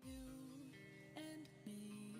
You and me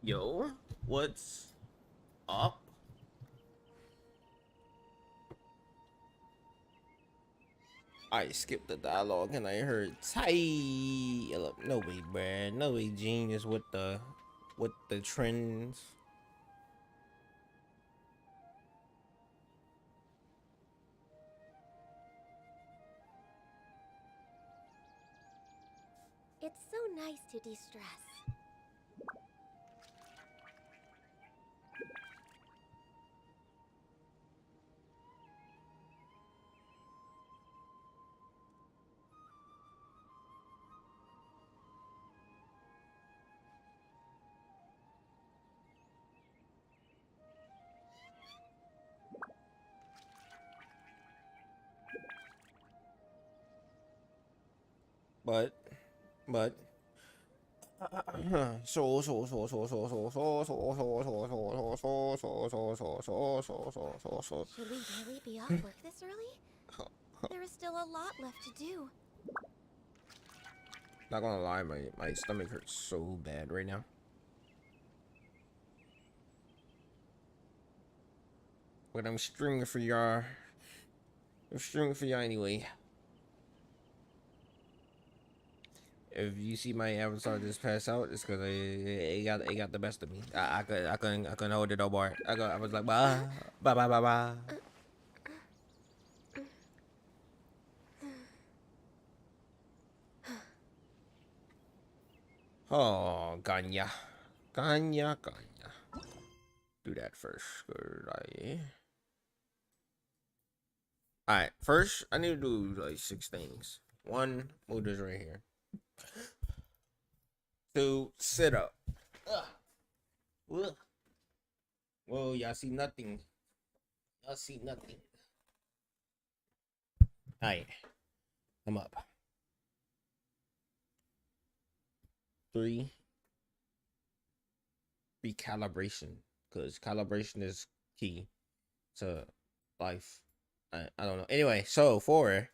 Yo, what's up? I skipped the dialogue and I heard tight. No way, bruh. No way, genius with the trends. It's so nice to de-stress. But Should we really be off work this early? There is still a lot left to do. Not gonna lie, my stomach hurts so bad right now. But I'm streaming for y'all. I'm streaming for y'all anyway. If you see my avatar just pass out, it's because it got the best of me. I couldn't hold it no more. I was like bye bye bye bye bye. Oh, Ganya. Do that first. Alright, first I need to do like 6 things. 1, move this right here. 2, sit up. Ugh. Whoa, y'all see nothing. Y'all see nothing. Alright, I'm up. 3, recalibration, because calibration is key to life. I don't know. Anyway, so 4.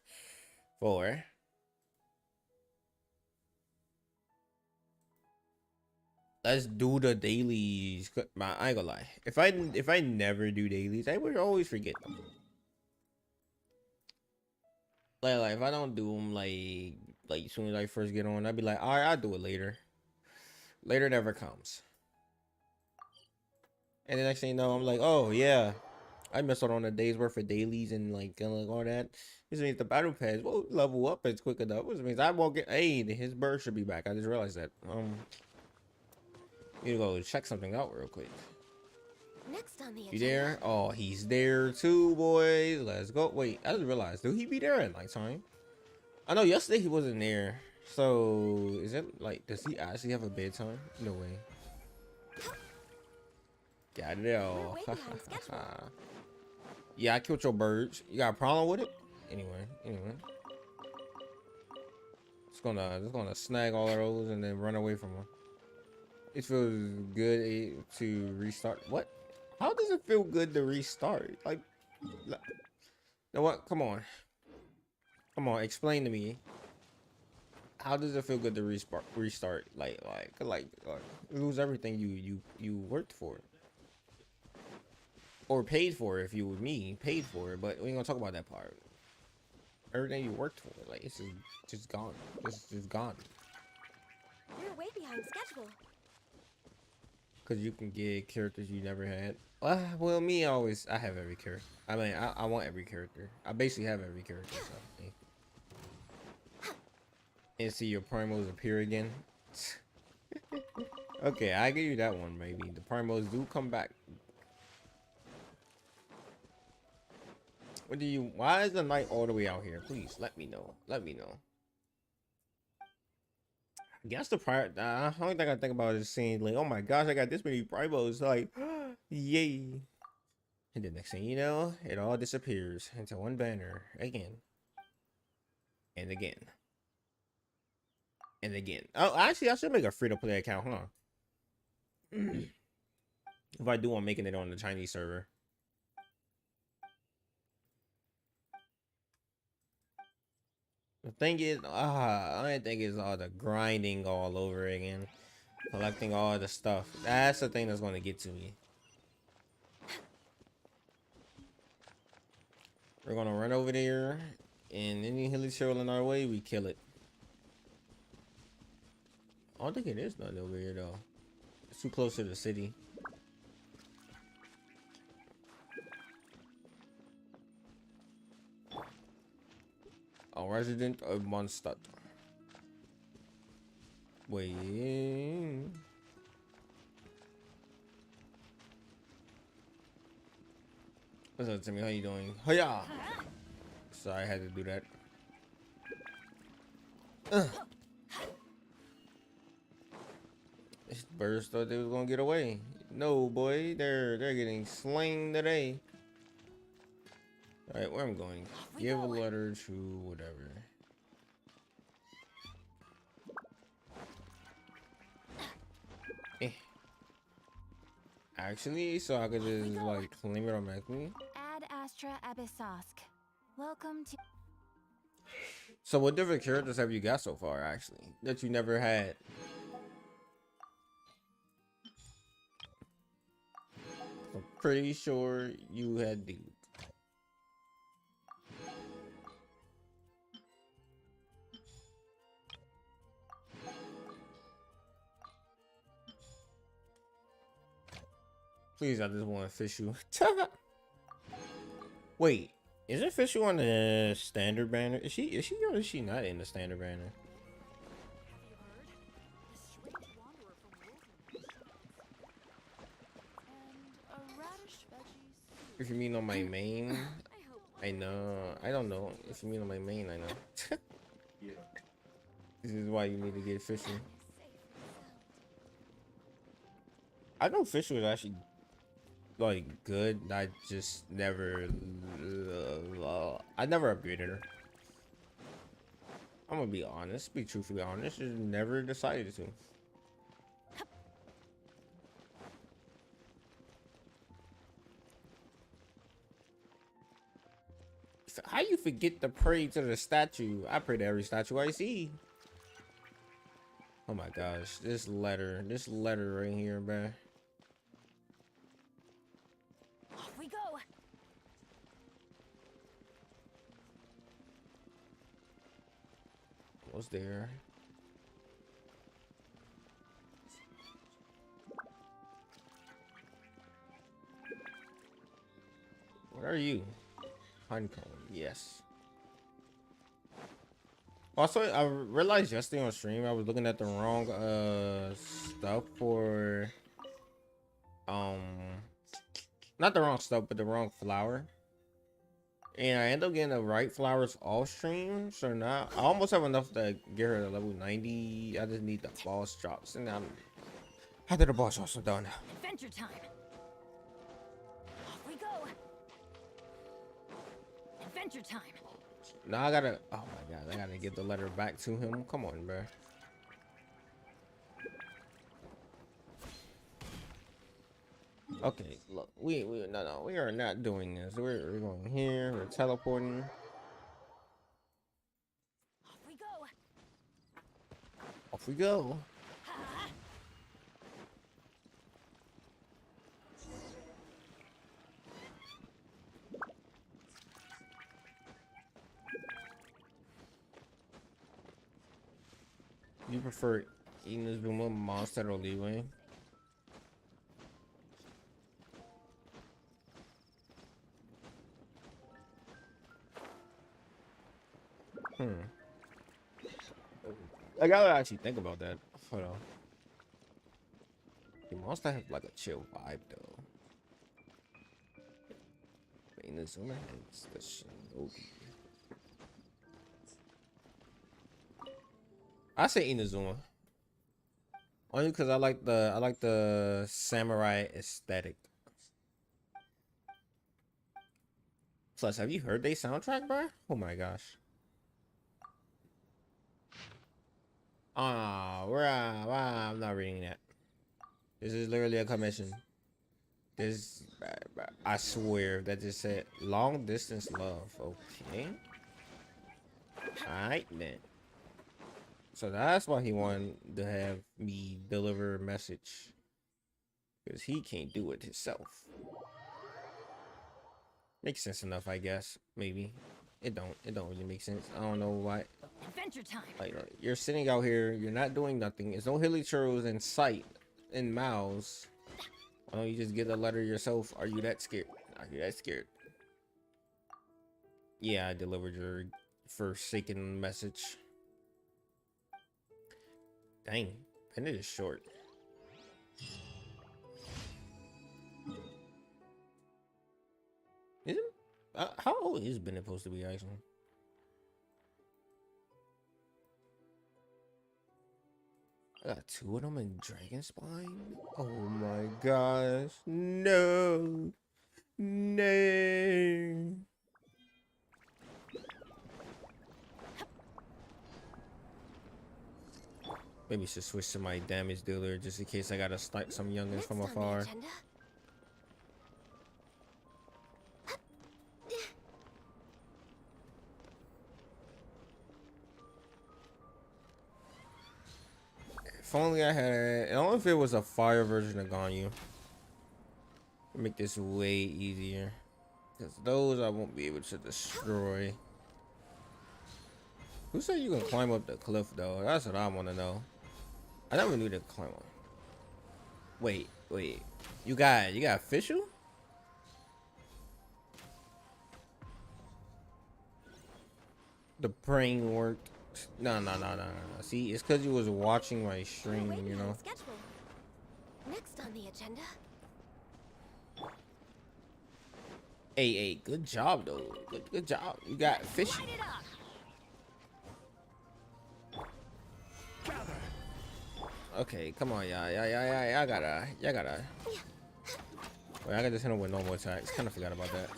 Let's do the dailies. I ain't gonna lie. If I never do dailies, I would always forget them. Like if I don't do them like as soon as I first get on, I'd be like, all right, I'll do it later. Later never comes. And the next thing you know, I'm like, oh yeah, I missed out on a day's worth of dailies and like all that. This means the battle pass won't level up as quick enough. Which means I won't get. Hey, his bird should be back. I just realized that. Need to go check something out real quick. Next on the You agenda. there? Oh, he's there too, boys. Let's go. Wait, I just realized. Do he be there at nighttime? I know yesterday he wasn't there. So is it like, does he actually have a bedtime? No way. Got it all. Yeah, I killed your birds. You got a problem with it? Anyway. Just gonna snag all of those and then run away from them. It feels good to restart. What? How does it feel good to restart? Like, you know what? Come on, explain to me. How does it feel good to restart? Like lose everything you worked for. or paid for it if you with me, paid for it, but we ain't gonna talk about that part. Everything you worked for, like it's just gone. Just gone. You're way behind schedule. Cause you can get characters you never had. Well, me I have every character. I mean, I want every character. I basically have every character. So, yeah. And see your primos appear again. Okay, I give you that one. Maybe the primos do come back. What do you? Why is the night all the way out here? Please let me know. Let me know. I guess the only thing I think about is seeing like, oh my gosh, I got this many primos. Like, yay! And the next thing you know, it all disappears into one banner again, and again, and again. Oh, actually, I should make a free-to-play account, huh? If I do, I'm making it on the Chinese server. The thing is, I think it's all the grinding all over again, collecting all the stuff. That's the thing that's going to get to me. We're going to run over there, and any hilly trail in our way, we kill it. I don't think it is nothing over here, though. It's too close to the city. A resident of Mondstadt. Wait. What's up, Timmy? How you doing? Hiya! Sorry, I had to do that. This birds thought they was gonna get away. No, boy, they're getting slain today. All right, where I'm going? Give a letter to whatever. Actually, so I could just like claim it automatically. Ad Astra Abyssosk. Welcome to. So what different characters have you got so far, actually, that you never had? I'm pretty sure you had the. Please, I just want to fish you. Wait, isn't Fisher on the standard banner? Is she or is she not in the standard banner? If you mean on my main, I know. I don't know. If you mean on my main, I know. This is why you need to get Fisher. I know Fisher was actually like good. I just never I never upgraded her. I'm gonna be honest, be truthfully honest, just never decided to. How you forget to pray to the statue? I pray to every statue I see. Oh my gosh, this letter right here, bruh. We go. What's there? What are you? Honeycomb, yes. Also, I realized yesterday on stream I was looking at the wrong stuff for not the wrong stuff, but the wrong flower. And I ended up getting the right flowers off stream. So now I almost have enough to get her to level 90. I just need the boss drops. And after the boss drops are done. Adventure time. Off we go. Adventure time. Now I gotta, oh my god, I gotta get the letter back to him. Come on, bro. Okay, look, no, we are not doing this. We're going here. We're teleporting. Off we go. Off we go. You prefer Inazuma Monster or Leeway? I gotta actually think about that. Hold on. The Monster has like a chill vibe though. Inazuma has the Shinobi. I say Inazuma. Only because I like the samurai aesthetic. Plus, have you heard their soundtrack, bro? Oh my gosh. I'm not reading that. This is literally a commission. This, I swear, that just said long distance love. Okay. Alright then. So that's why he wanted to have me deliver a message. Because he can't do it himself. Makes sense enough, I guess. Maybe. It don't really make sense. I don't know why. Adventure time. Like, you're sitting out here, you're not doing nothing. There's no hilly churros in sight, in mouths. Why don't you just get a letter yourself? Are you that scared? Are you that scared? Yeah, I delivered your forsaken message. Dang, Bennett is short. Isn't how old is Bennett supposed to be actually? I got two of them in Dragon Spine. Oh my gosh, no, no. Maybe I should switch to my damage dealer just in case I gotta start some youngins from afar. If only I had, only if it was a fire version of Ganyu. Make this way easier. Because those I won't be able to destroy. Who said you can climb up the cliff though? That's what I want to know. I never knew to climb up. Wait. You got official? The praying worked. No. See, it's because you was watching my stream, you know. Next on the agenda. Hey, good job though. Good job. You got fish. Okay, come on, y'all gotta. Wait, I got this hit him with normal attacks. Kind of forgot about that.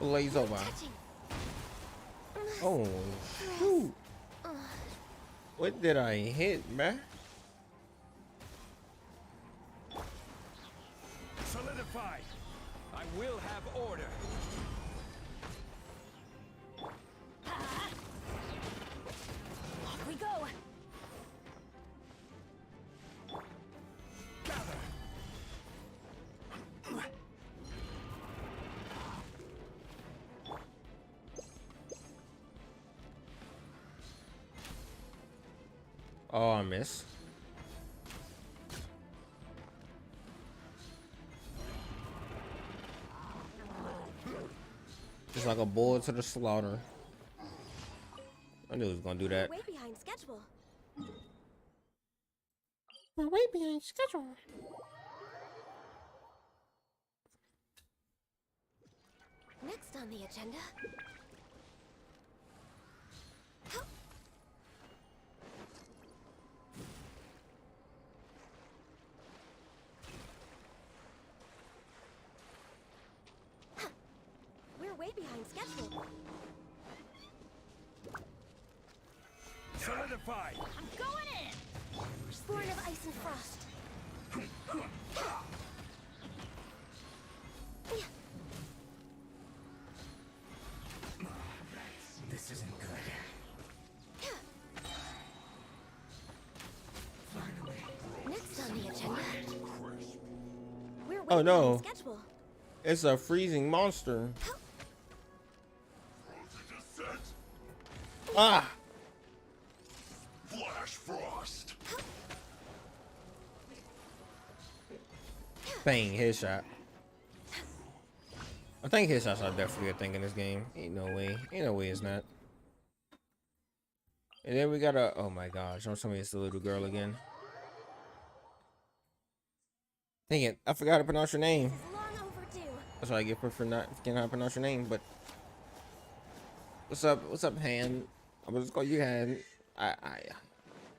Playz over. Oh, shoot. What did I hit, man? Solidified. I will have order. Off we go. Gather. Oh, I missed. Just like a bull to the slaughter. I knew he was gonna do that. We're way behind schedule. We're way behind schedule. Next on the agenda. We're way behind schedule. Solidified. I'm going in. Born of ice and frost. This isn't good. Oh, behind no. schedule. It's a freezing monster. Ah! Flash frost. Bang, headshot. I think headshots are definitely a thing in this game. Ain't no way. Ain't no way it's not. And then we got a. Oh my gosh. Don't tell me it's the little girl again. Dang it. I forgot to pronounce your name. This is long overdue. That's what I get for not forgetting how to pronounce your name. But what's up? What's up, Han? I'm gonna just call you Han. I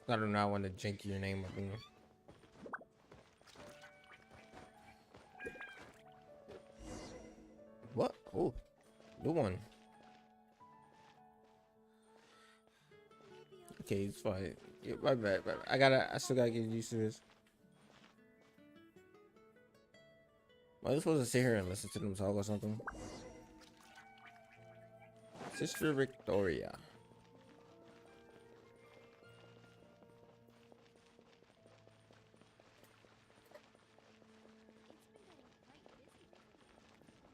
don't know. I want to jank your name up in here. What? Oh, new one. Okay, it's fine. Yeah, my bad. I still gotta get used to this. Am I supposed to sit here and listen to them talk or something? Sister Victoria.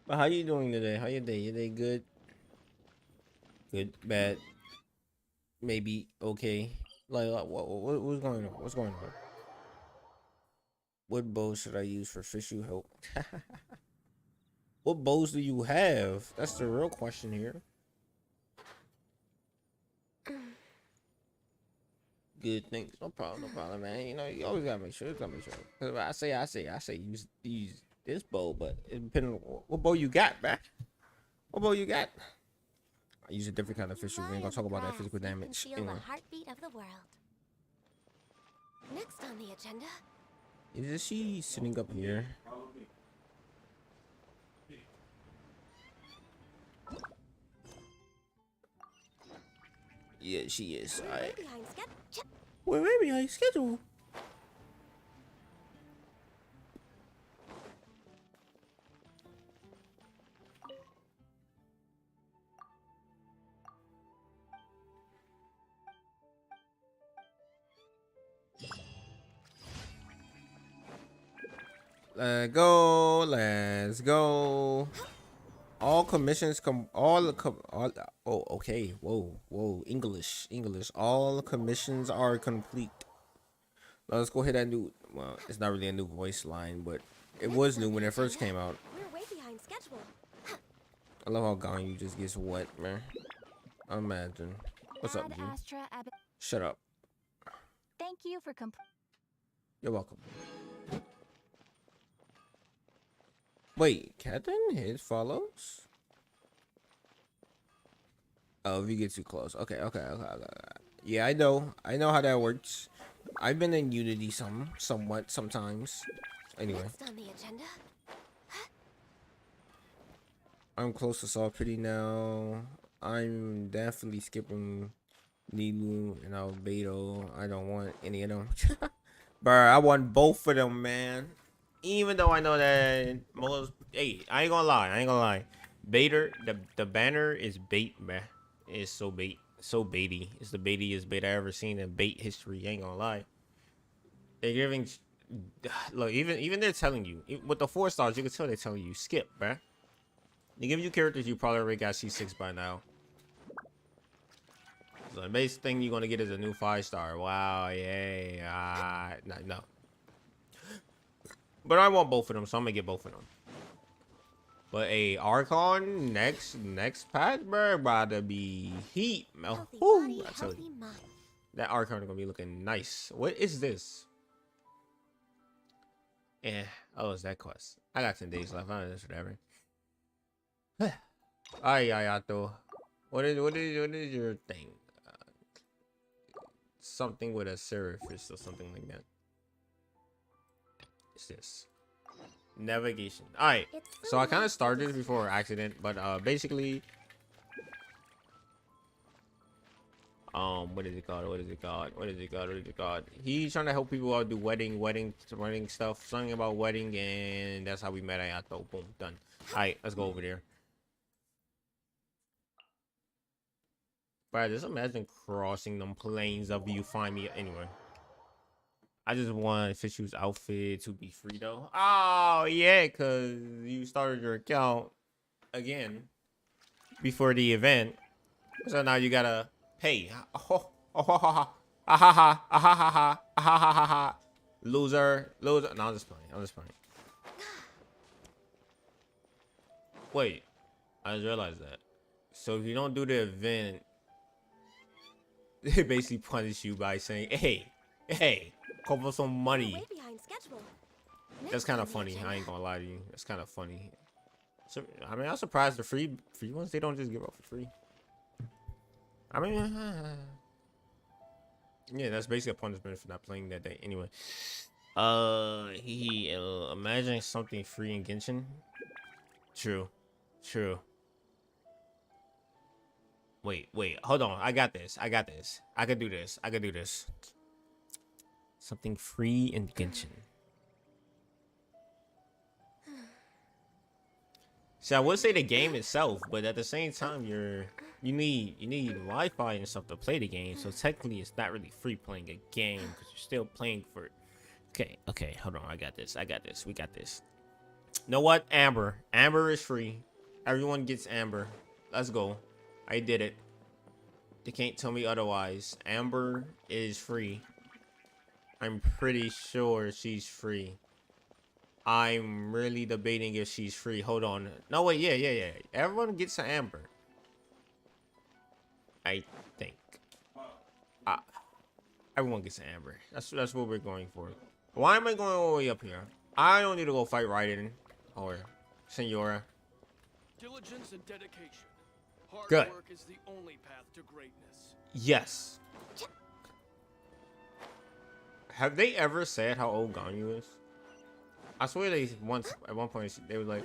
But how you doing today? How your day? Your day good? Good, bad, maybe okay. Like what's going on? What's going on? What bows should I use for fish you help? What bows do you have? That's the real question here. Good things, no problem, man. You know, you always gotta make sure. 'Cause I say use this bow, but it depends on what bow you got, man. What bow you got? I use a different kind of fish. We ain't gonna talk about that physical damage. Feel the heartbeat of the world. Next on the agenda. Is she sitting up here? Yeah, she is. We're way behind schedule. We're way behind schedule. Let's go. All commissions come. All. Oh, okay. Whoa. English. All commissions are complete. Now let's go hit that new. Well, it's not really a new voice line, but it was new when it first came out. We're way behind schedule. I love how gone you just gets wet, man. Imagine. What's up, Ad dude? Astra Ab- Shut up. Thank you for You're welcome. Wait, Captain his follows? Oh, if you get too close. Okay. Yeah, I know how that works. I've been in Unity somewhat sometimes. Anyway, Next on the agenda. I'm close to Saw Pity now. I'm definitely skipping Nilu and Albedo. I don't want any of them. Bruh, I want both of them, man. Even though I know that most, hey, I ain't gonna lie. Baiter, the banner is bait, man. It's so baity. It's the baitiest bait I ever seen in bait history. I ain't gonna lie. They're giving, look, even they're telling you with the 4 stars, you can tell they're telling you skip, man. They give you characters you probably already got C6 by now. So the base thing you're gonna get is a new 5-star. Wow, yay. No. But I want both of them, so I'm gonna get both of them. But a Archon next patch, bro, about to be heat. Healthy Woo, body, I tell healthy you, mind. that Archon is gonna be looking nice. What is this? Yeah. Oh, it's that quest. I got 10 days left. I don't know, whatever. Ayato. What is your thing? Something with a Seraphis or something like that. It's this navigation. All right, so I kind of started before accident, but basically, what is it called? He's trying to help people out do wedding stuff, something about wedding, and that's how we met Ayato. Boom, done. All right, let's go over there. But just imagine crossing them plains of you find me anyway. I just want Fishu's outfit to be free though. Oh yeah, cause you started your account again before the event, so now you gotta pay. Oh, oh, ha, ha, ha. Ah, ha, ha, ah, ha, ha, ha, ah, ha, ha, ha, ha. Loser, loser. No, I'm just playing. I'm just playing. Wait, I just realized that. So if you don't do the event, they basically punish you by saying, hey, call for some money. Way behind schedule. That's kind of funny. I ain't gonna lie to you. That's kind of funny. So, I mean, I'm surprised the free ones, they don't just give up for free. I mean, yeah, that's basically a punishment for not playing that day. Anyway, imagining something free in Genshin. True. Wait, hold on. I got this. I could do this. Something free in Genshin. See, I would say the game itself, but at the same time, you need Wi-Fi and stuff to play the game. So technically, it's not really free playing a game because you're still paying for it. Okay, hold on. I got this. We got this. You know what? Amber is free. Everyone gets Amber. Let's go. I did it. They can't tell me otherwise. Amber is free. I'm pretty sure she's free. I'm really debating if she's free. Hold on. No, wait. Yeah. Everyone gets an Amber. I think. Everyone gets an Amber. That's what we're going for. Why am I going all the way up here? I don't need to go fight Raiden or Senora. Diligence and dedication. Hard Good. work is the only path to greatness. Yes. Have they ever said how old Ganyu is? I swear at one point they were like,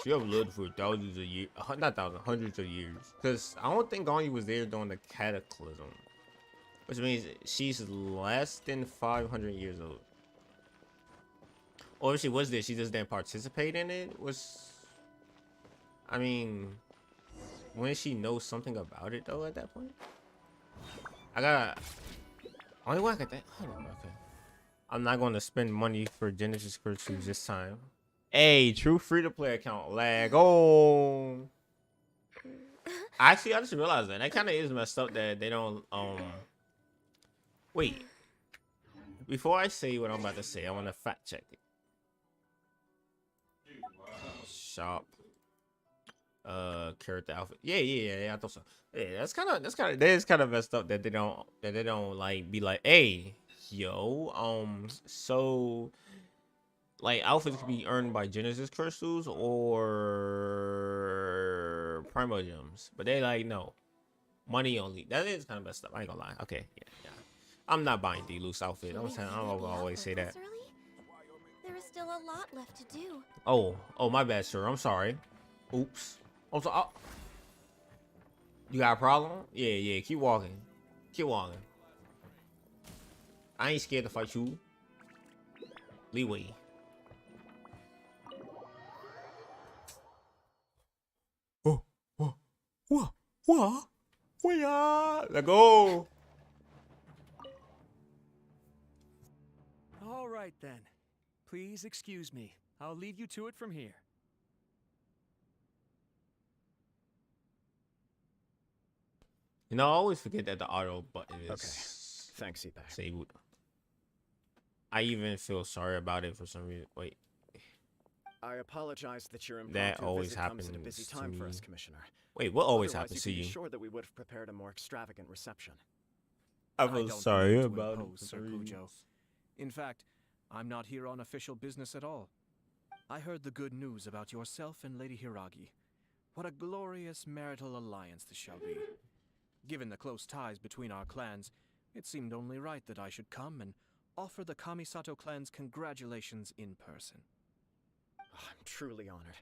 she have lived for thousands of years, not thousands, hundreds of years. Because I don't think Ganyu was there during the Cataclysm, which means she's less than 500 years old. Or if she was there, she just didn't participate in it. I mean, wouldn't she know something about it though at that point? Only one I can think. Hold on, okay. I'm not going to spend money for Genesis Curses this time. Hey, true free-to-play account lag. Oh. Actually, I just realized that kind of is messed up that they don't. Wait. Before I say what I'm about to say, I want to fact check it. Shop. Character outfit. Yeah. I thought so. Yeah, that is kind of messed up that they don't like be like, hey, yo, so like outfits can be earned by Genesis crystals or Primo gems, but they like no, money only. That is kind of messed up. I ain't gonna lie. Okay, yeah. I'm not buying the loose outfit. I'm always say that. There is still a lot left to do. Oh, my bad, sir. I'm sorry. Oops. Also, you got a problem? Yeah. Keep walking. I ain't scared to fight you. Leeway. What? Let go. All right then. Please excuse me. I'll leave you to it from here. You know, I always forget that the auto button is. Okay. Thanks, Ipe. Disabled. I even feel sorry about it for some reason. Wait. I apologize that your That impromptu always visit comes at a happens busy to time for me. us, Commissioner. Wait, what always Otherwise, happens to you? Can you? be sure that we would have prepared a more extravagant reception. I I feel don't sorry mean to about impose, it. Sir Cujo. In fact, I'm not here on official business at all. I heard the good news about yourself and Lady Hiragi. What a glorious marital alliance this shall be. Given the close ties between our clans, it seemed only right that I should come and offer the Kamisato clan's congratulations in person. I'm truly honored.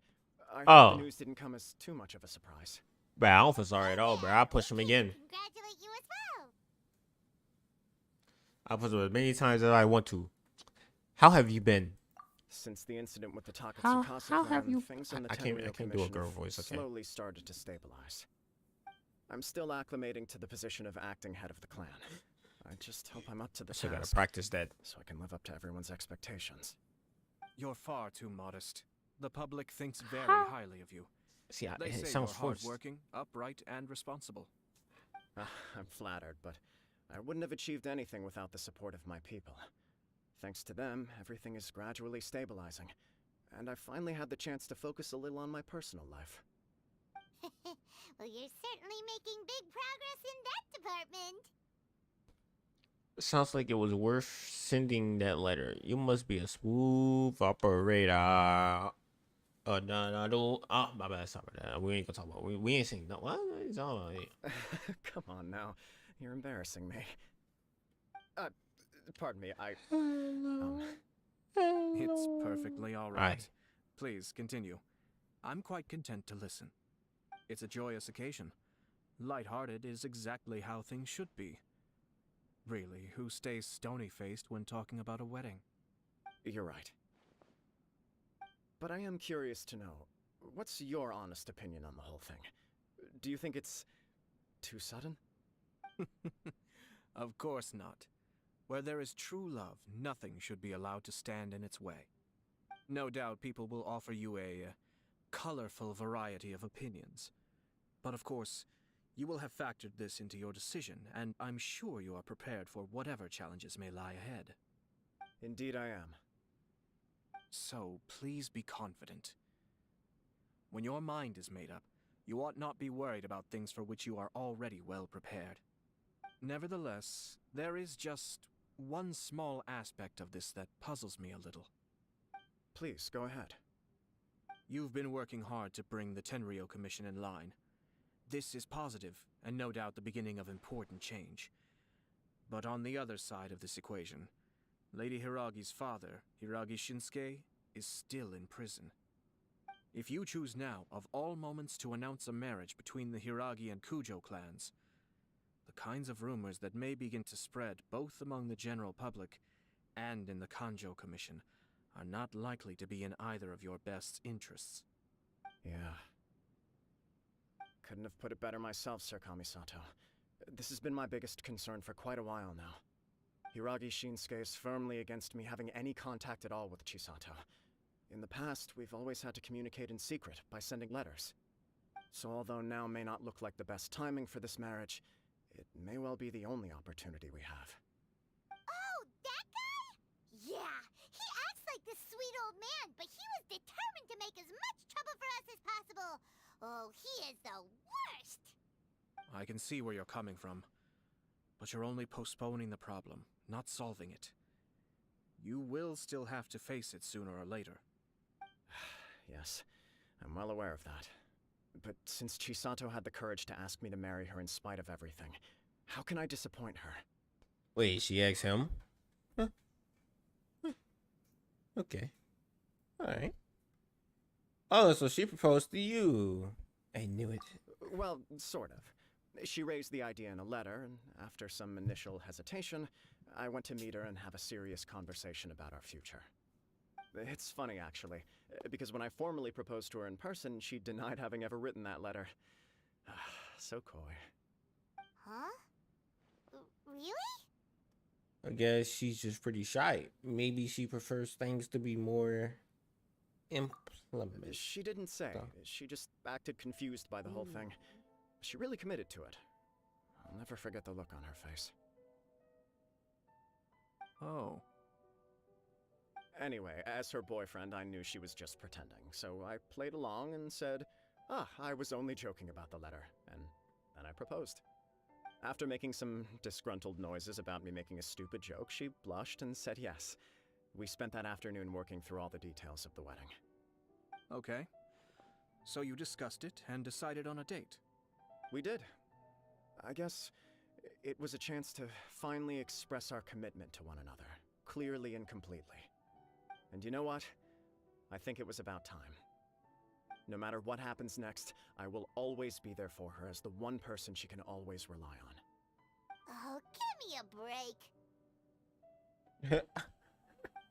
I Oh. hope the news didn't come as too much of a surprise. Bro, I don't feel sorry at all, bro. I'll push him again. Congratulate you as well. I'll push him as many times as I want to. How have you been? Since the incident with the How Takatsukasa clan, have you- things in the I can't Tenryo do a Commission girl have voice, okay. slowly started to stabilize. I'm still acclimating to the position of acting head of the clan. I I just hope I'm up to the I still gotta task, practice that. so I can live up to everyone's expectations. You're far too modest. The public thinks very highly of you. See, They it say sounds you're forced. hardworking, upright, and responsible. I'm flattered, but I wouldn't have achieved anything without the support of my people. Thanks to them, everything is gradually stabilizing, and I finally had the chance to focus a little on my personal life. Well, you're certainly making big progress in that department. Sounds like it was worth sending that letter. You must be a smooth operator. No. Oh, my bad. Sorry about that. We ain't gonna talk about. We ain't saying no. What? What are you talking about? Come on now, you're embarrassing me. Pardon me, It's perfectly all Aye. right. Please, continue. I'm quite content to listen. It's a joyous occasion. Light-hearted is exactly how things should be. Really, who stays stony-faced when talking about a wedding? You're right. But I am curious to know, what's your honest opinion on the whole thing? Do you think it's too sudden? Of course not. Where there is true love, nothing should be allowed to stand in its way. No doubt people will offer you a colorful variety of opinions. But of course, you will have factored this into your decision, and I'm sure you are prepared for whatever challenges may lie ahead. Indeed I am. So, please be confident. When your mind is made up, you ought not be worried about things for which you are already well prepared. Nevertheless, there is just one small aspect of this that puzzles me a little. Please, go ahead. You've been working hard to bring the Tenryou Commission in line. This is positive, and no doubt the beginning of important change. But on the other side of this equation, Lady Hiragi's father, Hiragi Shinsuke, is still in prison. If you choose now, of all moments, to announce a marriage between the Hiragi and Kujo clans, the kinds of rumors that may begin to spread both among the general public and in the Kanjo Commission are not likely to be in either of your best interests. Yeah. Couldn't have put it better myself, Sir Kamisato. This has been my biggest concern for quite a while now. Hiragi Shinsuke is firmly against me having any contact at all with Chisato. In the past, we've always had to communicate in secret by sending letters. So although now may not look like the best timing for this marriage, it may well be the only opportunity we have. Oh, that guy? Yeah, he acts like this sweet old man, but he was determined to make as much trouble for us as possible. Oh, he is the worst. I can see where you're coming from, but you're only postponing the problem, not solving it. You will still have to face it sooner or later. Yes, I'm well aware of that. But since Chisato had the courage to ask me to marry her in spite of everything, how can I disappoint her? Wait, she asked him? Huh. Okay. Alright. Oh, so she proposed to you. I knew it. Well, sort of. She raised the idea in a letter, and after some initial hesitation, I went to meet her and have a serious conversation about our future. It's funny, actually, because when I formally proposed to her in person, she denied having ever written that letter. So coy. Huh? Really? I guess she's just pretty shy. Maybe she prefers things to be more implemented. She didn't say. Oh. She just acted confused by the whole thing. She really committed to it. I'll never forget the look on her face. Oh. Anyway, as her boyfriend, I knew she was just pretending, so I played along and said, I was only joking about the letter, and then I proposed. After making some disgruntled noises about me making a stupid joke, she blushed and said yes. We spent that afternoon working through all the details of the wedding. Okay. So you discussed it and decided on a date. We did. I guess it was a chance to finally express our commitment to one another, clearly and completely. And you know what? I think it was about time. No matter what happens next, I will always be there for her as the one person she can always rely on. Oh, give me a break.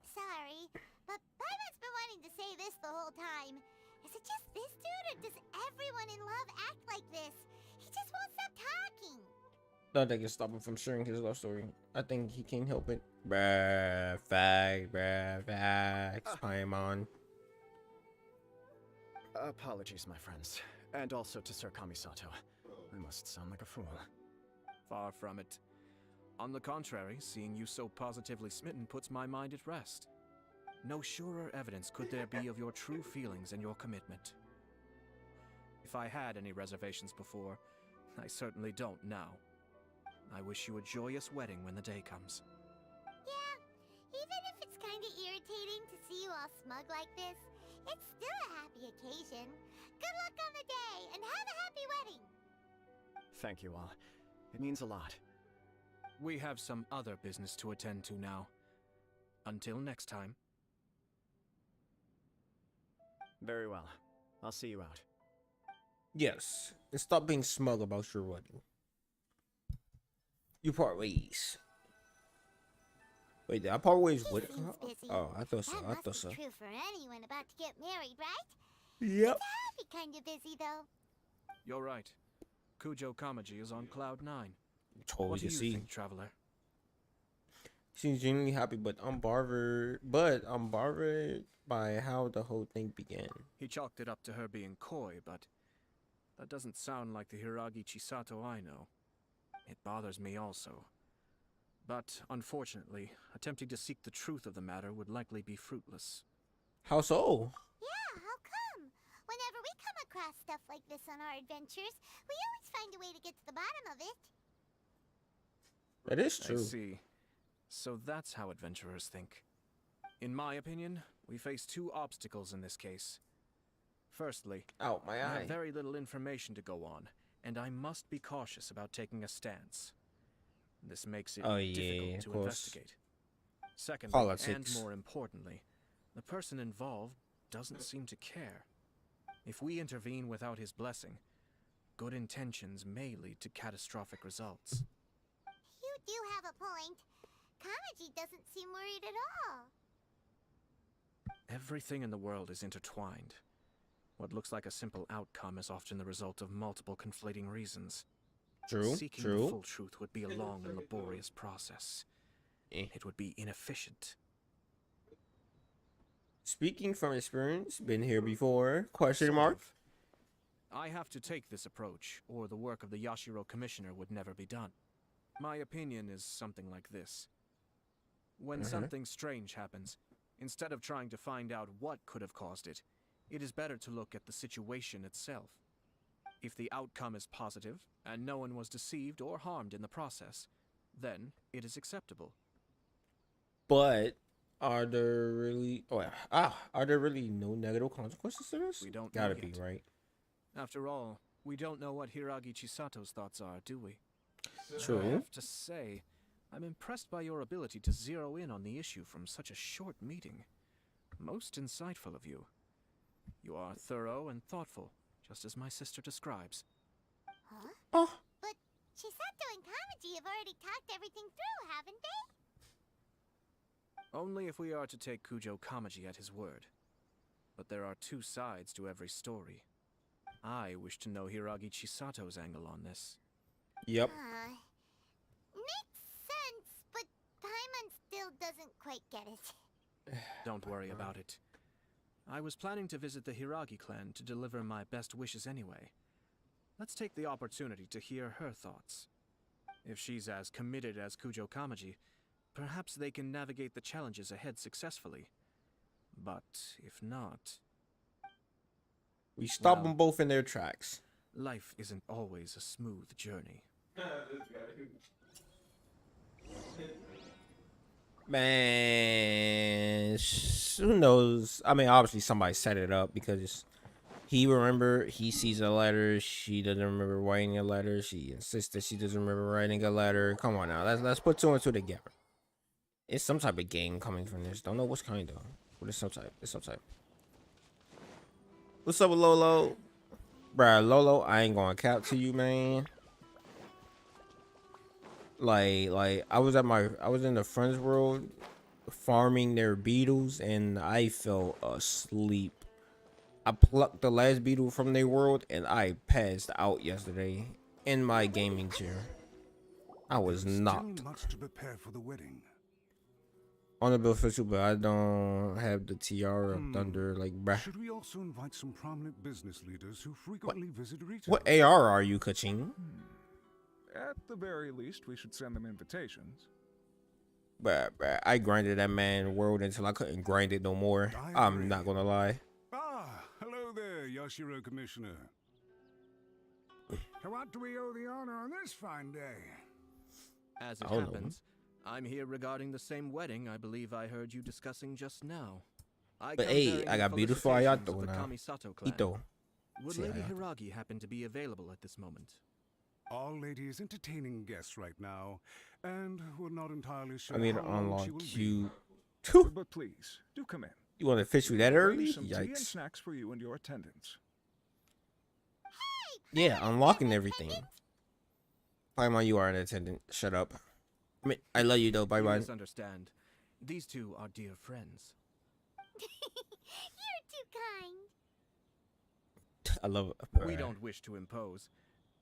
Sorry, but Paimon's been wanting to say this the whole time. Is it just this dude, or does everyone in love act like this? He just won't stop talking. Nothing can stop him from sharing his love story. I think he can't help it. Bruh, facts, Paimon. Apologies, my friends. And also to Sir Kamisato. I must sound like a fool. Far from it. On the contrary, seeing you so positively smitten puts my mind at rest. No surer evidence could there be of your true feelings and your commitment. If I had any reservations before, I certainly don't now. I wish you a joyous wedding when the day comes. Yeah, even if it's kind of irritating to see you all smug like this, it's still a happy occasion. Good luck on the day, and have a happy wedding! Thank you all. It means a lot. We have some other business to attend to now. Until next time. Very well. I'll see you out. Yes, and stop being smug about your wedding. You part ways. Wait, did I part ways He with? seems busy. Oh, I thought so. That I must thought be so. true for anyone about to get married, right? Yep. Happy kind of busy, though. You're right. Kujo Kamaji is on cloud 9. Totally What do can you see. think, traveler? Seems genuinely happy, but I'm bothered. But I'm bothered by how the whole thing began. He chalked it up to her being coy, but that doesn't sound like the Hiragi Chisato I know. It bothers me also. But unfortunately, attempting to seek the truth of the matter would likely be fruitless. How so? Yeah, how come? Whenever we come across stuff like this on our adventures, we always find a way to get to the bottom of it. That is I true. see. So that's how adventurers think. In my opinion, we face two obstacles in this case. Firstly, Out my I eye. have very little information to go on, and I must be cautious about taking a stance. This makes it Oh, yeah, difficult of to course. investigate. Secondly, Politics. and more importantly, the person involved doesn't seem to care. If we intervene without his blessing, good intentions may lead to catastrophic results. You do have a point. Kamaji doesn't seem worried at all. Everything in the world is intertwined. What looks like a simple outcome is often the result of multiple conflating reasons. True. Seeking True. the full truth would be a long and laborious process. Eh. It would be inefficient. Speaking from experience, been here before. Question Sort mark. of. I have to take this approach, or the work of the Yashiro Commissioner would never be done. My opinion is something like this. When something strange happens, instead of trying to find out what could have caused it, it is better to look at the situation itself. If the outcome is positive, and no one was deceived or harmed in the process, then it is acceptable. But are there really? Are there really no negative consequences to this? We don't Gotta know be yet. right. After all, we don't know what Hiragi Chisato's thoughts are, do we? I True. have to say, I'm impressed by your ability to zero in on the issue from such a short meeting. Most insightful of you. You are thorough and thoughtful, just as my sister describes. Huh? Oh, But Chisato and Kamaji have already talked everything through, haven't they? Only if we are to take Kujo Kamaji at his word. But there are two sides to every story. I wish to know Hiragi Chisato's angle on this. yep. Makes sense, but Paimon still doesn't quite get it. Don't worry about it. I was planning to visit the Hiragi clan to deliver my best wishes anyway. Let's take the opportunity to hear her thoughts. If she's as committed as Kujo Kamaji, perhaps they can navigate the challenges ahead successfully. But if not, We stop Well. them both in their tracks. life isn't always a smooth journey. Man, who knows? I mean, obviously somebody set it up because he sees a letter. She doesn't remember writing a letter. She insists that she doesn't remember writing a letter. Come on now, let's put two and two together. It's some type of game coming from this. Don't know what's kind though. But it's some type. It's some type. What's up with Lolo? Bruh, Lolo, I ain't gonna cap to you, man. Like I was in the friends world farming their beetles and I fell asleep. I plucked the last beetle from their world and I passed out yesterday in my gaming chair. I was There's not still much to prepare for the wedding. on the bill official, but I don't have the tiara of thunder. Like, bruh. Should we also invite some prominent business leaders who frequently visit Rito? What AR are you, Kaching? At the very least, we should send them invitations. Bruh, I grinded that man world until I couldn't grind it no more. I'm not gonna lie. Ah, hello there, Yashiro Commissioner. To what do we owe the honor on this fine day? As it I don't know. happens, I'm here regarding the same wedding I believe I heard you discussing just now. But come hey, bearing I the got beautiful felicitations of Ayato the now. Kamisato clan. Ito. Would See Lady Ayato. Hiragi happen to be available at this moment? Our lady is entertaining guests right now, and we're not entirely sure I need how to long unlock she will be. you. But please, do come in. You want to fish you that We'll early? arrange some tea and Yikes. snacks for you and your attendants. Yeah, unlocking everything. Paimon, you are an attendant. Shut up. I mean, I love you though. Bye You bye. misunderstand. These two are dear friends. You're too kind. I love it. We don't wish to impose.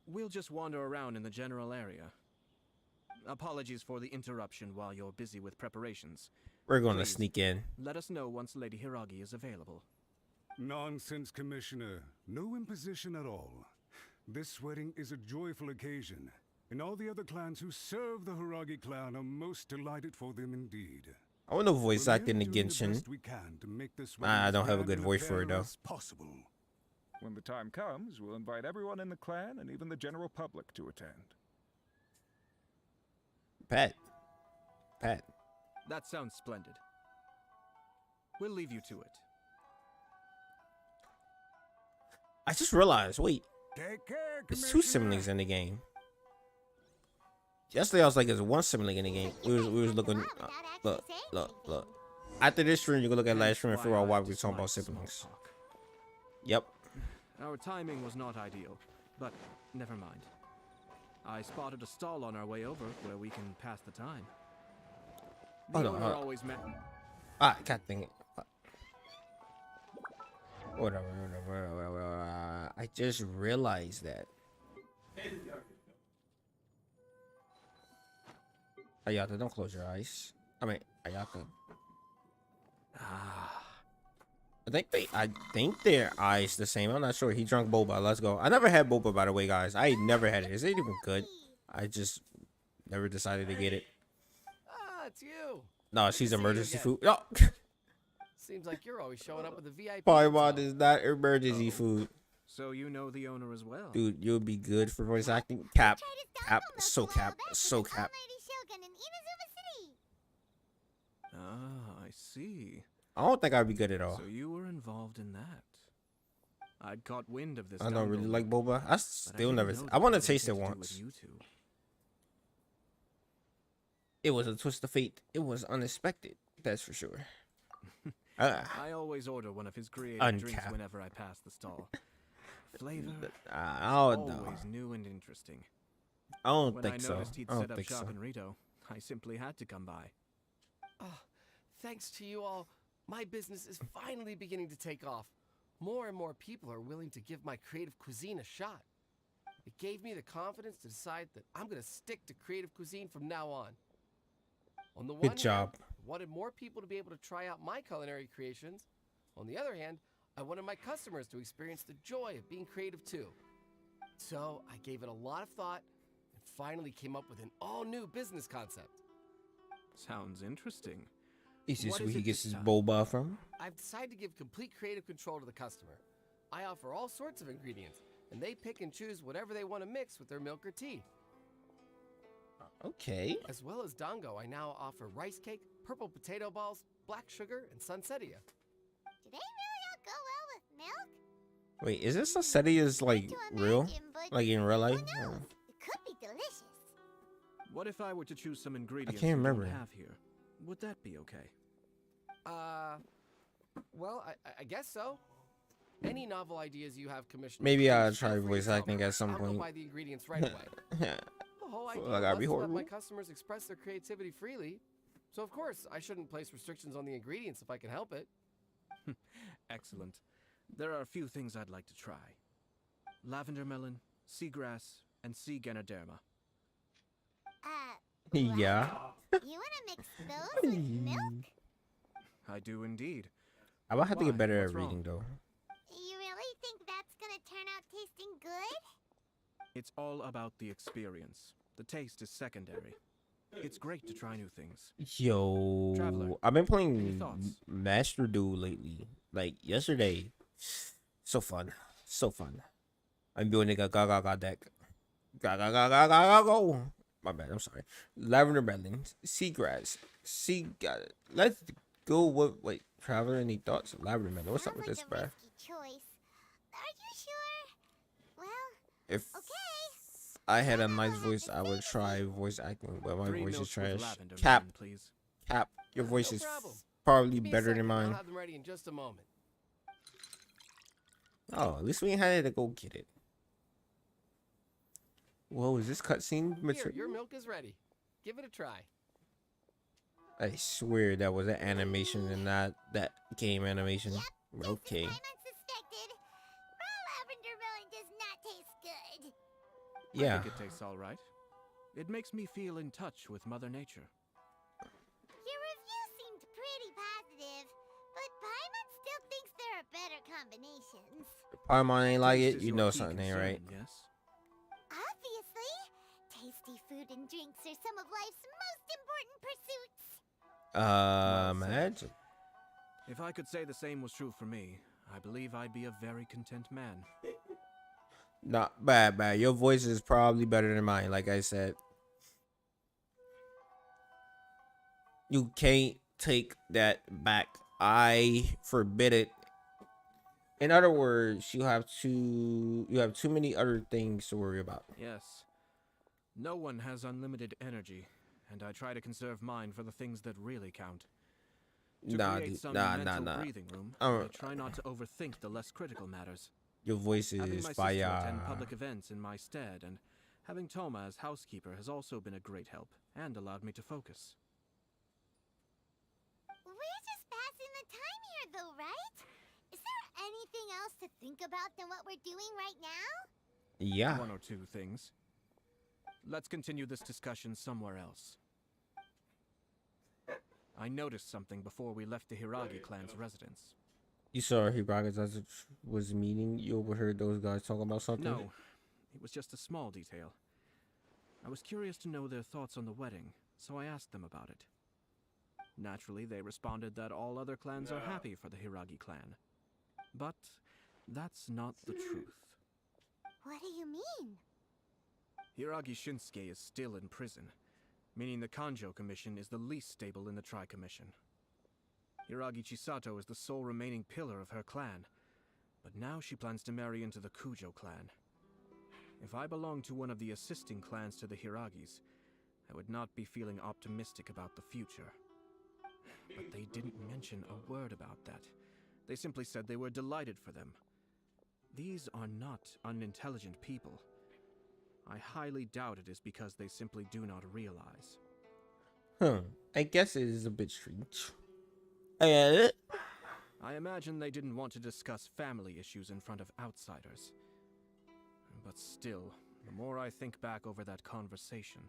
We'll just wander around in the general area. Apologies for the interruption while you're busy with preparations. We're gonna Please. sneak in. Let us know once Lady Hiragi is available. Nonsense, Commissioner. No imposition at all. This wedding is a joyful occasion, and all the other clans who serve the Hiragi clan are most delighted for them indeed. I want to voice We're act in the merely doing the Genshin. best we can to make this I wedding as don't have a grand good an voice for it, affair though. as possible. When the time comes, we'll invite everyone in the clan and even the general public to attend. Pat. That sounds splendid. We'll leave you to it. I just realized. Wait, Take care, there's two Commissioner. siblings in the game. Yesterday I was like, there's one sibling in the game. We was looking. Look. After this stream, you can look at last stream and figure out why we were talking about Dislike small siblings. talk. Yep. Our timing was not ideal, but never mind. I spotted a stall on our way over where we can pass the time. The Hold on, owner hold on. always met. God dang it. Whatever. I just realized that. Ayata, don't close your eyes. I mean, Ayata. I think their eyes the same. I'm not sure. He drunk boba. Let's go. I never had boba, by the way, guys. I never had it. Is it even good? I just never decided to get it. Ah, it's you. No, Good she's to see you emergency again. food. No, Seems like you're always showing up with a VIP. Paimon info. is not emergency food. So you know the owner as well. Dude, you'll be good for voice acting. Cap. Tried his Cap. Dango So milk a while cap. back So with the cap. Almighty Shogun in Inazuma City. Ah, I see. I don't think I'd be good at all. So you were involved in that. I'd caught wind of this. I don't really dango like milk, boba. I but still didn't never. know I that want to had taste it anything to do once. with you two. It was a twist of fate. It was unexpected. That's for sure. I always order one of his creative drinks Uncapped. whenever I pass the stall. Flavor, I don't know. always new and interesting. I don't When think I so. noticed he'd I don't set up think shop so. in Rito, I simply had to come by. Oh, thanks to you all, my business is finally beginning to take off. More and more people are willing to give my creative cuisine a shot. It gave me the confidence to decide that I'm going to stick to creative cuisine from now on. On the one Good hand, job. I wanted more people to be able to try out my culinary creations. On the other hand, I wanted my customers to experience the joy of being creative too. So I gave it a lot of thought and finally came up with an all-new business concept. Sounds interesting. Is this What where is he it gets this his time? boba from? I've decided to give complete creative control to the customer. I offer all sorts of ingredients, and they pick and choose whatever they want to mix with their milk or tea. Okay. As well as dango, I now offer rice cake, purple potato balls, black sugar, and sunsettia. Do they really all go well with milk? Wait, is this Setia's like To real? imagine, but Like in real life? who knows? It could be delicious. What if I were to choose some ingredients can't you remember. don't have here? Would that be okay? Well, I guess so. Any novel ideas you have, Commissioner? Maybe I'll please try feel free to voice tell acting me. at some I'll go point. buy the ingredients right away. The whole idea Like, I'd was be to let horrible. my customers express their creativity freely. So of course, I shouldn't place restrictions on the ingredients if I can help it. Excellent. There are a few things I'd like to try. Lavender melon, seagrass, and sea ganoderma. Yeah. You wanna mix those with milk? I do indeed. I will have to get Why? better What's at wrong? reading though. You really think that's gonna turn out tasting good? It's all about the experience. The taste is secondary. It's great to try new things. Yo, Traveler, I've been any playing thoughts? Master Duel lately. Like yesterday, so fun, so fun. I'm doing a ga deck. Go. My bad. I'm sorry. Lavender melon, seagrass, let's go. Wait, traveler? Any thoughts? Lavender melon. What's up Sounds with like this, a bruh? risky choice. Are you sure? Well, If okay. I had a Someone nice will have voice, to I would say try anything. voice acting, but my 3 voice is milks with trash. lavender Cap, melon, please. Cap, your voice No is problem. probably Give me a better than second, I'll mine. have them ready in just a moment. Oh, at least we ain't had to go get it. Whoa, is this cutscene Here, material? your milk is ready. Give it a try. I swear that was an animation and not that game animation. Yep, Okay. just as Paimon suspected. Raw lavender melon does not taste good. Yeah. I think it tastes all right. It makes me feel in touch with Mother Nature. Your review seemed pretty positive, but Paimon still thinks there are better combinations. Paimon ain't like Taste it, is you your know key something ain't concern, right. Yes. Obviously, tasty food and drinks are some of life's most important pursuits. Well said. Imagine. If I could say the same was true for me, I believe I'd be a very content man. Not bad. Your voice is probably better than mine, like I said. You can't take that back. I forbid it. In other words, you have too many other things to worry about. Yes. No one has unlimited energy, and I try to conserve mine for the things that really count. To create some mental breathing room, I try not to overthink the less critical matters. Your voice Having is my sister attend fire. public events in my stead, and having Toma as housekeeper has also been a great help, and allowed me to focus. We're just passing the time here, though, right? Is there anything else to think about than what we're doing right now? Yeah. One or two things. Let's continue this discussion somewhere else. I noticed something before we left the Hiragi clan's residence. You saw Hiraga's was meeting. You overheard those guys talking about something? No, it was just a small detail. I was curious to know their thoughts on the wedding, so I asked them about it. Naturally, they responded that all other clans are happy for the Hiragi clan. But that's not the truth. What do you mean? Hiragi Shinsuke is still in prison, meaning the Kanjo Commission is the least stable in the Tri-Commission. Hiragi Chisato is the sole remaining pillar of her clan, but now she plans to marry into the Kujo clan. If I belonged to one of the assisting clans to the Hiragis, I would not be feeling optimistic about the future. But they didn't mention a word about that. They simply said they were delighted for them. These are not unintelligent people. I highly doubt it is because they simply do not realize. I guess it is a bit strange. I imagine they didn't want to discuss family issues in front of outsiders. But still, the more I think back over that conversation,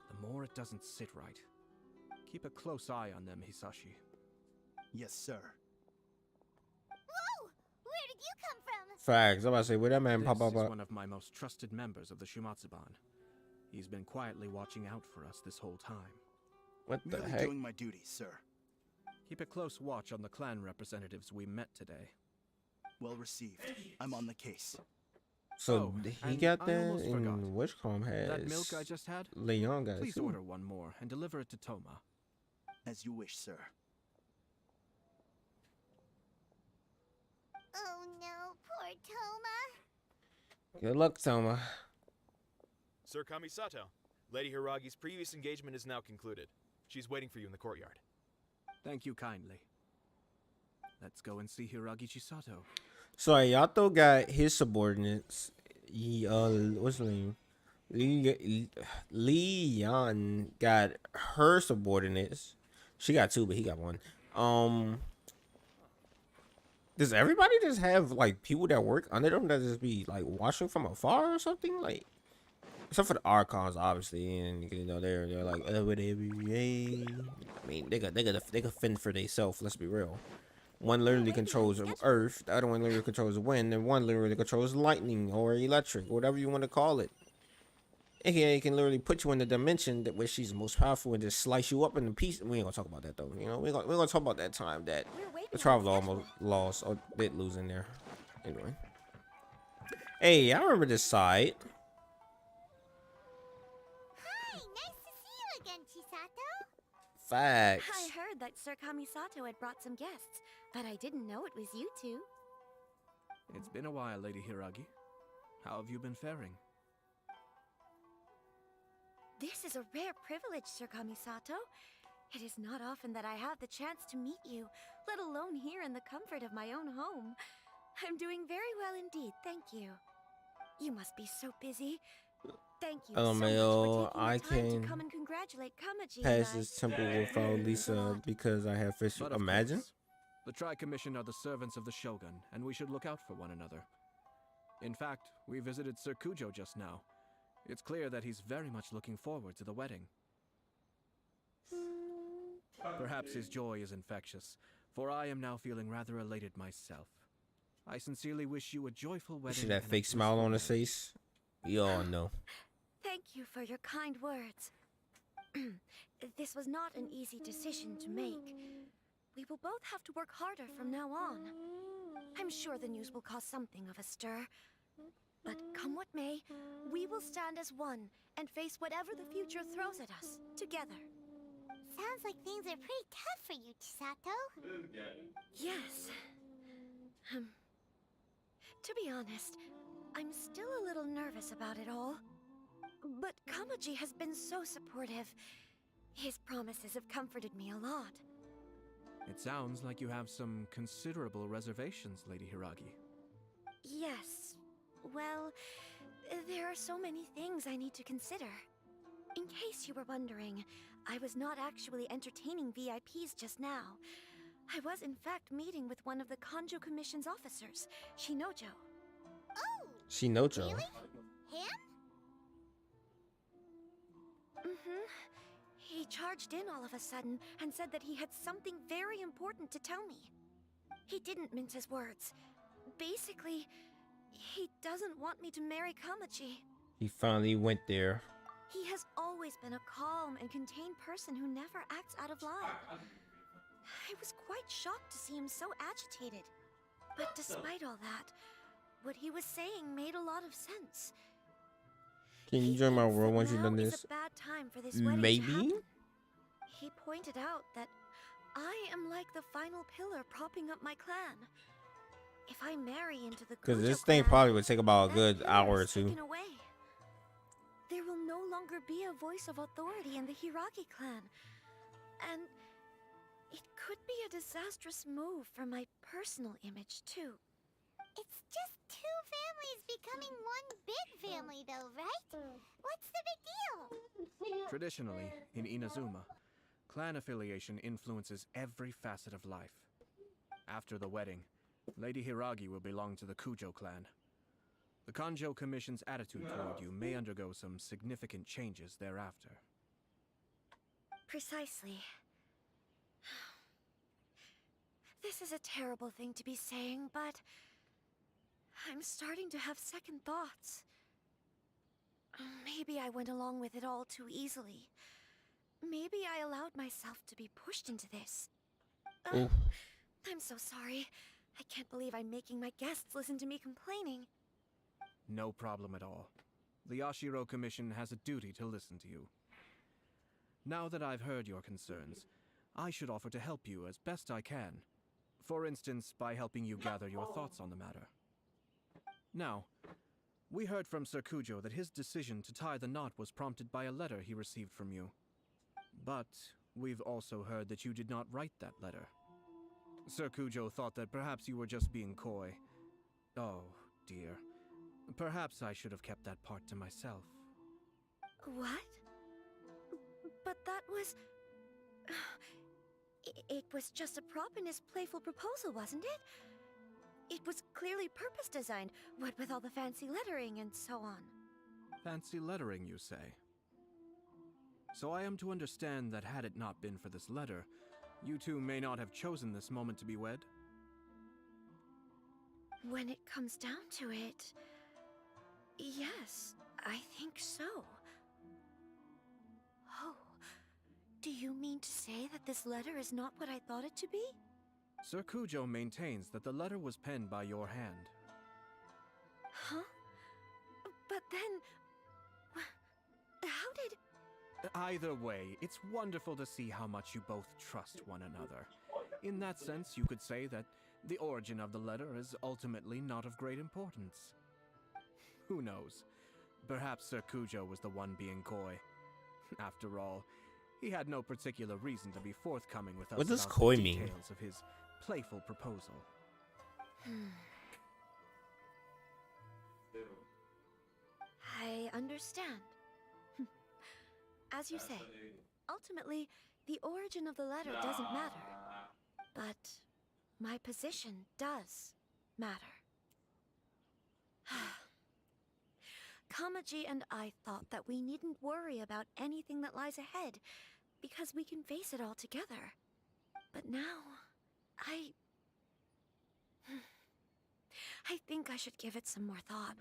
the more it doesn't sit right. Keep a close eye on them, Hisashi. Yes, sir. Whoa! Where did you come from? Facts. I'm about to say, where that man This pop up is at? one of my most trusted members of the Shumatsuban. He's been quietly watching out for us this whole time. What the Merely heck? doing my duty, sir. Keep a close watch on the clan representatives we met today. Well received. I'm on the case. So Oh, he and got I that, almost forgot. and Witchcom has That milk I just had? Leon got it Please too. order one more and deliver it to Toma. As you wish, sir. Oh no, poor Toma. Good luck, Toma. Sir Kamisato, Lady Hiragi's previous engagement is now concluded. She's waiting for you in the courtyard. Thank you kindly. Let's go and see Hiragi Chisato. So Ayato got his subordinates. He what's his name? Leon got her subordinates. She got two, but he got one. Does everybody just have like people that work under them that just be like watching from afar or something? Like, Except for the Archons, obviously, and you know they're like whatever. Yay. I mean, they could fend for themselves. Let's be real. One literally controls Earth, the other one literally controls wind, and one literally controls lightning or electric, whatever you want to call it. AKA can literally put you in the dimension that where she's most powerful and just slice you up into pieces. We ain't gonna talk about that though. You know, we're gonna talk about that time that the Traveler almost lost or did lose in there. Anyway. Hey, I remember this side. Hi, nice to see you again, Chisato. Facts. I heard that Sir Kamisato had brought some guests, but I didn't know it was you two. It's been a while, Lady Hiragi. How have you been faring? This is a rare privilege, Sir Kamisato. It is not often that I have the chance to meet you, let alone here in the comfort of my own home. I'm doing very well indeed, thank you. You must be so busy. Thank you so much for I taking the time can to come and congratulate Kamaji pass and I. this temple without Lisa because I have fish. But of Imagine. course, the Tri-Commission are the servants of the Shogun, and we should look out for one another. In fact, we visited Sir Kujo just now. It's clear that he's very much looking forward to the wedding. Perhaps his joy is infectious, for I am now feeling rather elated myself. I sincerely wish you a joyful wedding. See that and a fake smile blissful on his marriage. face? We all know. Thank you for your kind words. This was not an easy decision to make. We will both have to work harder from now on. I'm sure the news will cause something of a stir. But come what may, we will stand as one and face whatever the future throws at us, together. Sounds like things are pretty tough for you, Chisato. Yes. To be honest, I'm still a little nervous about it all. But Kamaji has been so supportive. His promises have comforted me a lot. It sounds like you have some considerable reservations, Lady Hiragi. Yes. Well, there are so many things I need to consider. In case you were wondering, I was not actually entertaining VIPs just now. I was in fact meeting with one of the Kanjo Commission's officers, Shinojo. Oh, Shinojo. really? Him? He charged in all of a sudden and said that he had something very important to tell me. He didn't mince his words. Basically, he doesn't want me to marry Kamaji. He finally went there. He has always been a calm and contained person who never acts out of line. I was quite shocked to see him so agitated. But despite all that, what he was saying made a lot of sense. Can you join my world once you've done Now is this? a bad time for this wedding to Maybe? happen. He pointed out that I am like the final pillar propping up my clan. If I marry into the Because Kujo this thing clan, probably would take about a that good pillar hour or is two. taken away. There will no longer be a voice of authority in the Hiragi clan. And it could be a disastrous move for my personal image, too. It's just two families becoming one big family, though, right? What's the big deal? Traditionally, in Inazuma, clan affiliation influences every facet of life. After the wedding, Lady Hiragi will belong to the Kujo clan. The Kanjo Commission's attitude toward you may undergo some significant changes thereafter. Precisely. This is a terrible thing to be saying, but I'm starting to have second thoughts. Maybe I went along with it all too easily. Maybe I allowed myself to be pushed into this. Ooh. I'm so sorry. I can't believe I'm making my guests listen to me complaining. No problem at all. The Yashiro Commission has a duty to listen to you. Now that I've heard your concerns, I should offer to help you as best I can. For instance, by helping you gather your thoughts on the matter. Now, we heard from Sir Kujo that his decision to tie the knot was prompted by a letter he received from you. But we've also heard that you did not write that letter. Sir Kujo thought that perhaps you were just being coy. Oh, dear. Perhaps I should have kept that part to myself. What? But that was... It was just a prop in his playful proposal, wasn't it? It was clearly purpose-designed, what with all the fancy lettering and so on. Fancy lettering, you say? So I am to understand that had it not been for this letter, you two may not have chosen this moment to be wed? When it comes down to it, yes, I think so. Oh, do you mean to say that this letter is not what I thought it to be? Sir Kujo maintains that the letter was penned by your hand. Huh? But then... how did... Either way, it's wonderful to see how much you both trust one another. In that sense, you could say that the origin of the letter is ultimately not of great importance. Who knows? Perhaps Sir Kujo was the one being coy. After all, he had no particular reason to be forthcoming with us What does about coy the mean? details of his playful proposal. I understand. As you say, ultimately, the origin of the letter doesn't matter. But my position does matter. Kamaji and I thought that we needn't worry about anything that lies ahead, because we can face it all together. But now, I think I should give it some more thought.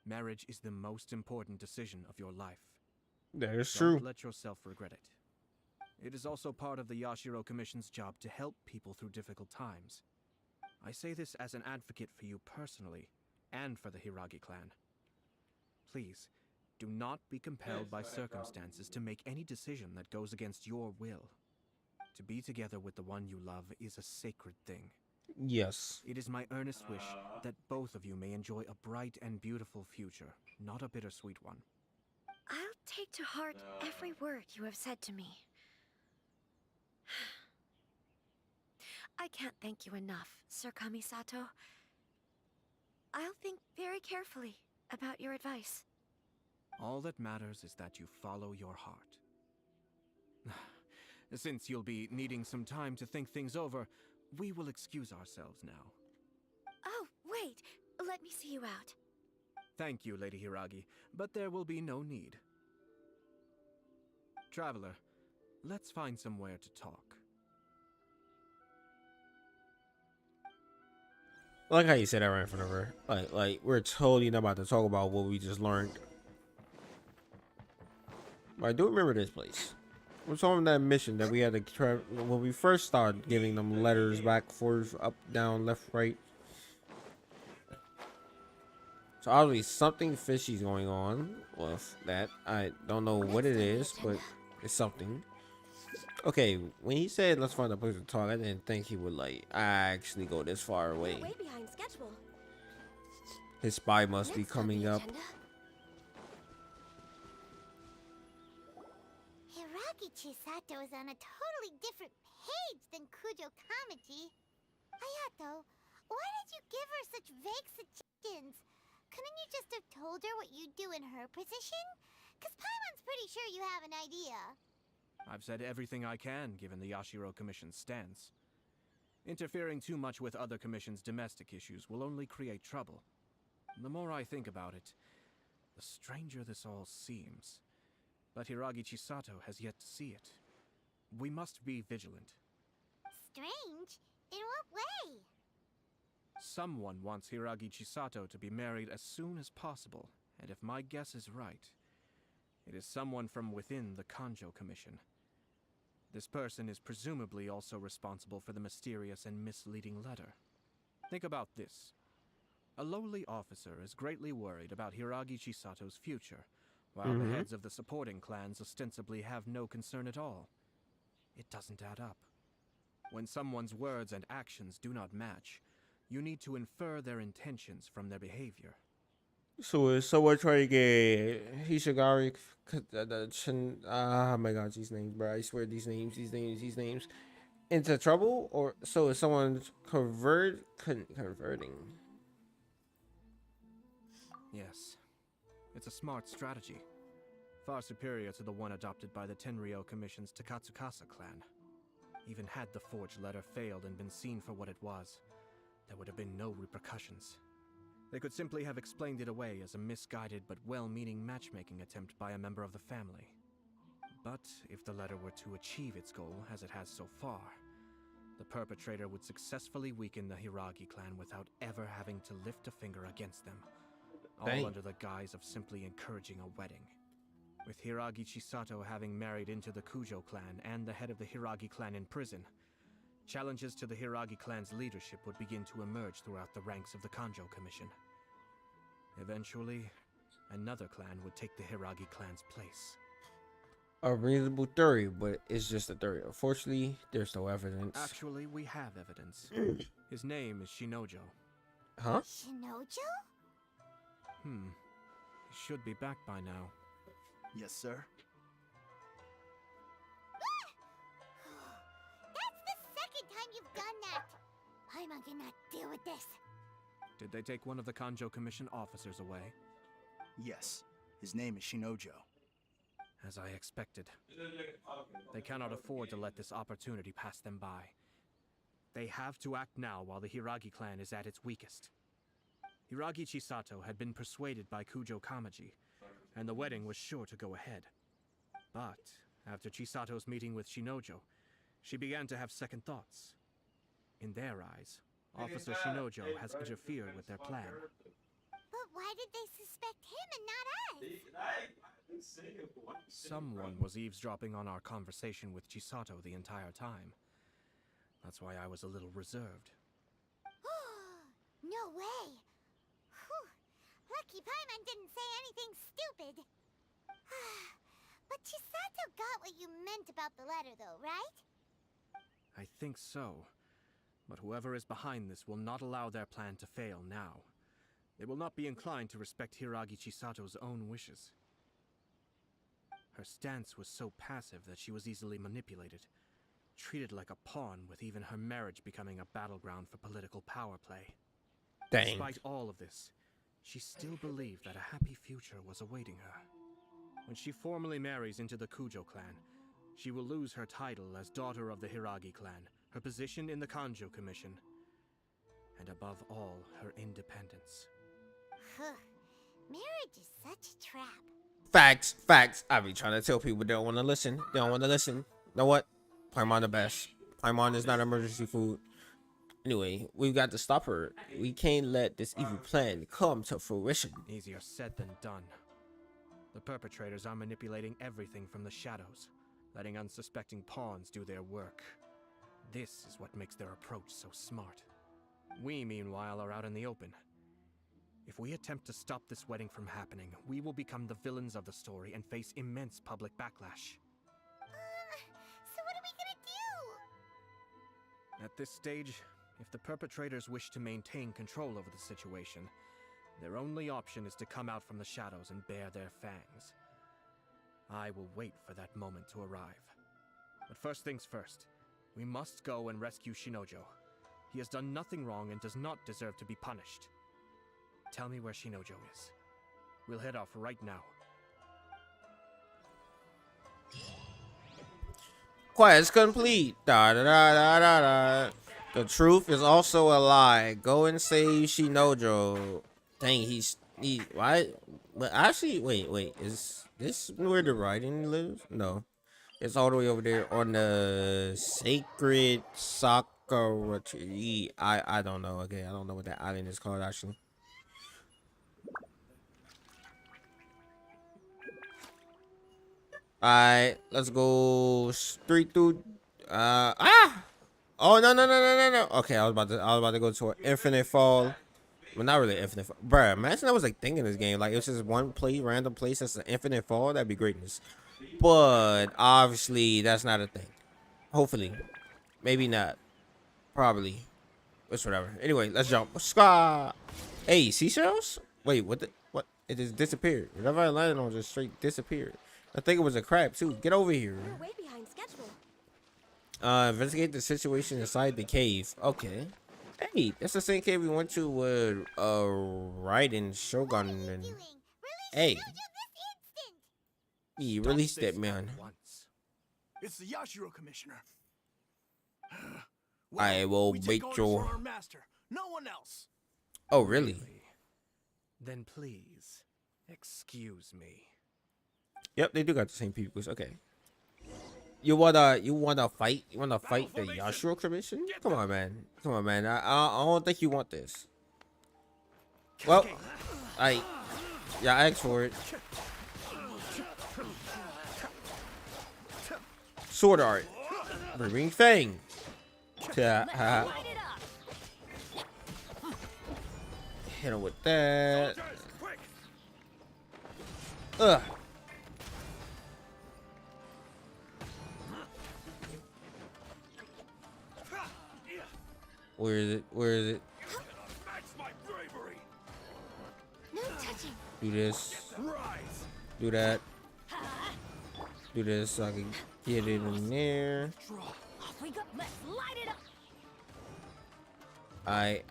Marriage is the most important decision of your life. That is Don't true. let yourself regret it. It is also part of the Yashiro Commission's job to help people through difficult times. I say this as an advocate for you personally, and for the Hiragi clan. Please, do not be compelled by circumstances to make any decision that goes against your will. To be together with the one you love is a sacred thing. Yes. It is my earnest wish that both of you may enjoy a bright and beautiful future, not a bittersweet one. I'll take to heart every word you have said to me. I can't thank you enough, Sir Kamisato. I'll think very carefully about your advice. All that matters is that you follow your heart. Since you'll be needing some time to think things over, we will excuse ourselves now. Oh, wait! Let me see you out. Thank you, Lady Hiragi, but there will be no need. Traveler, let's find somewhere to talk. I like how you said that right in front of her. Like we're totally not about to talk about what we just learned. But I do remember this place. We're talking that mission that we had to try when we first started giving them letters back, forth, up, down, left, right. So obviously something fishy's going on with that. I don't know what it is, but it's something. Okay, when he said let's find a place to talk, I didn't think he would like actually go this far away. We're way behind schedule. His spy must be Next on coming the up. agenda, Hiragi Chisato is on a totally different page than Kujo Kamaji. Ayato, why did you give her such vague suggestions? Couldn't you just have told her what you'd do in her position? 'Cause Paimon's pretty sure you have an idea. I've said everything I can, given the Yashiro Commission's stance. Interfering too much with other commissions' domestic issues will only create trouble. The more I think about it, the stranger this all seems. But Hiragi Chisato has yet to see it. We must be vigilant. Strange? In what way? Someone wants Hiragi Chisato to be married as soon as possible, and if my guess is right, it is someone from within the Kanjo Commission. This person is presumably also responsible for the mysterious and misleading letter. Think about this. A lowly officer is greatly worried about Hiragi Chisato's future, while the heads of the supporting clans ostensibly have no concern at all. It doesn't add up. When someone's words and actions do not match, you need to infer their intentions from their behavior. So is someone trying to get Hishigari? Oh my god, these names, bro! I swear these names into trouble, or so is someone converting? Yes. It's a smart strategy. Far superior to the one adopted by the Tenryou Commission's Takatsukasa clan. Even had the forged letter failed and been seen for what it was, there would have been no repercussions. They could simply have explained it away as a misguided but well-meaning matchmaking attempt by a member of the family. But if the letter were to achieve its goal, as it has so far, the perpetrator would successfully weaken the Hiragi clan without ever having to lift a finger against them, all Dang. under the guise of simply encouraging a wedding. With Hiragi Chisato having married into the Kujo clan and the head of the Hiragi clan in prison, challenges to the Hiragi clan's leadership would begin to emerge throughout the ranks of the Kanjo Commission. Eventually, another clan would take the Hiragi clan's place. A reasonable theory, but it's just a theory. Unfortunately, there's no evidence. Actually, we have evidence. His name is Shinojo. Huh? Shinojo? He should be back by now. Yes, sir. That's the second time you've done that! Paimon cannot deal with this. Did they take one of the Kanjo Commission officers away? Yes. His name is Shinojo. As I expected. They cannot afford to let this opportunity pass them by. They have to act now while the Hiragi clan is at its weakest. Hiragi Chisato had been persuaded by Kujo Kamaji, and the wedding was sure to go ahead. But after Chisato's meeting with Shinojo, she began to have second thoughts. In their eyes, Officer Shinojo has interfered with their plan. But why did they suspect him and not us? Someone was eavesdropping on our conversation with Chisato the entire time. That's why I was a little reserved. No way! Whew. Lucky Paimon didn't say anything stupid. But Chisato got what you meant about the letter though, right? I think so. But whoever is behind this will not allow their plan to fail now. They will not be inclined to respect Hiragi Chisato's own wishes. Her stance was so passive that she was easily manipulated, treated like a pawn, with even her marriage becoming a battleground for political power play. Dang. Despite all of this, she still believed that a happy future was awaiting her. When she formally marries into the Kujo clan, she will lose her title as daughter of the Hiragi clan, her position in the Kanjo Commission, and above all, her independence. Marriage is such a trap. Facts, facts. I be trying to tell people they don't want to listen. They don't want to listen. You know what? Paimon the best. Paimon is not emergency food. Anyway, we've got to stop her. We can't let this evil plan come to fruition. Easier said than done. The perpetrators are manipulating everything from the shadows, letting unsuspecting pawns do their work. This is what makes their approach so smart. We, meanwhile, are out in the open. If we attempt to stop this wedding from happening, we will become the villains of the story and face immense public backlash. So what are we gonna do? At this stage, if the perpetrators wish to maintain control over the situation, their only option is to come out from the shadows and bare their fangs. I will wait for that moment to arrive. But first things first, we must go and rescue Shinojo. He has done nothing wrong and does not deserve to be punished. Tell me where Shinojo is. We'll head off right now. Quest complete. Da da da da da da. The truth is also a lie. Go and save Shinojo. Dang, he why? But actually, wait. Is this where the writing lives? No, it's all the way over there on the sacred Sakura tree. I don't know. Okay, I don't know what that island is called actually. Alright, let's go straight through. Oh no. Okay, I was about to go to an infinite fall. Well, not really infinite fall. Bruh, imagine that was like thing in this game. Like, it's just one place, random place that's an infinite fall. That'd be greatness. But obviously, that's not a thing. Hopefully, maybe not. Probably. It's whatever. Anyway, let's jump. Squad. Hey, seashells? Wait, what? What? It just disappeared. Whatever I landed on just straight disappeared. I think it was a crab too. Get over here. We're way behind schedule. Investigate the situation inside the cave. Okay. Hey, that's the same cave we went to with Raiden Shogun and hey. He released that man. It's the Yashiro Commissioner. I will we wait take orders your from our master. No one else. Oh really? Then please, excuse me. Yep, they do got the same peoples. Okay. You wanna fight? You wanna fight the Yashiro Commission? Come on, man. Come on, man. I don't think you want this. Well, yeah, I asked for it. Sword art. Bring Fang. Hit him with that. Ugh. Where is it? Where is it? No touching. Do this. Do that. Do this so I can get it in there. Off we go. Let's light it up. Alright.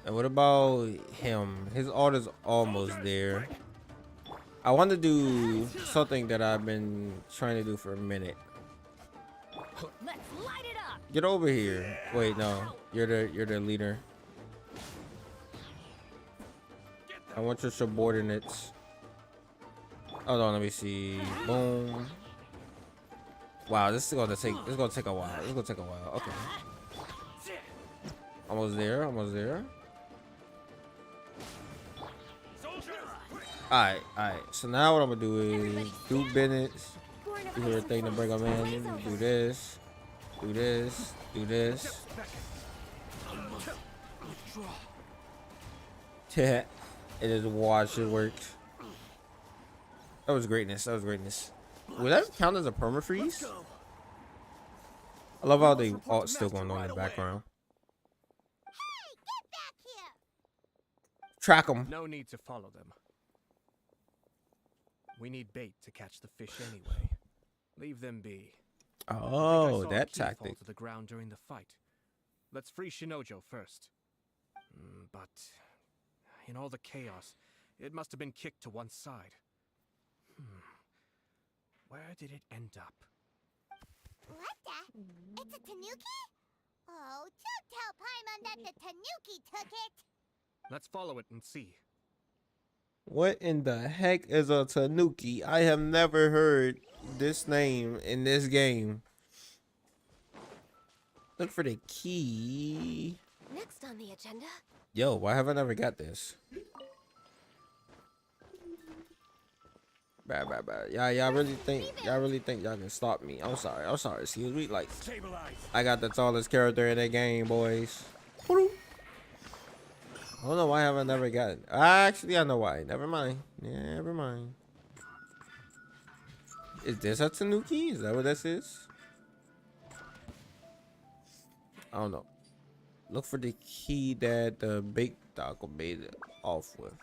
And what about him? His art is almost there. I want to do something that I've been trying to do for a minute. Let's light it up. Get over here. Wait, no. You're the leader. I want your subordinates. Hold on, let me see. Boom. Wow, this is gonna take a while. This is gonna take a while. Okay. Almost there, almost there. Alright. So now what I'm gonna do is do business. Do everything to bring them in. Do this. Do this. Do this. Yeah. It is watch it work. That was greatness. That was greatness. Would that count as a permafreeze? I love how they all still going on in the background. Hey, get back here! Track them. No need to follow them. We need bait to catch the fish anyway. Leave them be. Oh, I think I saw a that key fall tactic. to the ground during the fight. Let's free Shinojo first. But in all the chaos, it must have been kicked to one side. Where did it end up? What the? It's a tanuki? Oh, don't tell Paimon that the tanuki took it! Let's follow it and see. What in the heck is a tanuki? I have never heard this name in this game. Look for the key. Next on the agenda. Yo, why have I never got this? Bad. Y'all really think y'all can stop me? I'm sorry. Excuse me. Like, I got the tallest character in the game, boys. I don't know why have I never got it. Actually, I know why. Never mind. Is this a tanuki? Is that what this is? I don't know. Look for the key that the big dog made it off with.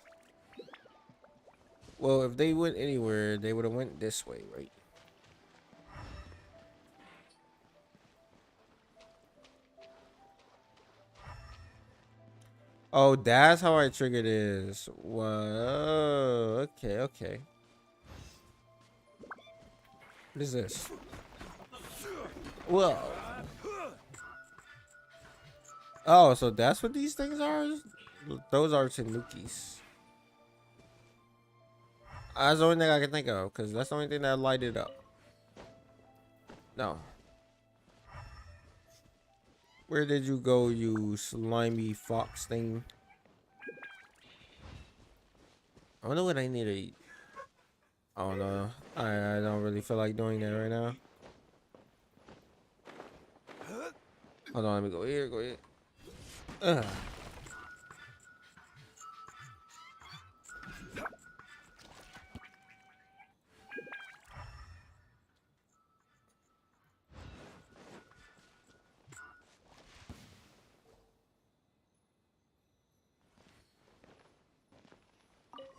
Well, if they went anywhere, they would have went this way, right? Oh, that's how I trigger this. Whoa. Okay. What is this? Whoa. Oh, so that's what these things are? Those are tanukis. That's the only thing I can think of, because that's the only thing that lighted up. No. Where did you go, you slimy fox thing? I wonder what I need to eat. I don't know. I don't really feel like doing that right now. Hold on, let me go here. Ugh.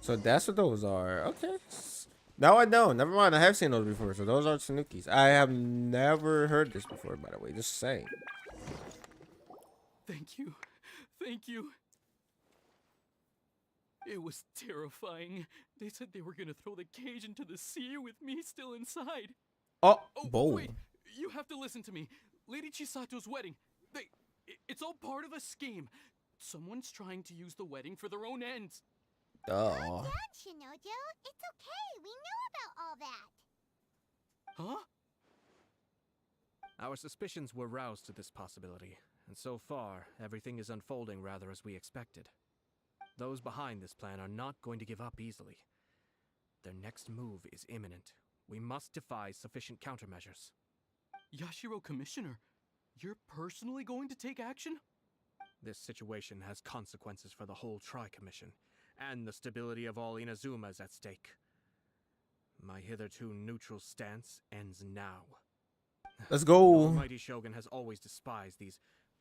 So that's what those are. Okay. Now I know. Never mind. I have seen those before. So those are tanukis. I have never heard this before, by the way. Just saying. Thank you. It was terrifying. They said they were gonna throw the cage into the sea with me still inside. Oh, wait. You have to listen to me. Lady Chisato's wedding. It's all part of a scheme. Someone's trying to use the wedding for their own ends. Oh. Calm down, Shinojo. It's okay. We know about all that. Huh? Our suspicions were roused to this possibility, and so far, everything is unfolding rather as we expected. Those behind this plan are not going to give up easily. Their next move is imminent. We must devise sufficient countermeasures. Yashiro Commissioner, you're personally going to take action? This situation has consequences for the whole Tri-Commission, and the stability of all Inazuma is at stake. My hitherto neutral stance ends now. Let's The go. almighty Shogun has always despised these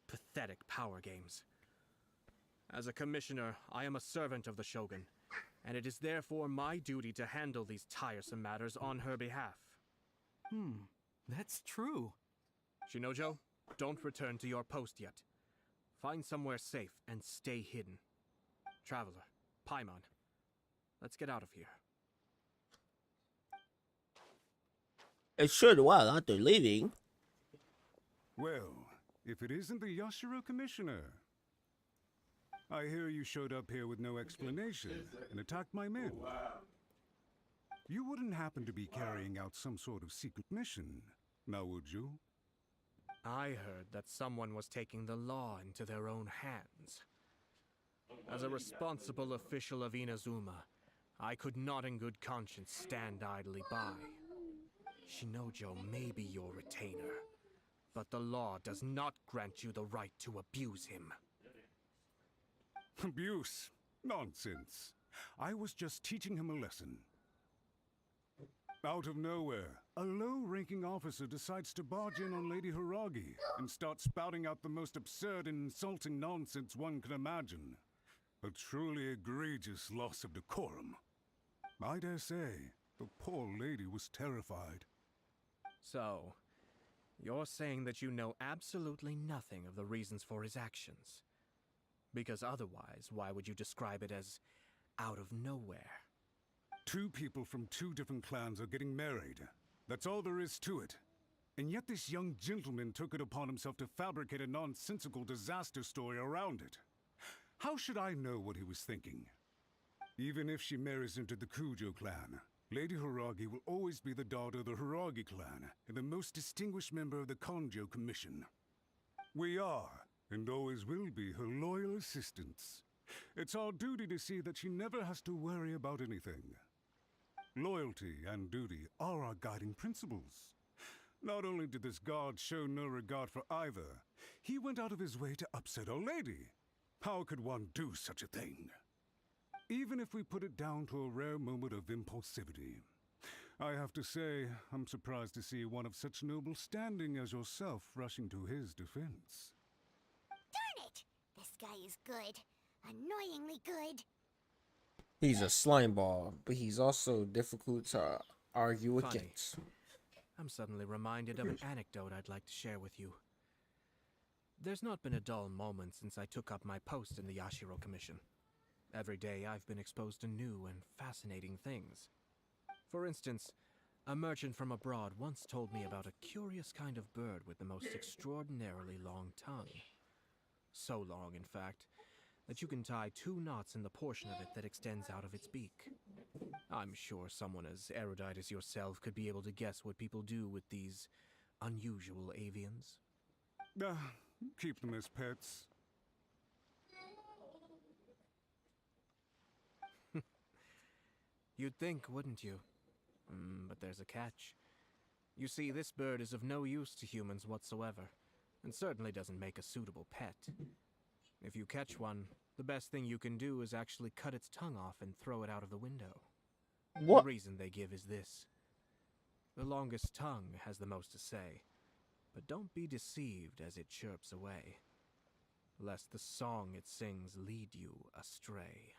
pathetic power games. As a commissioner, I am a servant of the Shogun, and it is therefore my duty to handle these tiresome matters on her behalf. That's true. Shinojo, don't return to your post yet. Find somewhere safe and stay hidden. Traveler, Paimon, let's get out of here. A short while after leaving. Well, if it isn't the Yashiro Commissioner. I hear you showed up here with no explanation and attacked my men. You wouldn't happen to be carrying out some sort of secret mission, now would you? I heard that someone was taking the law into their own hands. As a responsible official of Inazuma, I could not in good conscience stand idly by. Shinojo may be your retainer, but the law does not grant you the right to abuse him. Abuse? Nonsense. I was just teaching him a lesson. Out of nowhere, a low-ranking officer decides to barge in on Lady Hiragi and start spouting out the most absurd and insulting nonsense one can imagine. A truly egregious loss of decorum. I dare say, the poor lady was terrified. So, you're saying that you know absolutely nothing of the reasons for his actions? Because otherwise, why would you describe it as out of nowhere? Two people from two different clans are getting married. That's all there is to it. And yet this young gentleman took it upon himself to fabricate a nonsensical disaster story around it. How should I know what he was thinking? Even if she marries into the Kujo clan, Lady Hiragi will always be the daughter of the Hiragi clan and the most distinguished member of the Kanjo Commission. We are, and always will be, her loyal assistants. It's our duty to see that she never has to worry about anything. Loyalty and duty are our guiding principles. Not only did this guard show no regard for either, he went out of his way to upset our lady. How could one do such a thing? Even if we put it down to a rare moment of impulsivity. I have to say, I'm surprised to see one of such noble standing as yourself rushing to his defense. Darn it! This guy is good. Annoyingly good. He's a slime ball, but he's also difficult to argue Funny. against. I'm suddenly reminded of an anecdote I'd like to share with you. There's not been a dull moment since I took up my post in the Yashiro Commission. Every day I've been exposed to new and fascinating things. For instance, a merchant from abroad once told me about a curious kind of bird with the most extraordinarily long tongue. So long, in fact, that you can tie 2 knots in the portion of it that extends out of its beak. I'm sure someone as erudite as yourself could be able to guess what people do with these unusual avians. Keep them as pets. You'd think, wouldn't you? But there's a catch. You see, this bird is of no use to humans whatsoever, and certainly doesn't make a suitable pet. If you catch one, the best thing you can do is actually cut its tongue off and throw it out of the window. What? The reason they give is this. The longest tongue has the most to say, but don't be deceived as it chirps away, lest the song it sings lead you astray.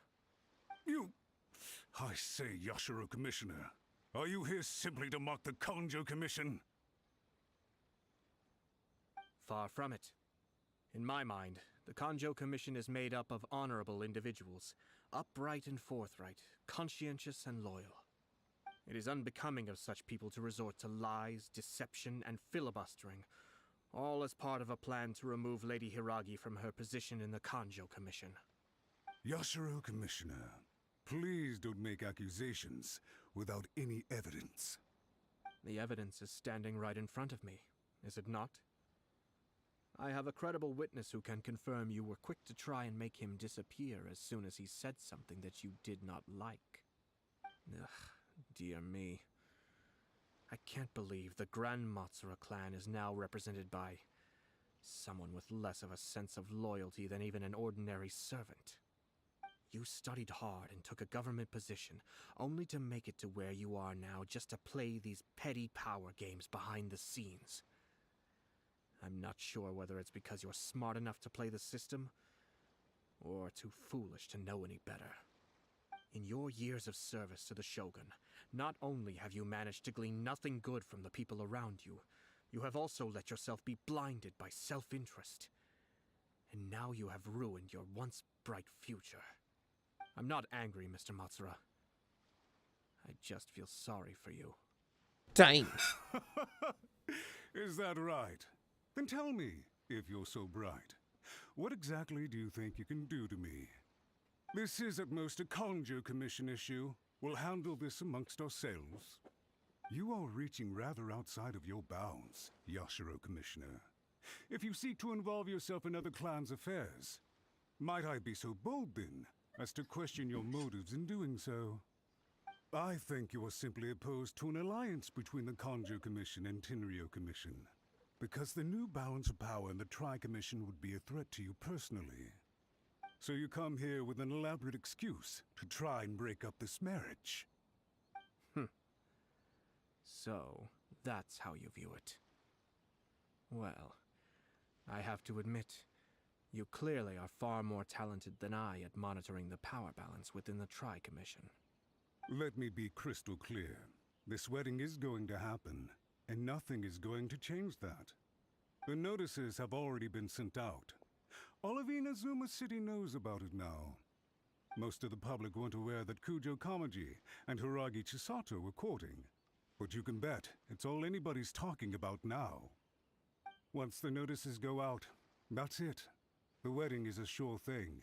I say, Yashiro Commissioner, are you here simply to mock the Kanjo Commission? Far from it. In my mind, the Kanjo Commission is made up of honorable individuals, upright and forthright, conscientious and loyal. It is unbecoming of such people to resort to lies, deception, and filibustering, All as part of a plan to remove Lady Hiragi from her position in the Kanjo Commission. Yashiro, Commissioner, please don't make accusations without any evidence. The evidence is standing right in front of me, is it not? I have a credible witness who can confirm you were quick to try and make him disappear as soon as he said something that you did not like. Ugh, dear me. I can't believe the Grand Matsura clan is now represented by someone with less of a sense of loyalty than even an ordinary servant. You studied hard and took a government position, only to make it to where you are now just to play these petty power games behind the scenes. I'm not sure whether it's because you're smart enough to play the system, or too foolish to know any better. In your years of service to the Shogun, not only have you managed to glean nothing good from the people around you, you have also let yourself be blinded by self-interest. And now you have ruined your once bright future. I'm not angry, Mr. Matsura. I just feel sorry for you. Dang. Is that right? Then tell me, if you're so bright, what exactly do you think you can do to me? This is at most a Kanjo Commission issue. We'll handle this amongst ourselves. You are reaching rather outside of your bounds, Yashiro Commissioner. If you seek to involve yourself in other clans' affairs, might I be so bold then, as to question your motives in doing so? I think you are simply opposed to an alliance between the Kanjo Commission and Tenryo Commission, because the new balance of power in the Tri-Commission would be a threat to you personally. So you come here with an elaborate excuse to try and break up this marriage. So, that's how you view it. Well, I have to admit, you clearly are far more talented than I at monitoring the power balance within the Tri-Commission. Let me be crystal clear. This wedding is going to happen, and nothing is going to change that. The notices have already been sent out. All of Inazuma City knows about it now. Most of the public weren't aware that Kujo Kamaji and Hiragi Chisato were courting. But you can bet it's all anybody's talking about now. Once the notices go out, that's it. The wedding is a sure thing,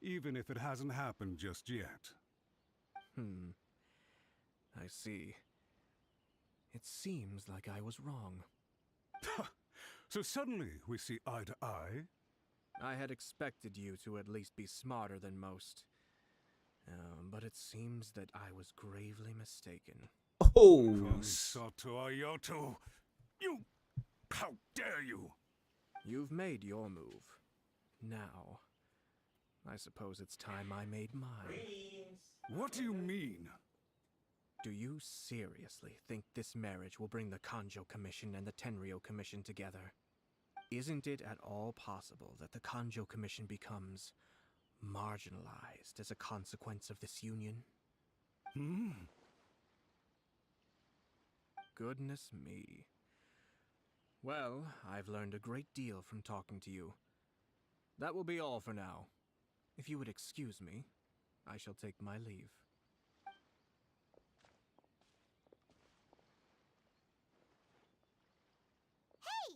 even if it hasn't happened just yet. I see. It seems like I was wrong. So suddenly we see eye to eye? I had expected you to at least be smarter than most. But it seems that I was gravely mistaken. Oh. Kamisato Ayato! You! How dare you! You've made your move. Now, I suppose it's time I made mine. What do you mean? Do you seriously think this marriage will bring the Kanjo Commission and the Tenryo Commission together? Isn't it at all possible that the Kanjo Commission becomes marginalized as a consequence of this union? Goodness me. Well, I've learned a great deal from talking to you. That will be all for now. If you would excuse me, I shall take my leave. Hey!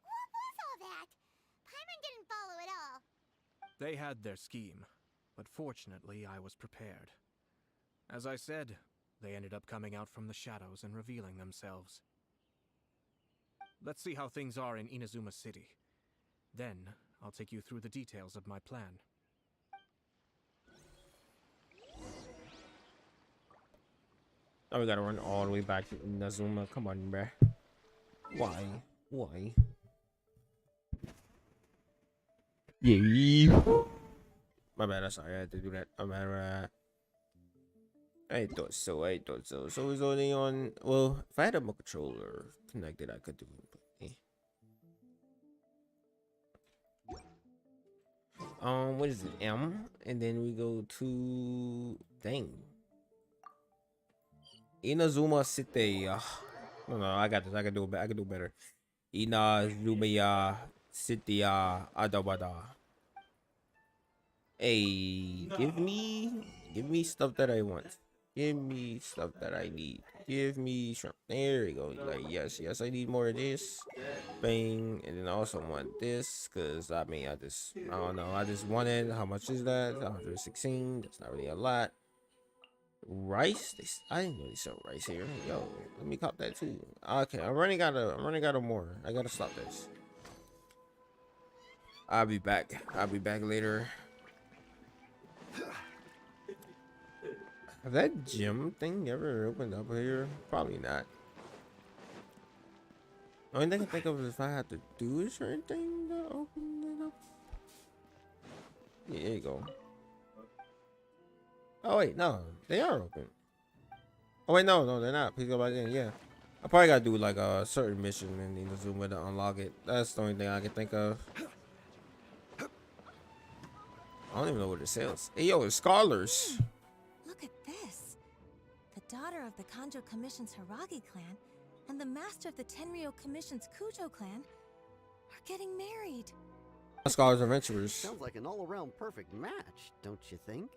What was all that? Paimon didn't follow at all. They had their scheme, but fortunately I was prepared. As I said, they ended up coming out from the shadows and revealing themselves. Let's see how things are in Inazuma City. Then, I'll take you through the details of my plan. Oh, we gotta run all the way back to Inazuma. Come on, bruh. Why? Why? Yeah. My bad. I'm sorry. I had to do that. I'm bad. I thought so. So it's only on. Well, if I had a controller connected, I could do it. But, what is it? M, and then we go to Inazuma City. No, I got this. I can do it. I can do better. Inazuma City. Adabada. Hey, give me stuff that I want. Give me stuff that I need. Give me shrimp. There you go. Like, yes, yes, I need more of this. Bang. And then I also want this. Because, I mean, I don't know. I just wanted, how much is that? 116. That's not really a lot. Rice? I didn't really sell rice here. Yo, let me cop that too. Okay, I'm running out of more. I gotta stop this. I'll be back. I'll be back later. Have that gym thing ever opened up here? Probably not. Only thing I can think of is if I had to do a certain thing to open it up. Yeah, there you go. Oh wait, no, they are open. Oh wait, no, they're not. Please go back in. Yeah, I probably gotta do like a certain mission and need to zoom in to unlock it. That's the only thing I can think of. I don't even know what it says. Hey, yo, it's scholars. Look at this. The daughter of the Kanjo Commission's Hiragi clan and the master of the Tenryou Commission's Kujo clan are getting married. Scholars Adventurers. Sounds like an all-around perfect match, don't you think?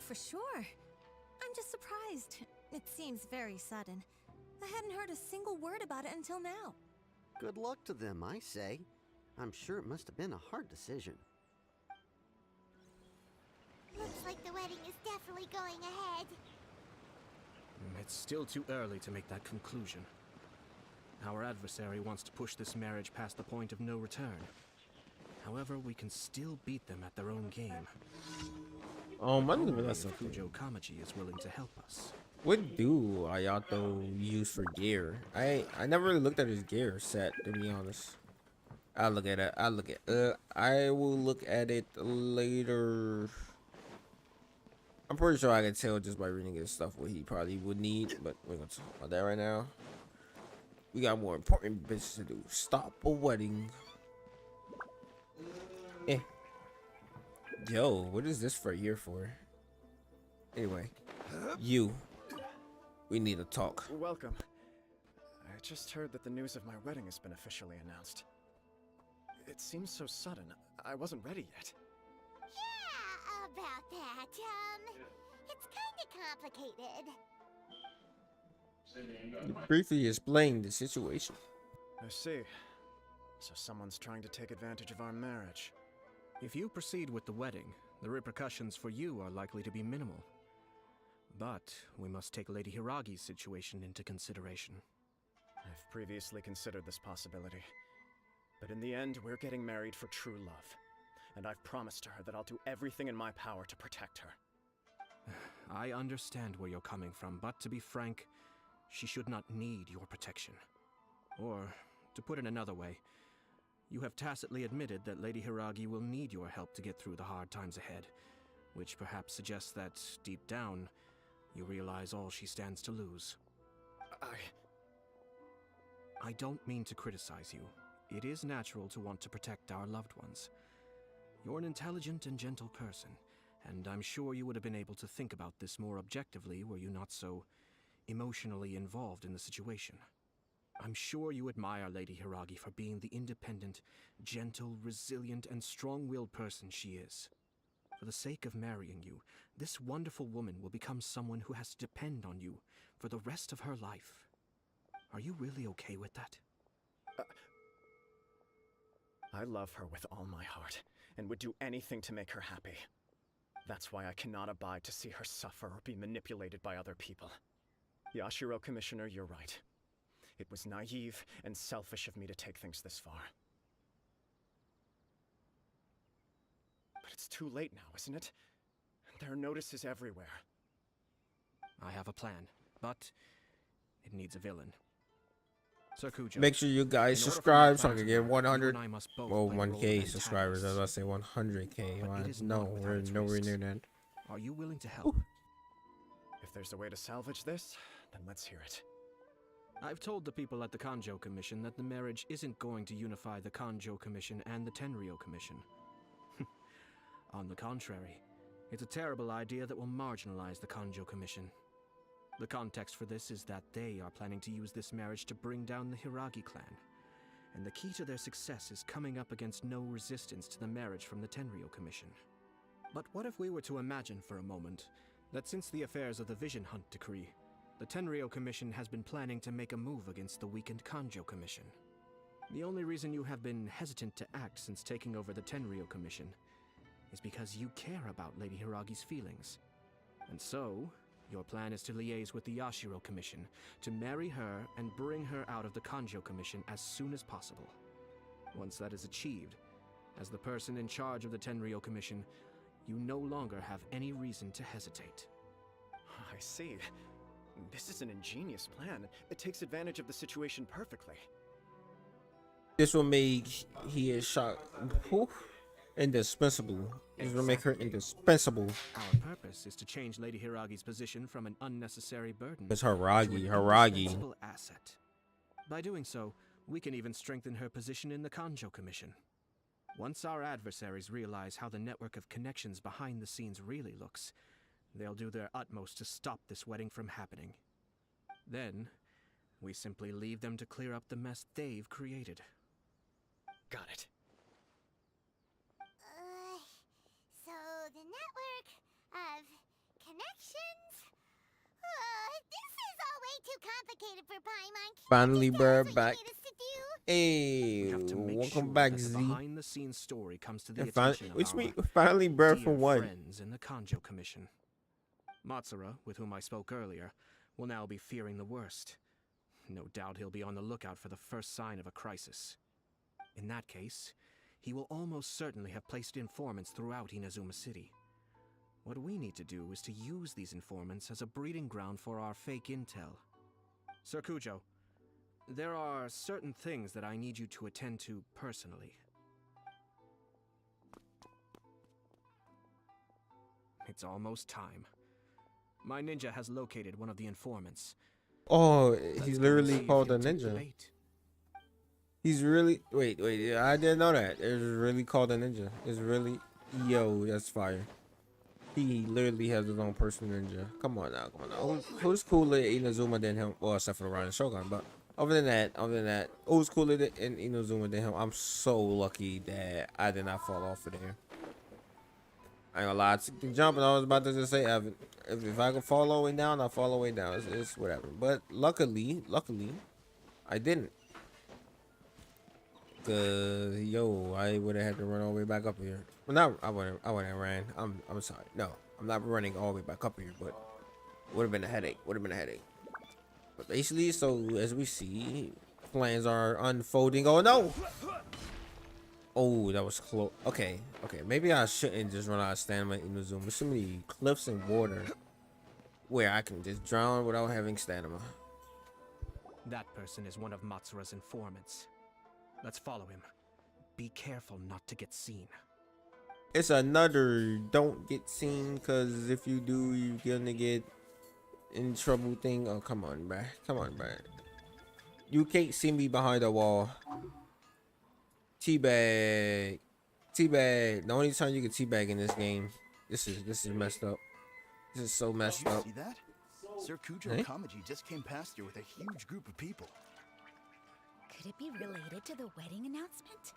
For sure. I'm just surprised. It seems very sudden. I hadn't heard a single word about it until now. Good luck to them, I say. I'm sure it must have been a hard decision. Looks like the wedding is definitely going ahead. It's still too early to make that conclusion. Our adversary wants to push this marriage past the point of no return. However, we can still beat them at their own game. I didn't realize something. Kujo Kamaji is willing to help us. What do Ayato use for gear? I never really looked at his gear set, to be honest. I'll look at it. I will look at it later. I'm pretty sure I can tell just by reading his stuff what he probably would need, but we're gonna talk about that right now. We got more important business to do. Stop a wedding. Eh. Yo, what is this for a year for? Anyway, we need to talk. Welcome. I just heard that the news of my wedding has been officially announced. It seems so sudden. I wasn't ready yet. Yeah, about that. It's kinda complicated. You briefly explained the situation. I see. So someone's trying to take advantage of our marriage. If you proceed with the wedding, the repercussions for you are likely to be minimal. But we must take Lady Hiragi's situation into consideration. I've previously considered this possibility. But in the end, we're getting married for true love. And I've promised her that I'll do everything in my power to protect her. I understand where you're coming from, but to be frank, she should not need your protection. Or, to put it another way, you have tacitly admitted that Lady Hiragi will need your help to get through the hard times ahead, which perhaps suggests that, deep down, you realize all she stands to lose. I don't mean to criticize you. It is natural to want to protect our loved ones. You're an intelligent and gentle person, and I'm sure you would have been able to think about this more objectively were you not so emotionally involved in the situation. I'm sure you admire Lady Hiragi for being the independent, gentle, resilient, and strong-willed person she is. For the sake of marrying you, this wonderful woman will become someone who has to depend on you for the rest of her life. Are you really okay with that? I love her with all my heart, and would do anything to make her happy. That's why I cannot abide to see her suffer or be manipulated by other people. Yashiro Commissioner, you're right. It was naive and selfish of me to take things this far. But it's too late now, isn't it? There are notices everywhere. I have a plan, but it needs a villain. Sir Kujo, Make sure you guys subscribe so I can get 100, well, 1K subscribers. I was about to say 100K. No, we're nowhere near that. Are you willing to help? If there's a way to salvage this, then let's hear it. I've told the people at the Kanjo Commission that the marriage isn't going to unify the Kanjo Commission and the Tenryou Commission. On the contrary, it's a terrible idea that will marginalize the Kanjo Commission. The context for this is that they are planning to use this marriage to bring down the Hiragi clan, and the key to their success is coming up against no resistance to the marriage from the Tenryou Commission. But what if we were to imagine for a moment that since the affairs of the Vision Hunt decree, the Tenryou Commission has been planning to make a move against the weakened Kanjo Commission? The only reason you have been hesitant to act since taking over the Tenryou Commission is because you care about Lady Hiragi's feelings. And so, your plan is to liaise with the Yashiro Commission to marry her and bring her out of the Kanjo Commission as soon as possible. Once that is achieved, as the person in charge of the Tenryou Commission, you no longer have any reason to hesitate. I see. This is an ingenious plan. It takes advantage of the situation perfectly. This will make indispensable. This will make her indispensable. Our purpose is to change Lady Hiragi's position from an unnecessary burden It's to an Hiragi. indispensable asset. By doing so, we can even strengthen her position in the Kanjo Commission. Once our adversaries realize how the network of connections behind the scenes really looks, they'll do their utmost to stop this wedding from happening. Then, we simply leave them to clear up the mess they've created. Got it. So the network of connections? This is all way too complicated for Paimon. Finally, Bruh, bruh, back. Hey, We have to make welcome sure back, that the Z. behind-the-scenes story comes to the And attention of which our me finally, bruh, dear for what? friends in the Kanjo Commission. Matsura, with whom I spoke earlier, will now be fearing the worst. No doubt he'll be on the lookout for the first sign of a crisis. In that case, he will almost certainly have placed informants throughout Inazuma City. What we need to do is to use these informants as a breeding ground for our fake intel. Sir Kujo, there are certain things that I need you to attend to personally. It's almost time. My ninja has located one of the informants. Oh, Let's he's go literally see if called a he'll take the ninja. bait. He's really wait. I didn't know that. It's really called a ninja. It's really that's fire. He literally has his own personal ninja. Come on now. Who's cooler in Inazuma than him? Well, except for the Raiden Shogun, but other than that, who's cooler in Inazuma than him? I'm so lucky that I did not fall off of there. I ain't gonna lie, I took the jump and I was about to just say, Evan, if I could fall all the way down, I'll fall all the way down. It's whatever. But luckily, I didn't. Cause I would have had to run all the way back up here. Well, I wouldn't have ran. I'm sorry. No, I'm not running all the way back up here, but would have been a headache. But basically, so as we see, plans are unfolding. Oh no! Oh, that was close. Okay. Maybe I shouldn't just run out of stamina in the Zoom. There's so many cliffs and water where I can just drown without having stamina. That person is one of Matsura's informants. Let's follow him. Be careful not to get seen. It's another don't get seen, cause if you do, you're gonna get in trouble thing. Oh, come on, bruh. You can't see me behind the wall. Teabag. The only time you can teabag in this game. This is messed up. This is so messed up. See that? Sir Kujo Kamaji just came past here with a huge group of people. Could it be related to the wedding announcement?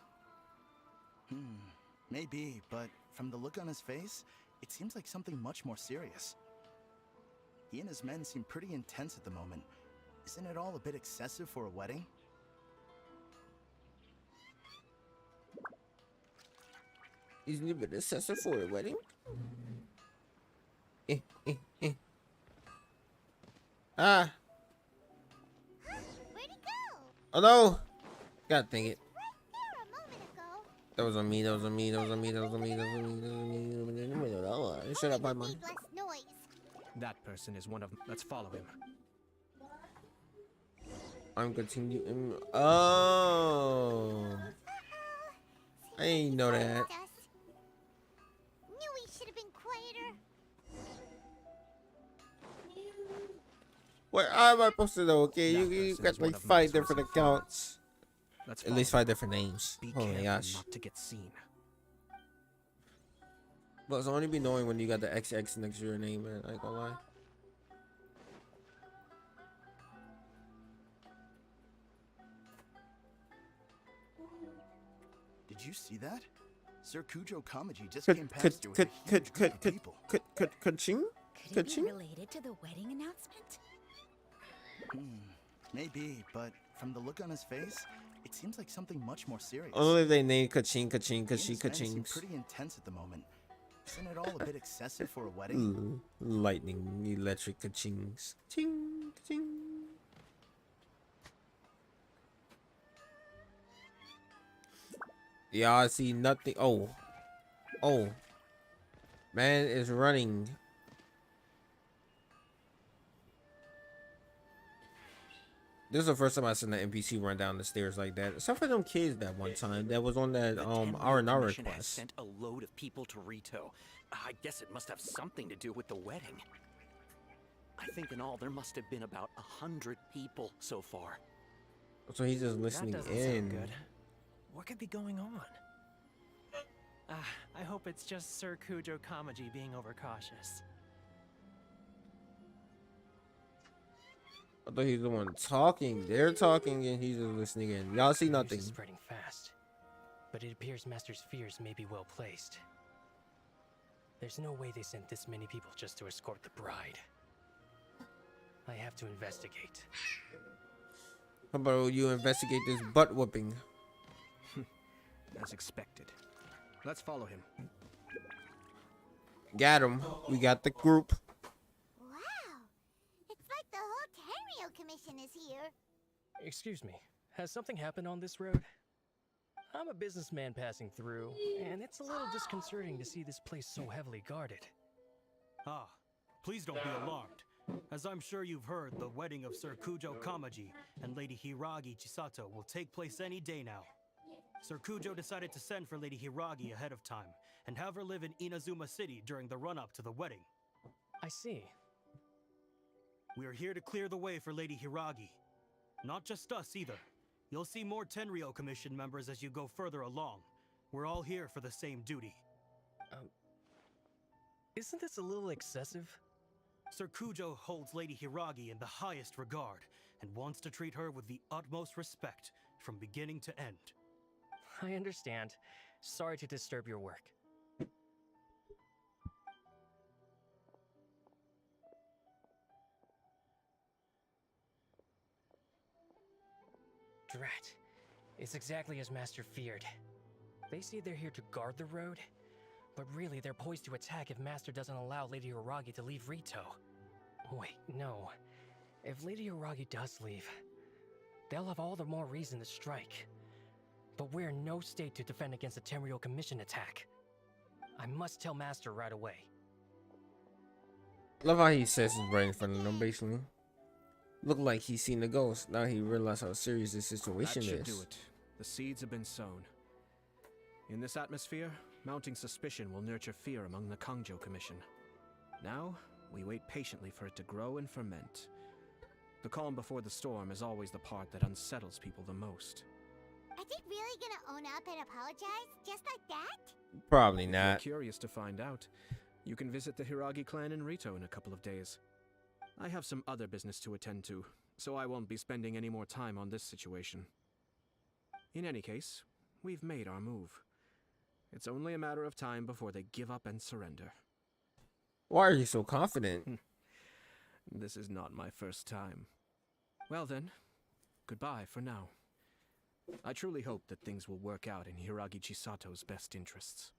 Maybe, but from the look on his face, it seems like something much more serious. He and his men seem pretty intense at the moment. Isn't it all a bit excessive for a wedding? Isn't it a bit excessive for a wedding? Ah. Where'd he go? Oh no! God dang it. There a moment ago. That was on me. Shut up, Paimon. Need less noise. That person is one of... Let's follow him. I'm continuing. Oh. I ain't know that. Knew we should have been quieter. What am I supposed to know? Okay, That you person got is one like of 5 Matsura's different accounts. Let's At least follow 5 different names. Be Oh my careful gosh. not to get seen. But it's only be knowing when you got the XX next to your name, man. I ain't gonna lie. Did you see that? Sir Kujo Kamaji just came past you with a huge group of people. Ka-ching? Could it be Ka-ching? related to the wedding announcement? Maybe, but from the look on his face, it seems like something much more serious. Only if they name Ka-ching, Ka-ching, He and his men seem Ka-ching. pretty intense at the moment. Isn't it all a bit excessive for a wedding? Lightning, electric Ka-chings. Ching, ching. Yeah, I see nothing. Oh. Oh. Man is running. This is the first time I seen an NPC run down the stairs like that. Except for them kids that one time that was on that R&R request. Sent a load of people to Rito. I guess it must have something to do with the wedding. I think in all there must have been about 100 people so far. So he's just listening That doesn't in. sound good. What could be going on? I hope it's just Sir Kujo Kamaji being overcautious. I thought he was the one talking. They're talking and he's just listening in. Y'all see News nothing. is spreading fast, but it appears Master's fears may be well placed. There's no way they sent this many people just to escort the bride. I have to investigate. How about you investigate this butt whooping? As expected. Let's follow him. Got him. We got the group. Wow! It's like the whole Tenryo Commission is here. Excuse me, has something happened on this road? I'm a businessman passing through, and it's a little disconcerting to see this place so heavily guarded. Ah, please don't be alarmed. As I'm sure you've heard, the wedding of Sir Kujo Kamaji and Lady Hiragi Chisato will take place any day now. Sir Kujo decided to send for Lady Hiragi ahead of time and have her live in Inazuma City during the run-up to the wedding. I see. We are here to clear the way for Lady Hiragi. Not just us either. You'll see more Tenryo Commission members as you go further along. We're all here for the same duty. Isn't this a little excessive? Sir Kujo holds Lady Hiragi in the highest regard and wants to treat her with the utmost respect from beginning to end. I understand. Sorry to disturb your work. Drat. It's exactly as Master feared. They say they're here to guard the road, but really they're poised to attack if Master doesn't allow Lady Hiragi to leave Rito. Wait, no. If Lady Hiragi does leave, they'll have all the more reason to strike. But we're in no state to defend against a Tenryo Commission attack. I must tell Master right away. Love how he says his right in front of them, basically. Looked like he's seen the ghost. Now he realized how serious this situation That should is. do it. The seeds have been sown. In this atmosphere, mounting suspicion will nurture fear among the Kangjo Commission. Now, we wait patiently for it to grow and ferment. The calm before the storm is always the part that unsettles people the most. Are they really gonna own up and apologize just like that? Probably If not. you're curious to find out, you can visit the Hiragi clan in Rito in a couple of days. I have some other business to attend to, so I won't be spending any more time on this situation. In any case, we've made our move. It's only a matter of time before they give up and surrender. Why are you so confident? This is not my first time. Well then, goodbye for now. I truly hope that things will work out in Hiragi Chisato's best interests.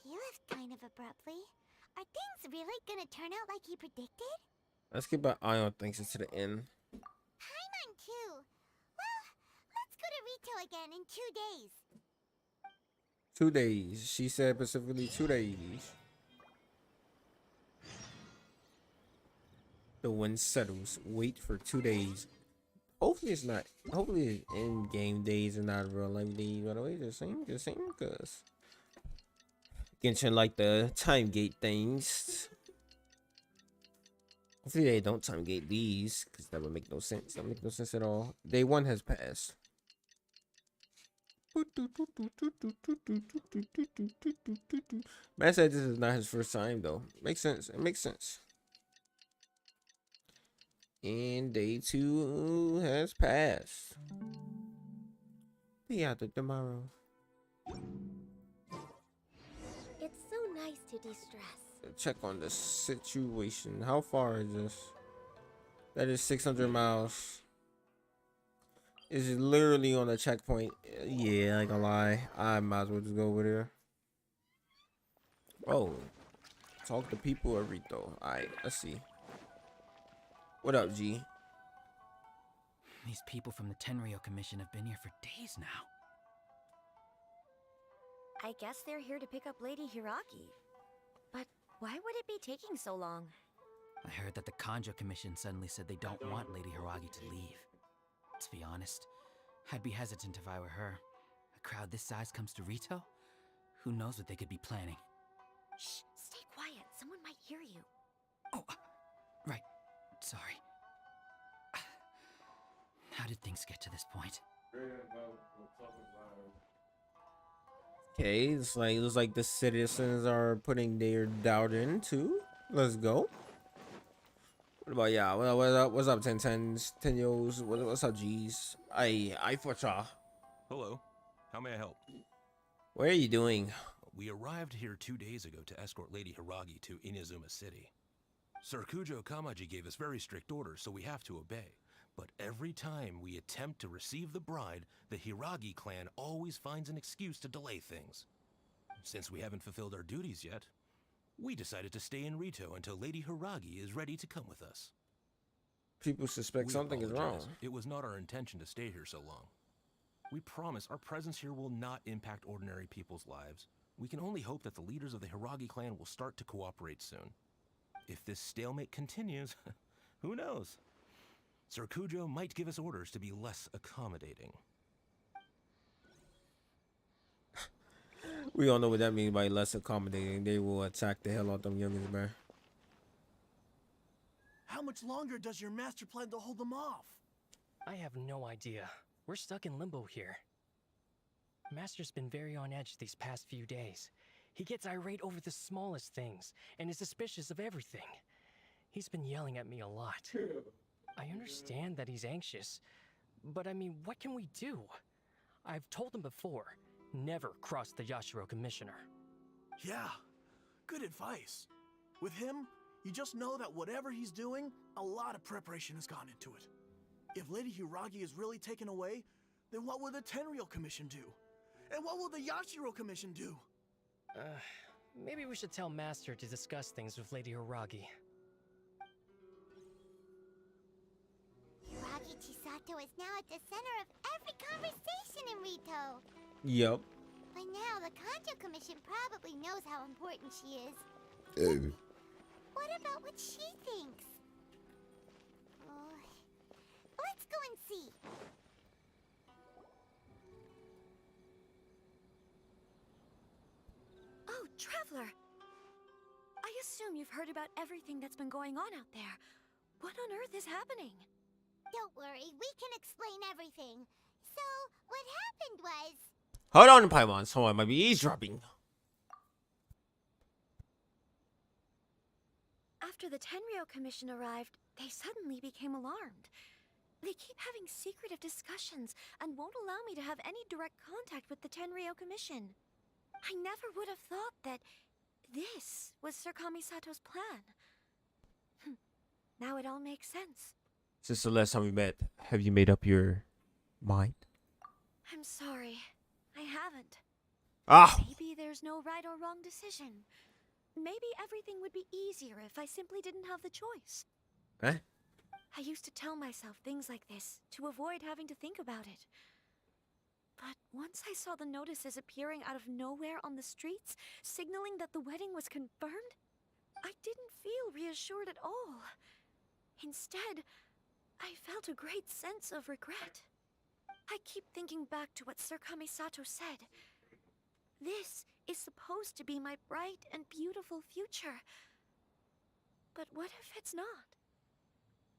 He left kind of abruptly. Are things really gonna turn out like he predicted? Let's keep an eye on things to the end. Paimon too. Well, let's go to Rito again in 2 days. 2 days. She said specifically 2 days. The wind settles. Wait for 2 days. Hopefully it's not. Hopefully in-game days are not real life days. By the way, the same, cause Genshin like the time gate things. Hopefully they don't time gate these, cause that would make no sense. That would make no sense at all. Day 1 has passed. Man said this is not his first time though. Makes sense. It makes sense. And day 2 has passed. Theater tomorrow. It's so nice to de-stress. Check on the situation. How far is this? That is 600 miles. Is it literally on a checkpoint? Yeah, I ain't gonna lie. I might as well just go over there. Oh, talk to people, Arito. Alright, let's see. What up, G? These people from the Tenryo Commission have been here for days now. I guess they're here to pick up Lady Hiragi. But why would it be taking so long? I heard that the Kanjo Commission suddenly said they don't want Lady Hiragi to leave. To be honest, I'd be hesitant if I were her. A crowd this size comes to Rito? Who knows what they could be planning? Shh, stay quiet. Someone might hear you. Oh, right. Sorry. How did things get to this point? Okay, it's like the citizens are putting their doubt into. Let's go. What about yeah? What's up, 10-10s, what's up, G's? I for y'all. Hello. How may I help? What are you doing? We arrived here 2 days ago to escort Lady Hiragi to Inazuma City. Sir Kujo Kamaji gave us very strict orders, so we have to obey. But every time we attempt to receive the bride, the Hiragi clan always finds an excuse to delay things. Since we haven't fulfilled our duties yet, we decided to stay in Rito until Lady Hiragi is ready to come with us. People suspect something is wrong. It was not our intention to stay here so long. We promise our presence here will not impact ordinary people's lives. We can only hope that the leaders of the Hiragi clan will start to cooperate soon. If this stalemate continues, who knows? Sir Kujo might give us orders to be less accommodating. We all know what that means by less accommodating. They will attack the hell out of them youngins, man. How much longer does your master plan to hold them off? I have no idea. We're stuck in limbo here. Master's been very on edge these past few days. He gets irate over the smallest things, and is suspicious of everything. He's been yelling at me a lot. I understand that he's anxious, but I mean, what can we do? I've told him before, never cross the Yashiro Commissioner. Yeah, good advice. With him, you just know that whatever he's doing, a lot of preparation has gone into it. If Lady Hiragi is really taken away, then what will the Tenryo Commission do? And what will the Yashiro Commission do? Maybe we should tell Master to discuss things with Lady Hiragi. Hiragi Chisato is now at the center of every conversation in Rito. Yep. By now, the Kanjo Commission probably knows how important she is. What about what she thinks? Let's go and see. Oh, Traveler! I assume you've heard about everything that's been going on out there. What on earth is happening? Don't worry, we can explain everything. So, what happened was... Hold on, Paimon. Someone might be eavesdropping. After the Tenryo Commission arrived, they suddenly became alarmed. They keep having secretive discussions and won't allow me to have any direct contact with the Tenryo Commission. I never would have thought that this was Sir Kamisato's plan. Now it all makes sense. Since the last time we met, have you made up your mind? I'm sorry. I haven't. Ah! Maybe there's no right or wrong decision. Maybe everything would be easier if I simply didn't have the choice. Eh? I used to tell myself things like this to avoid having to think about it. But once I saw the notices appearing out of nowhere on the streets, signaling that the wedding was confirmed, I didn't feel reassured at all. Instead, I felt a great sense of regret. I keep thinking back to what Sir Kamisato said. This is supposed to be my bright and beautiful future. But what if it's not?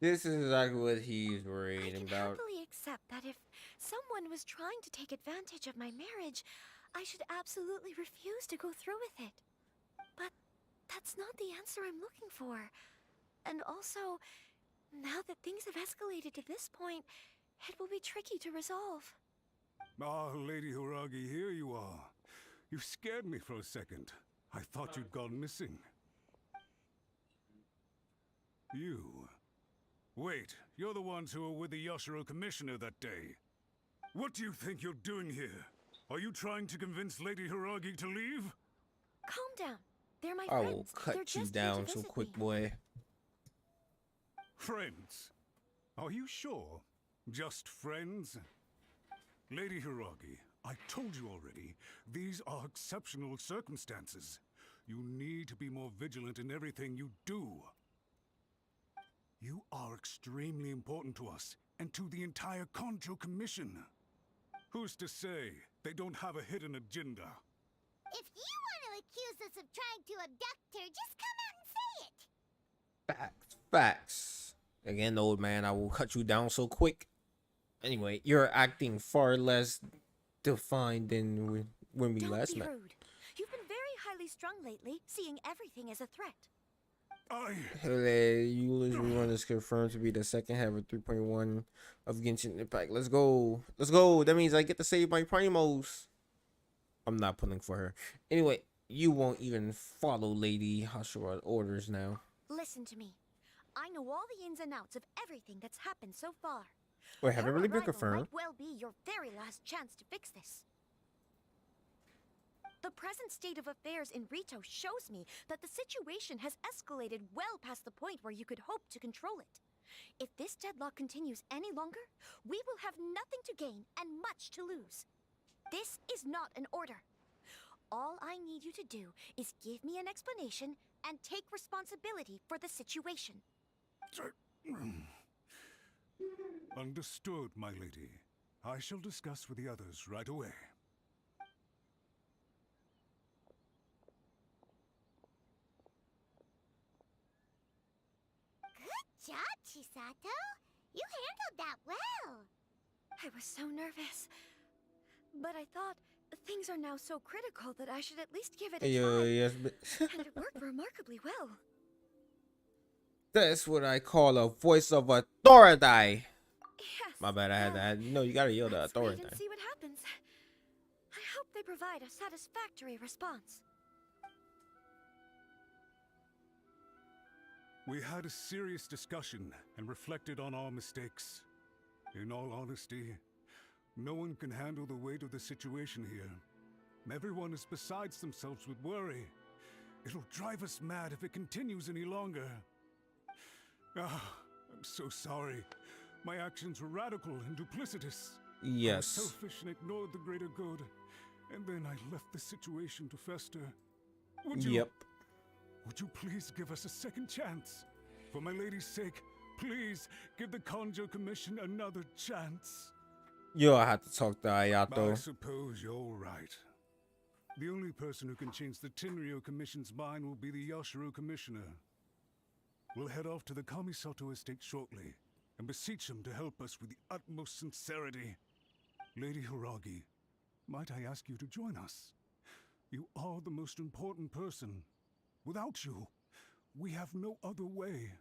This is exactly what he's worried I can about. happily accept that if someone was trying to take advantage of my marriage, I should absolutely refuse to go through with it. But that's not the answer I'm looking for. And also, now that things have escalated to this point, it will be tricky to resolve. Ah, Lady Hiragi, here you are. You scared me for a second. I thought you'd gone missing. You. Wait, you're the ones who were with the Yashiro Commissioner that day. What do you think you're doing here? Are you trying to convince Lady Hiragi to leave? Calm down. They're my I friends. will They're cut you just here to down so visit quick, me. boy. Friends? Are you sure? Just friends? Lady Hiragi, I told you already, these are exceptional circumstances. You need to be more vigilant in everything you do. You are extremely important to us, and to the entire Kanjo Commission. Who's to say they don't have a hidden agenda? If you want to accuse us of trying to abduct her, just come out and say it. Facts. Facts. Again, old man, I will cut you down so quick. Anyway, you're acting far less defined than when we Don't last be met. rude. You've been very highly strung lately, seeing everything as a threat. Eula's rerun is confirmed to be the second half of 3.1 of Genshin Impact. Let's go. Let's go. That means I get to save my primos. I'm not pulling for her. Anyway, you won't even follow Lady Hashira's orders now. Listen to me. I know all the ins and outs of everything that's happened so far. Wait, have it Your really been arrival confirmed? might well be your very last chance to fix this. The present state of affairs in Rito shows me that the situation has escalated well past the point where you could hope to control it. If this deadlock continues any longer, we will have nothing to gain and much to lose. This is not an order. All I need you to do is give me an explanation and take responsibility for the situation. Understood, my lady. I shall discuss with the others right away. Good job, Chisato. You handled that well. I was so nervous. But I thought things are now so critical that I should at least give it a try. Yes, And it worked remarkably well. That's what I call a voice of authority. My bad, I had that. No, you gotta yell the Let's wait authority. and see what happens. I hope they provide a satisfactory response. We had a serious discussion and reflected on our mistakes. In all honesty, no one can handle the weight of the situation here. Everyone is besides themselves with worry. It'll drive us mad if it continues any longer. I'm so sorry. My actions were radical and duplicitous. I was Yes. selfish and ignored the greater good. And then I left the situation to fester. Would you please give us a second chance? For my lady's sake, please give the Kanjo Commission another chance. You'll have to talk to I Ayato. suppose you're right. The only person who can change the Tenryou Commission's mind will be the Yashiro Commissioner. We'll head off to the Kamisato estate shortly and beseech him to help us with the utmost sincerity. Lady Hiragi, might I ask you to join us? You are the most important person. Without you, we have no other way.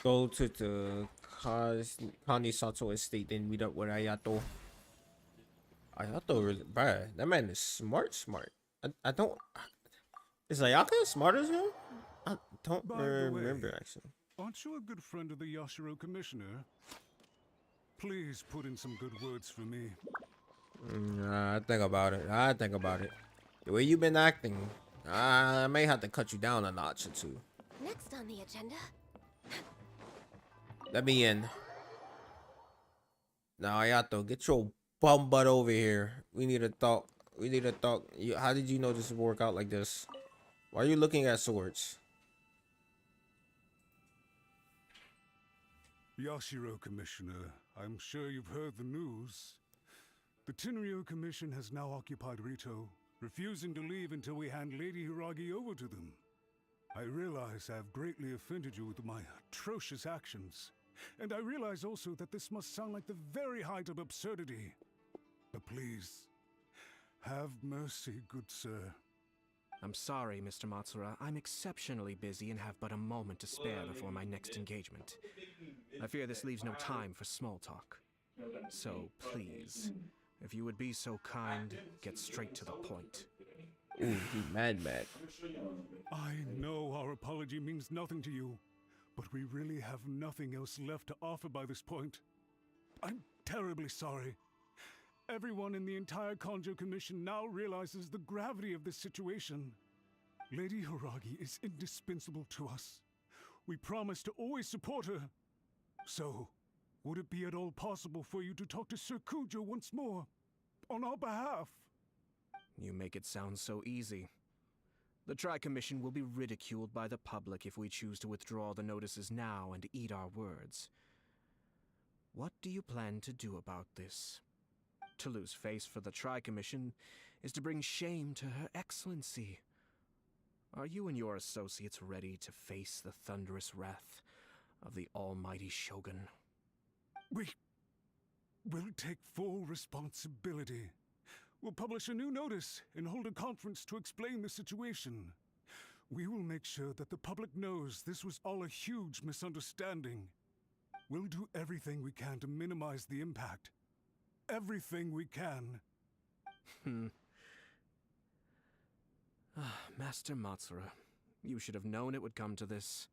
Go to the Kanisato estate and meet up with Ayato. Ayato really bad. That man is smart. I don't. Is Ayaka as smart as him? I don't By the way, remember actually. Aren't you a good friend of the Yashiro Commissioner? Please put in some good words for me. I think about it. The way you've been acting, I may have to cut you down a notch or two. Next on the agenda. Let me in. Now, Ayato, get your bum butt over here. We need to talk. How did you know this would work out like this? Why are you looking at swords? Yashiro Commissioner, I'm sure you've heard the news. The Tenryou Commission has now occupied Rito, refusing to leave until we hand Lady Hiragi over to them. I realize I have greatly offended you with my atrocious actions, and I realize also that this must sound like the very height of absurdity. But please, have mercy, good sir. I'm sorry, Mr. Matsura. I'm exceptionally busy and have but a moment to spare before my next engagement. I fear this leaves no time for small talk. So, please, if you would be so kind, get straight to the point. Ooh, he mad. I know our apology means nothing to you, but we really have nothing else left to offer by this point. I'm terribly sorry. Everyone in the entire Kanjo Commission now realizes the gravity of this situation. Lady Hiragi is indispensable to us. We promise to always support her. So, would it be at all possible for you to talk to Sir Kujo once more, on our behalf? You make it sound so easy. The Tri-Commission will be ridiculed by the public if we choose to withdraw the notices now and eat our words. What do you plan to do about this? To lose face for the Tri-Commission is to bring shame to Her Excellency. Are you and your associates ready to face the thunderous wrath of the almighty Shogun? We will take full responsibility. We'll publish a new notice and hold a conference to explain the situation. We will make sure that the public knows this was all a huge misunderstanding. We'll do everything we can to minimize the impact. Everything we can. Master Matsura, you should have known it would come to this.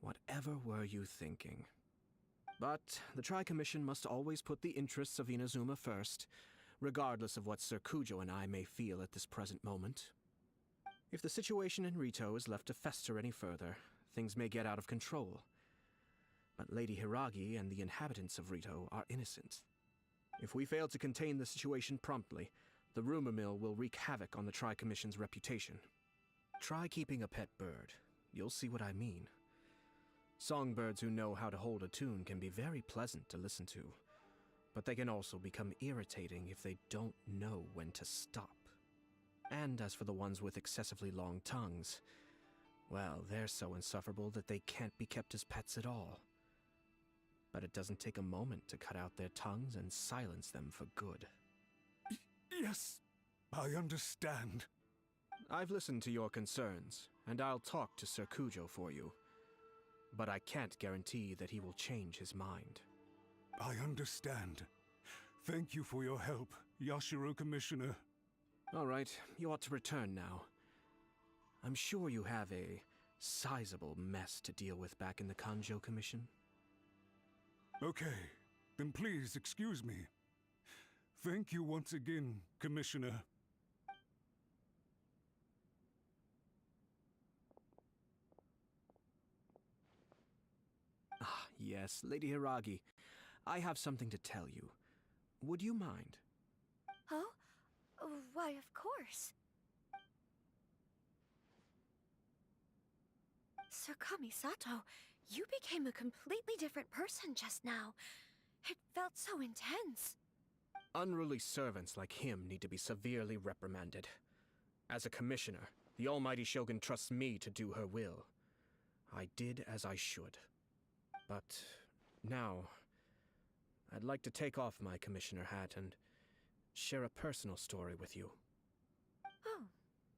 Whatever were you thinking? But the Tri-Commission must always put the interests of Inazuma first, regardless of what Sir Kujo and I may feel at this present moment. If the situation in Rito is left to fester any further, things may get out of control. But Lady Hiragi and the inhabitants of Rito are innocent. If we fail to contain the situation promptly, the rumor mill will wreak havoc on the Tri-Commission's reputation. Try keeping a pet bird. You'll see what I mean. Songbirds who know how to hold a tune can be very pleasant to listen to, but they can also become irritating if they don't know when to stop. And as for the ones with excessively long tongues, well, they're so insufferable that they can't be kept as pets at all. But it doesn't take a moment to cut out their tongues and silence them for good. Yes, I understand. I've listened to your concerns, and I'll talk to Sir Kujo for you. But I can't guarantee that he will change his mind. I understand. Thank you for your help, Yashiro Commissioner. All right, you ought to return now. I'm sure you have a sizable mess to deal with back in the Kanjo Commission. Okay, then please excuse me. Thank you once again, Commissioner. Ah, yes, Lady Hiragi. I have something to tell you. Would you mind? Oh? Why, of course. Sir Kamisato, you became a completely different person just now. It felt so intense. Unruly servants like him need to be severely reprimanded. As a commissioner, the almighty Shogun trusts me to do her will. I did as I should. But now, I'd like to take off my commissioner hat and share a personal story with you. Oh,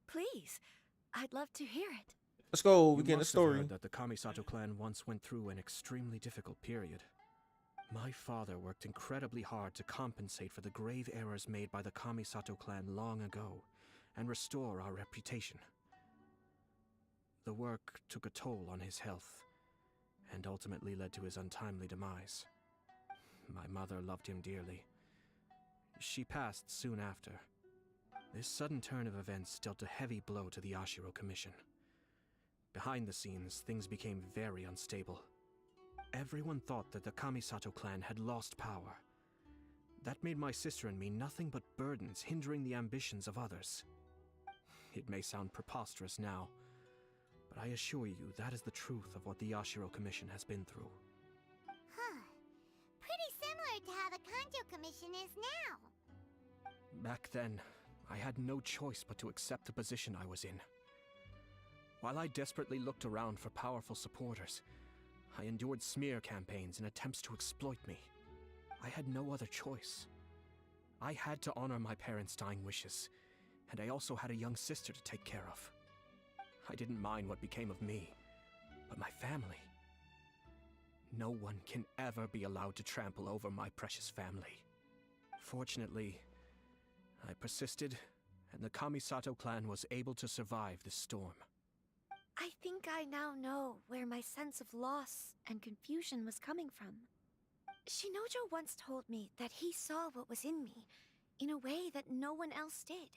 please. I'd love to hear it. Let's go. We You get a must have story. heard that the Kamisato clan once went through an extremely difficult period. My father worked incredibly hard to compensate for the grave errors made by the Kamisato clan long ago and restore our reputation. The work took a toll on his health and ultimately led to his untimely demise. My mother loved him dearly. She passed soon after. This sudden turn of events dealt a heavy blow to the Ashiro Commission. Behind the scenes, things became very unstable. Everyone thought that the Kamisato clan had lost power. That made my sister and me nothing but burdens hindering the ambitions of others. It may sound preposterous now, but I assure you that is the truth of what the Ashiro Commission has been through. Huh. Pretty similar to how the Kanjo Commission is now. Back then, I had no choice but to accept the position I was in. While I desperately looked around for powerful supporters, I endured smear campaigns and attempts to exploit me. I had no other choice. I had to honor my parents' dying wishes, and I also had a young sister to take care of. I didn't mind what became of me, but my family. No one can ever be allowed to trample over my precious family. Fortunately, I persisted, and the Kamisato clan was able to survive this storm. I think I now know where my sense of loss and confusion was coming from. Shinojo once told me that he saw what was in me in a way that no one else did.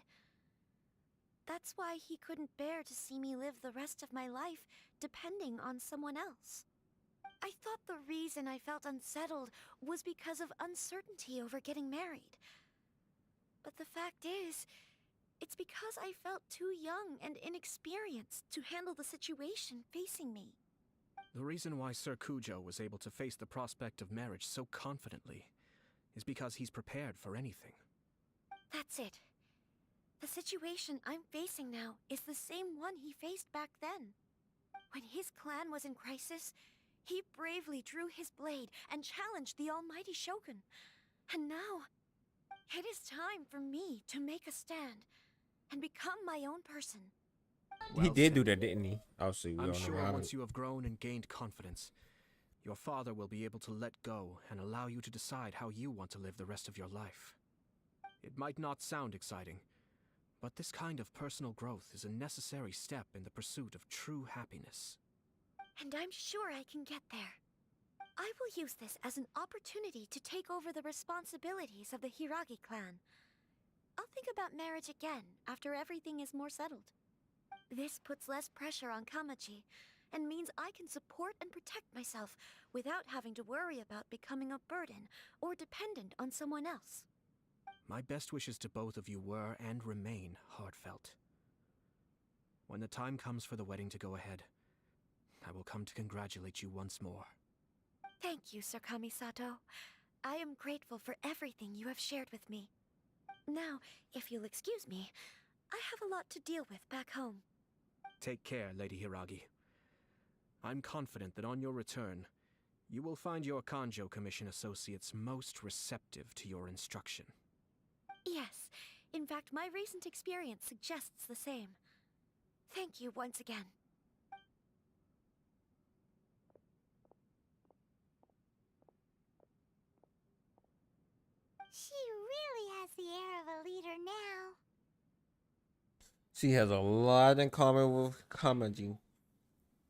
That's why he couldn't bear to see me live the rest of my life depending on someone else. I thought the reason I felt unsettled was because of uncertainty over getting married. But the fact is, it's because I felt too young and inexperienced to handle the situation facing me. The reason why Sir Kujo was able to face the prospect of marriage so confidently is because he's prepared for anything. That's it. The situation I'm facing now is the same one he faced back then. When his clan was in crisis, he bravely drew his blade and challenged the almighty Shogun. And now, it is time for me to make a stand and become my own person. He did do that, didn't he? Obviously, we I'm all know sure how once you have grown and gained confidence, your father will be able to let go and allow you to decide how you want to live the rest of your life. It might not sound exciting, but this kind of personal growth is a necessary step in the pursuit of true happiness. And I'm sure I can get there. I will use this as an opportunity to take over the responsibilities of the Hiragi clan. I'll think about marriage again after everything is more settled. This puts less pressure on Kamaji, and means I can support and protect myself without having to worry about becoming a burden or dependent on someone else. My best wishes to both of you were and remain heartfelt. When the time comes for the wedding to go ahead, I will come to congratulate you once more. Thank you, Sir Kamisato. I am grateful for everything you have shared with me. Now, if you'll excuse me, I have a lot to deal with back home. Take care, Lady Hiragi. I'm confident that on your return, you will find your Kanjo Commission associates most receptive to your instruction. Yes, in fact, my recent experience suggests the same. Thank you once again. She really has the air of a leader now. She has a lot in common with Kamaji.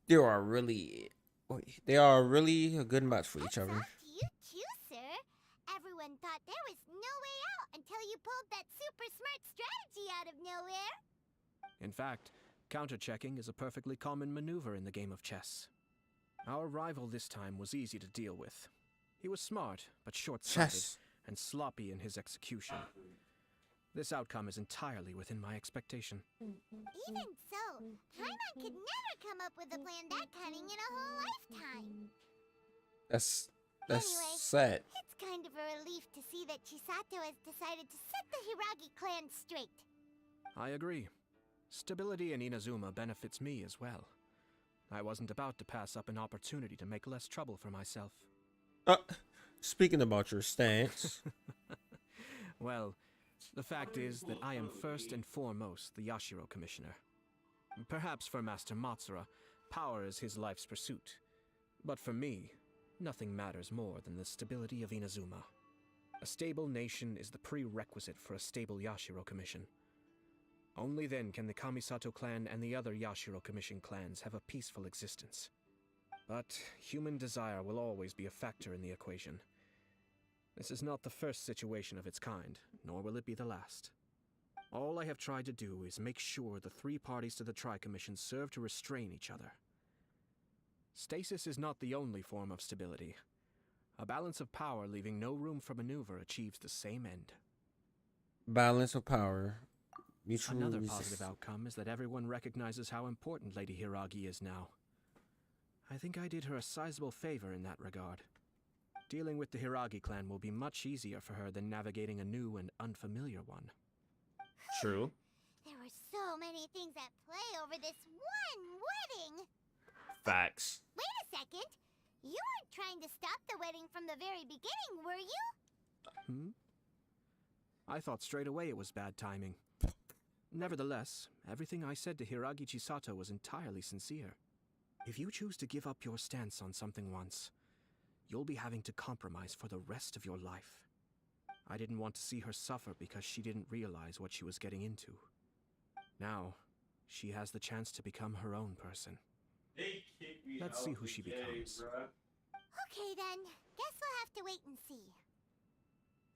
They are really a good match for each other. You too, sir. Everyone thought there was no way out until you pulled that super smart strategy out of nowhere. In fact, counter-checking is a perfectly common maneuver in the game of chess. Our rival this time was easy to deal with. He was smart, but short-sighted, and sloppy in his execution. This outcome is entirely within my expectation. Even so, Paimon could never come up with a plan that cunning in a whole lifetime. That's Anyway, sad. it's kind of a relief to see that Chisato has decided to set the Hiragi clan straight. I agree. Stability in Inazuma benefits me as well. I wasn't about to pass up an opportunity to make less trouble for myself. Speaking about your stance. Well, the fact is that I am first and foremost the Yashiro Commissioner. Perhaps for Master Matsura, power is his life's pursuit. But for me, nothing matters more than the stability of Inazuma. A stable nation is the prerequisite for a stable Yashiro Commission. Only then can the Kamisato clan and the other Yashiro Commission clans have a peaceful existence. But human desire will always be a factor in the equation. This is not the first situation of its kind, nor will it be the last. All I have tried to do is make sure the three parties to the Tri-Commission serve to restrain each other. Stasis is not the only form of stability. A balance of power leaving no room for maneuver achieves the same end. Balance of power. Mutual Another positive outcome is that everyone recognizes how important Lady Hiragi is now. I think I did her a sizable favor in that regard. Dealing with the Hiragi clan will be much easier for her than navigating a new and unfamiliar one. True. There were so many things at play over this one wedding. Facts. Wait a second. You weren't trying to stop the wedding from the very beginning, were you? I thought straight away it was bad timing. Nevertheless, everything I said to Hiragi Chisato was entirely sincere. If you choose to give up your stance on something once, you'll be having to compromise for the rest of your life. I didn't want to see her suffer because she didn't realize what she was getting into. Now, she has the chance to become her own person. Let's see who she becomes. Okay then, guess we'll have to wait and see.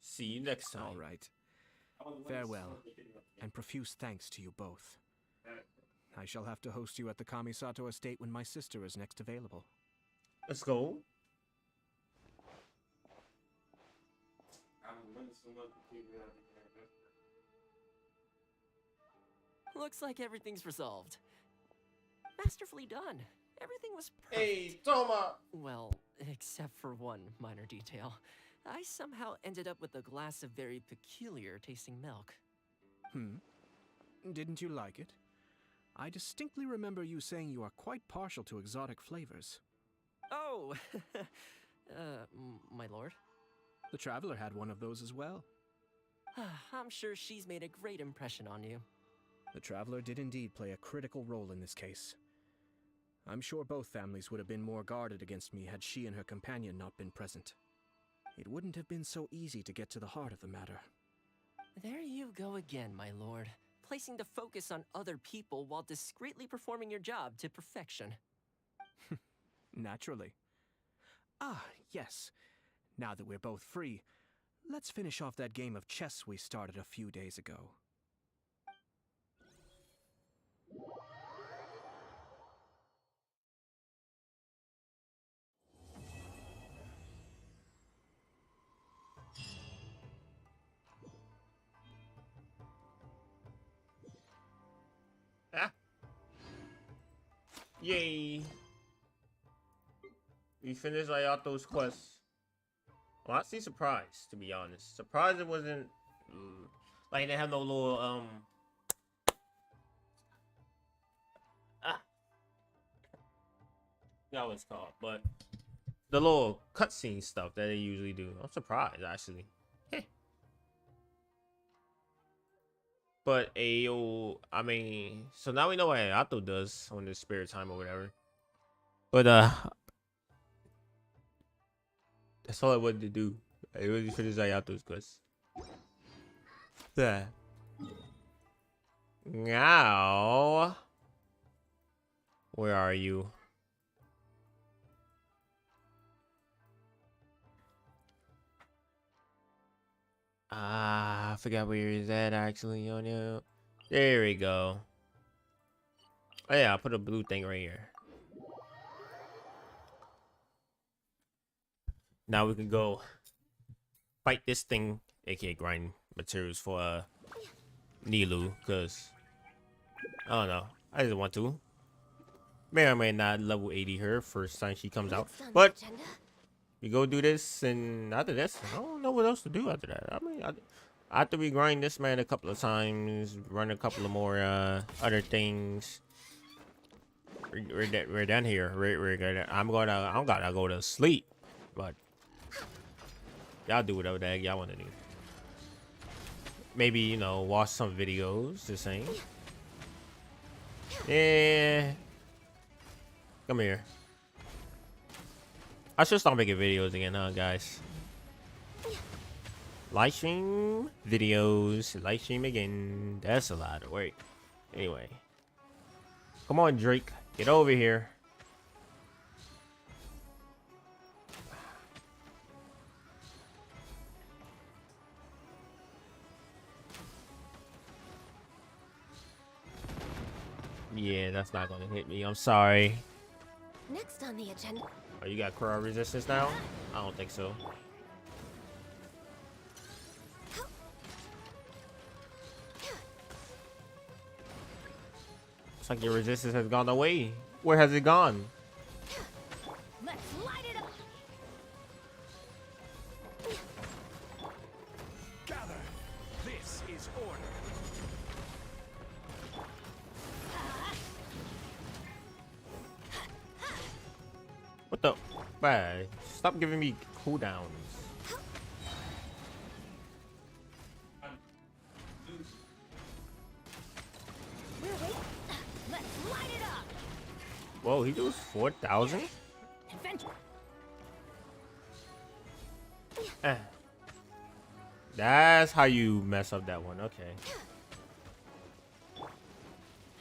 See you next time. All right. Farewell, and profuse thanks to you both. I shall have to host you at the Kamisato estate when my sister is next available. Let's go. Looks like everything's resolved. Masterfully done. Everything was perfect. Hey, Toma! Well, except for one minor detail. I somehow ended up with a glass of very peculiar tasting milk. Didn't you like it? I distinctly remember you saying you are quite partial to exotic flavors. Oh! My lord? The Traveler had one of those as well. I'm sure she's made a great impression on you. The Traveler did indeed play a critical role in this case. I'm sure both families would have been more guarded against me had she and her companion not been present. It wouldn't have been so easy to get to the heart of the matter. There you go again, my lord. Placing the focus on other people while discreetly performing your job to perfection. Naturally. Ah, yes. Now that we're both free, let's finish off that game of chess we started a few days ago. Ah. Yay. We finished AYATO'S quest. Well, I'm actually surprised, to be honest. Surprised it wasn't like they have no little that was called, but the little cutscene stuff that they usually do. I'm surprised actually. But I mean, so now we know what Ayato does on the spirit time or whatever. But that's all I wanted to do. I really finished Ayato's quest. Yeah. Now, where are you? I forgot where he's at actually. On you. There we go. Oh yeah, I'll put a blue thing right here. Now we can go fight this thing, aka grind materials for Nilu, cause I don't know. I just want to. May or may not level 80 her first time she comes out, but we go do this, and after this, I don't know what else to do after that. I mean, after we grind this man a couple of times, run a couple of more other things. We're done here. We're gonna. I'm gonna go to sleep, but y'all do whatever the heck y'all want to do. Maybe, you know, watch some videos. The same. Yeah. Come here. I should start making videos again, huh, guys? Live stream videos. Live stream again. That's a lot of work. Anyway. Come on, Drake. Get over here. Yeah, that's not gonna hit me. I'm sorry. Next on the agenda. Oh, you got crowd resistance now? I don't think so. Looks like your resistance has gone away. Where has it gone? Let's light it up. Gather. This is order. What the? Bad. Stop giving me cooldowns. Whoa, he does 4,000? Adventure. That's how you mess up that one. Okay.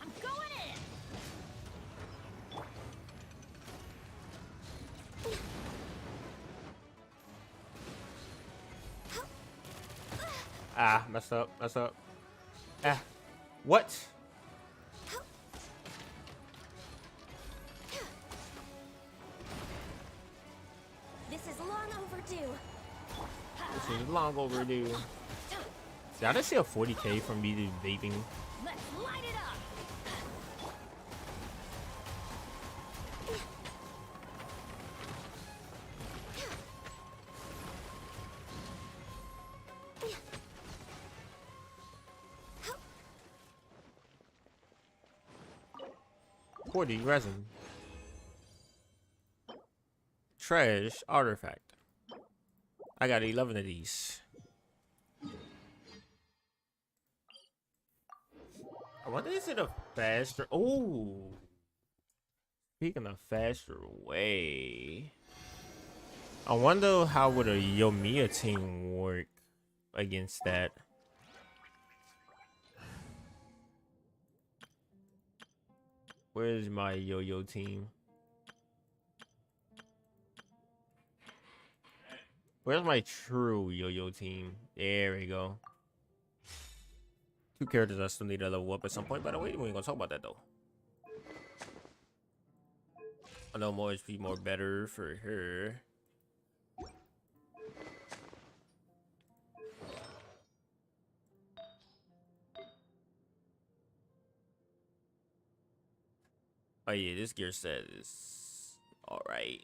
I'm going in. Ah, messed up. Messed up. Ah. What? This is long overdue. This is long overdue. Did I just see a 40k from me vaping? Let's light it up. 40 resin. Trash artifact. I got 11 of these. I wonder, is it a faster? Oh, speaking of faster way, I wonder how would a Yomiya team work against that. Where's my yo-yo team? Where's my true yo-yo team? There we go. 2 characters I still need to level up at some point. By the way, we ain't gonna talk about that though. I know more HP more better for her. Oh yeah, this gear set is alright.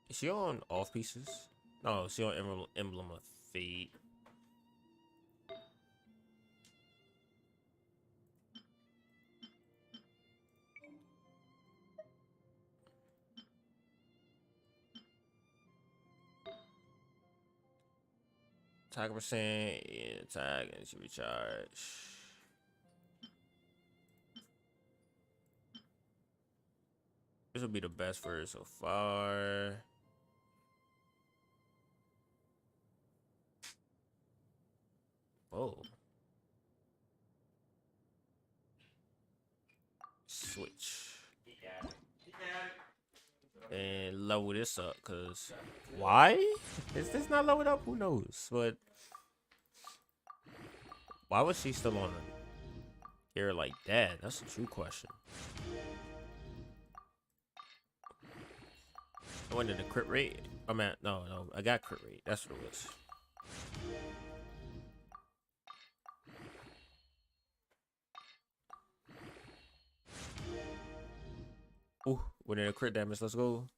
Is she on off pieces? No, she on emblem of fate. Attack percent, yeah, attack and she recharge. This will be the best for her so far. Oh. Switch. And level this up, cause why? Is this not leveled up? Who knows? But why was she still on a gear like that? That's a true question. I went to the crit rate. I mean, no, I got crit rate. That's what it was. Ooh, went in a crit damage. Let's go.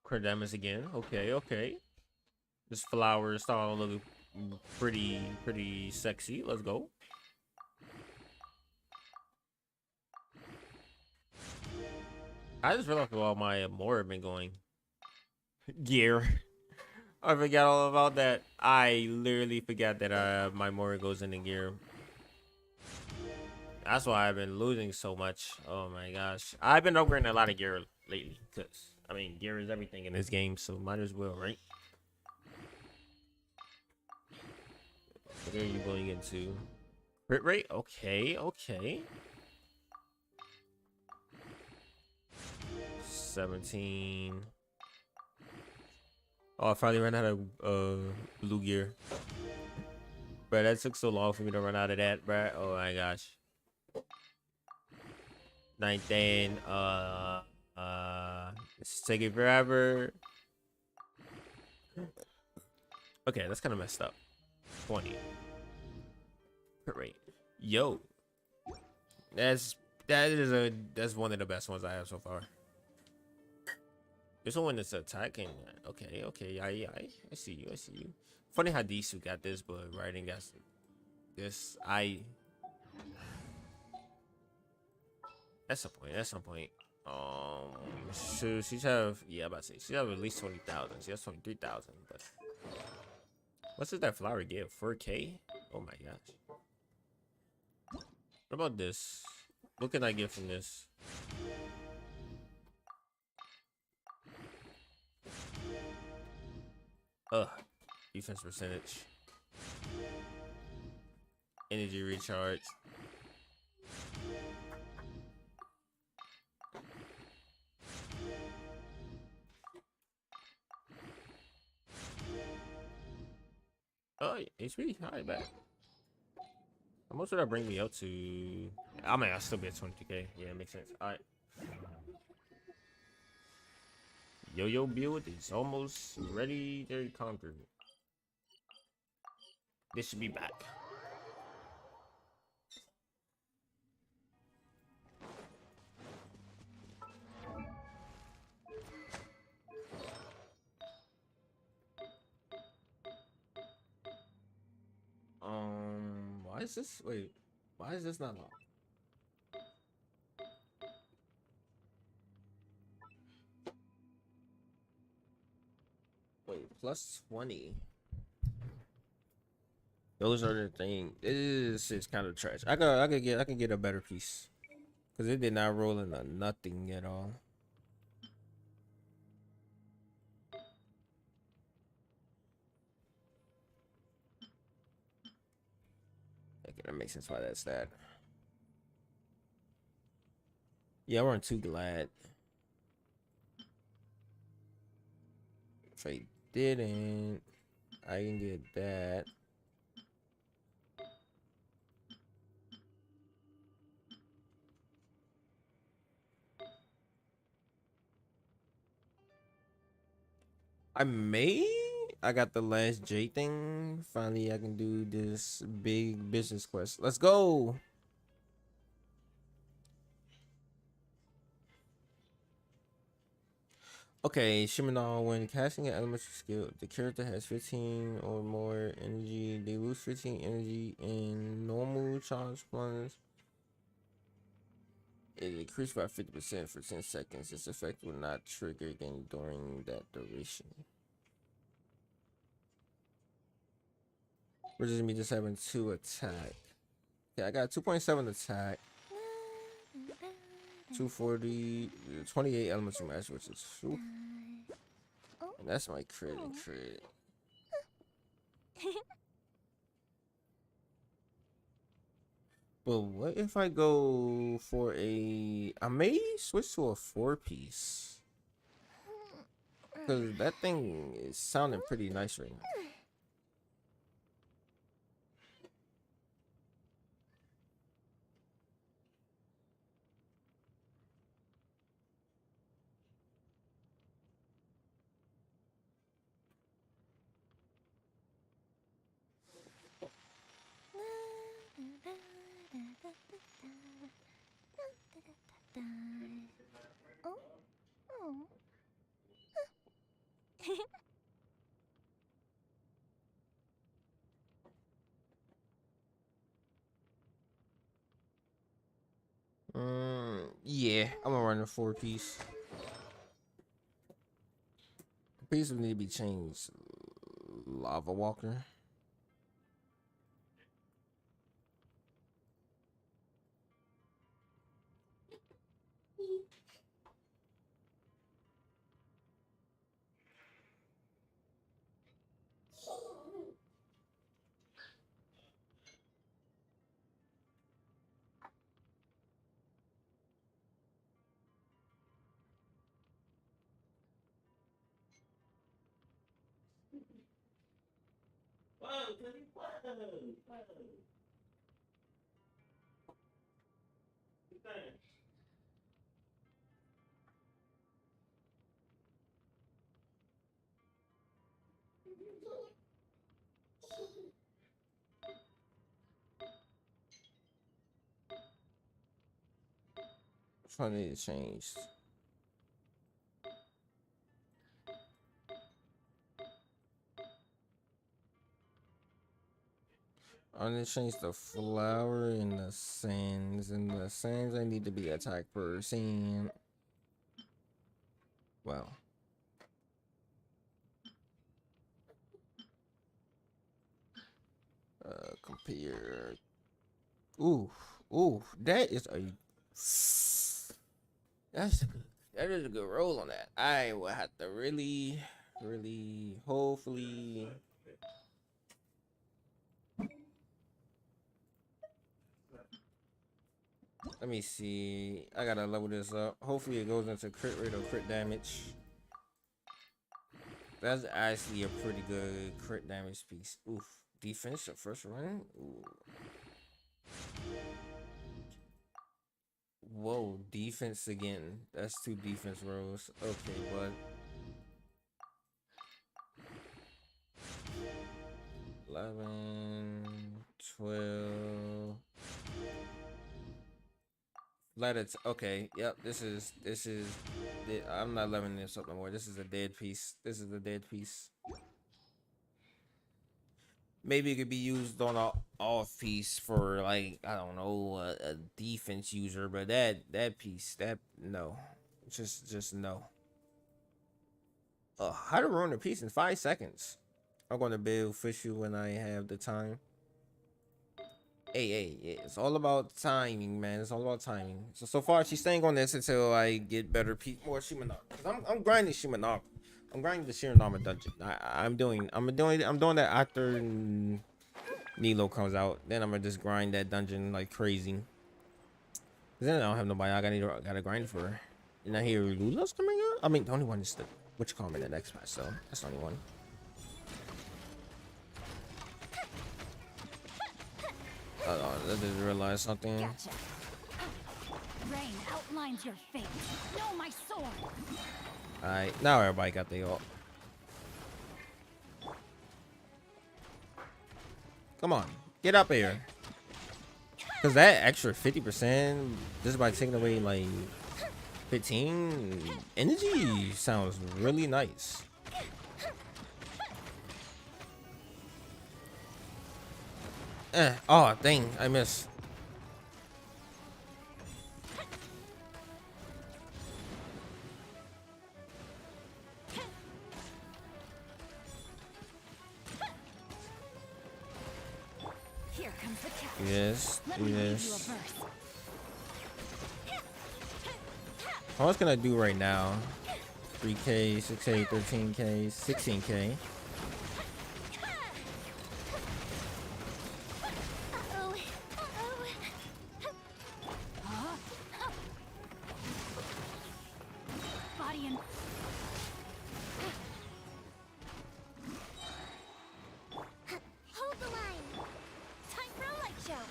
Crit damage again. Okay, okay. This flower is starting to look pretty sexy. Let's go. I just realized how my more have been going. Gear. I forgot all about that. I literally forgot that my more goes into gear. That's why I've been losing so much. Oh my gosh. I've been upgrading a lot of gear lately because I mean gear is everything in this game, so might as well, right? What are you going into? Crit rate? Okay, okay. 17. Oh, I finally ran out of blue gear. Bro, that took so long for me to run out of that, bro. Oh my gosh. 19. It's taking forever. Okay, that's kind of messed up. 20. Crit rate. Yo. That's one of the best ones I have so far. This one is attacking. Okay, okay, I see you, I see you. Funny how Disu got this, but writing got this. At some point, at some point. She's have, yeah, I'm about to say she have at least 20,000. She has 23,000, but what's that flower give? 4K? Oh my gosh. What about this? What can I get from this? Defense percentage. Energy recharge. Oh, HP. Alright, back. How much would that bring me up to? I mean, I'll still be at 22K. Yeah, it makes sense. Alright. Yo-yo build is almost ready to conquer. This should be back. Why is this? Wait, why is this not locked? Wait, plus 20. Those are the thing. This is kind of trash. I can get a better piece, cause it did not roll in a nothing at all. Okay, that makes sense why that's that. Yeah, I weren't too glad. If I didn't, I can get that. I got the last J thing. Finally, I can do this big business quest. Let's go. Okay, Shimonal, when casting an elementary skill, the character has 15 or more energy. They lose 15 energy in normal charge plunge. It increased by 50% for 10 seconds. This effect will not trigger again during that duration. We're just me just having 2 attack. Okay, I got 2.7 attack. 240, 28 elements of mastery, which is true. And that's my crit and crit. But what if I go for I may switch to a 4-piece. Because that thing is sounding pretty nice right now. Yeah, I'm gonna run a 4-piece. Piece would need to be changed. Lava Walker. I need to change. I'm gonna change the flower in the sands. In the sands, I need to be attacked per scene. Wow. Compare. Ooh, ooh, that is a. That is a good roll on that. I will have to really, hopefully. Let me see. I gotta level this up. Hopefully it goes into crit rate or crit damage. That's actually a pretty good crit damage piece. Oof. Defense the first run? Ooh. Whoa, defense again. That's 2 defense rolls. Okay, bud. 11, 12. Let it. Okay, yep. This is. I'm not leveling this up no more. This is a dead piece. This is a dead piece. Maybe it could be used on a off piece for, like, I don't know, a defense user, but that piece, no, just no. How to ruin a piece in 5 seconds. I'm going to be official when I have the time. Hey, it's all about timing, man. It's all about timing. So far, she's staying on this until I get better more Shimanok. I'm grinding Shimanok. I'm grinding the Shiranama dungeon. I'm doing that after Nilo comes out. Then I'm gonna just grind that dungeon like crazy. Then I don't have nobody. I gotta grind for her. And I hear Lula's coming out. I mean, the only one is the which comment in the next match. So that's the only one. Hold on, I just realized something. Gotcha. Rain outlines your fate. Know my sword. Alright, now everybody got the ult. Come on, get up here. Cause that extra 50% just by taking away like 15 energy sounds really nice. Oh dang, I missed. Here comes the catch. Yes, Let do me give you a this. verse. How much can I do right now? 3K, 6K, 13K, 16K. Body and Hold the line. Time for a light show.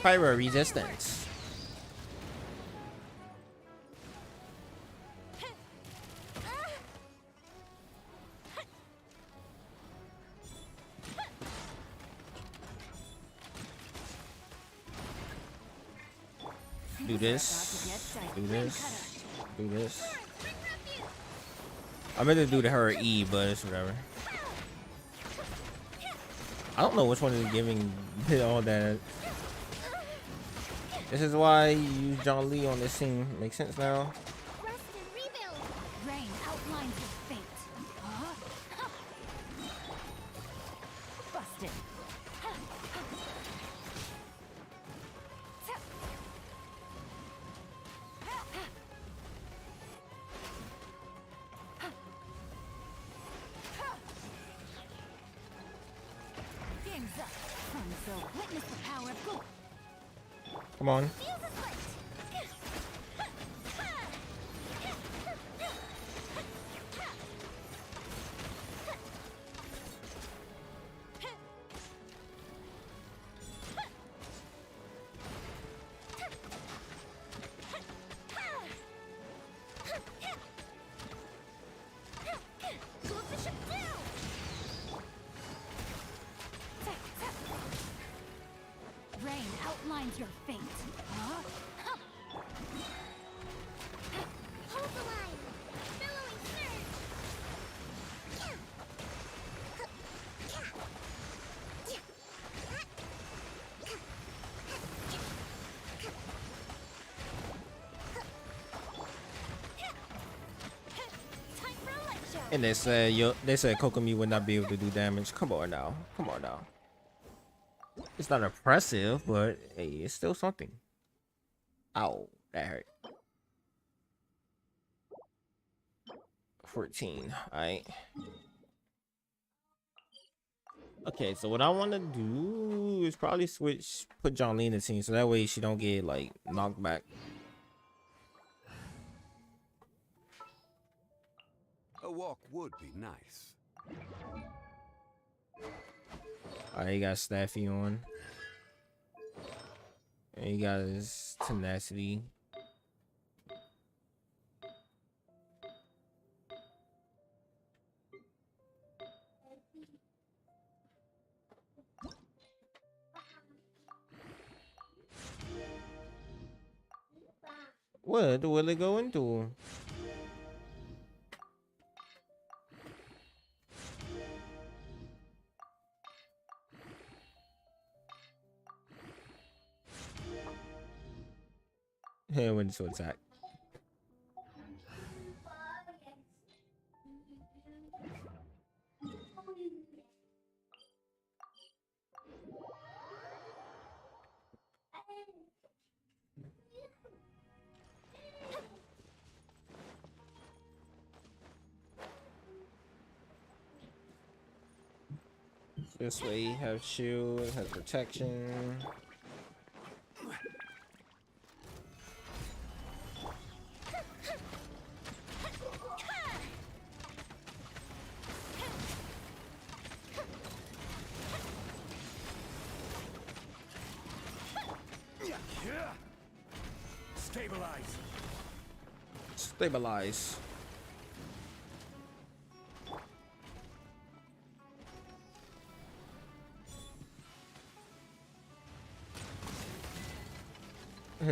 Pyro resistance. Do this. Do this. Do this. I meant to do to her E, but it's whatever. I don't know which one is giving all that. This is why you use John Lee on this scene. Makes sense now. rain outlines your fate. Busted. Game's up. So witness the power of good. Come on. Rain outlines your fate. And they said Kokomi would not be able to do damage. Come on now. Come on now. It's not impressive, but hey, it's still something. Ow, that hurt. 14. Alright. Okay, so what I want to do is probably put Jolene in the team so that way she don't get like knocked back. A walk would be nice. Alright, he got Staffy on. And he got his tenacity. What will it go into? He went to attack. This way he has shield, has protection. Stabilize. Stabilize.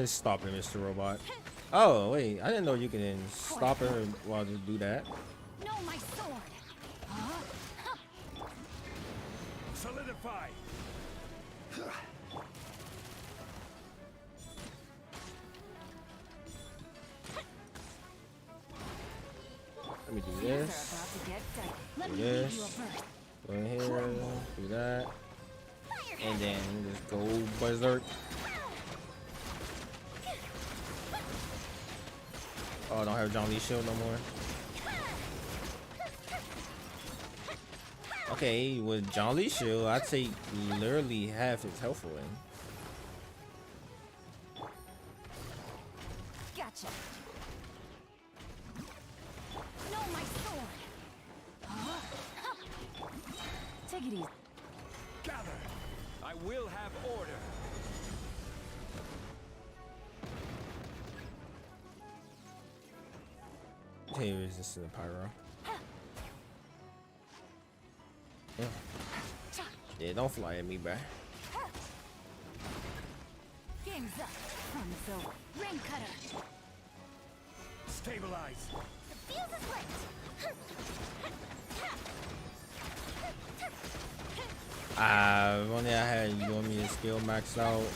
Stop it, Mr. Robot. Oh, wait. I didn't know you can stop her while just do that. No, my sword. Solidify. Let me do this. Do this. Go in here. Do that. And then just go berserk. Oh, I don't have John Lee's shield no more. Okay, with John Lee's shield, I'd take literally half his health away. Gotcha. No, my sword. Take it easy. Gather. I will have order. Hey, resistant to pyro. Yeah, don't fly at me, bruh. Game's up. Fun's over. Rain cutter. Stabilize. The fuse is lit. If only I had Yomi and skill maxed out.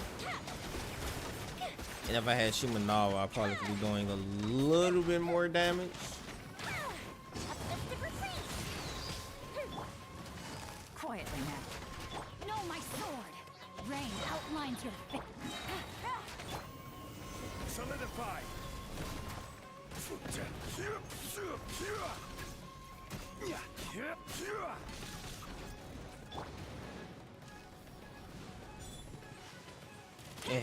And if I had Shimenawa, I probably could be doing a little bit more damage. Quietly now. No, my sword. Rain outlines your face. Solidify. Yeah.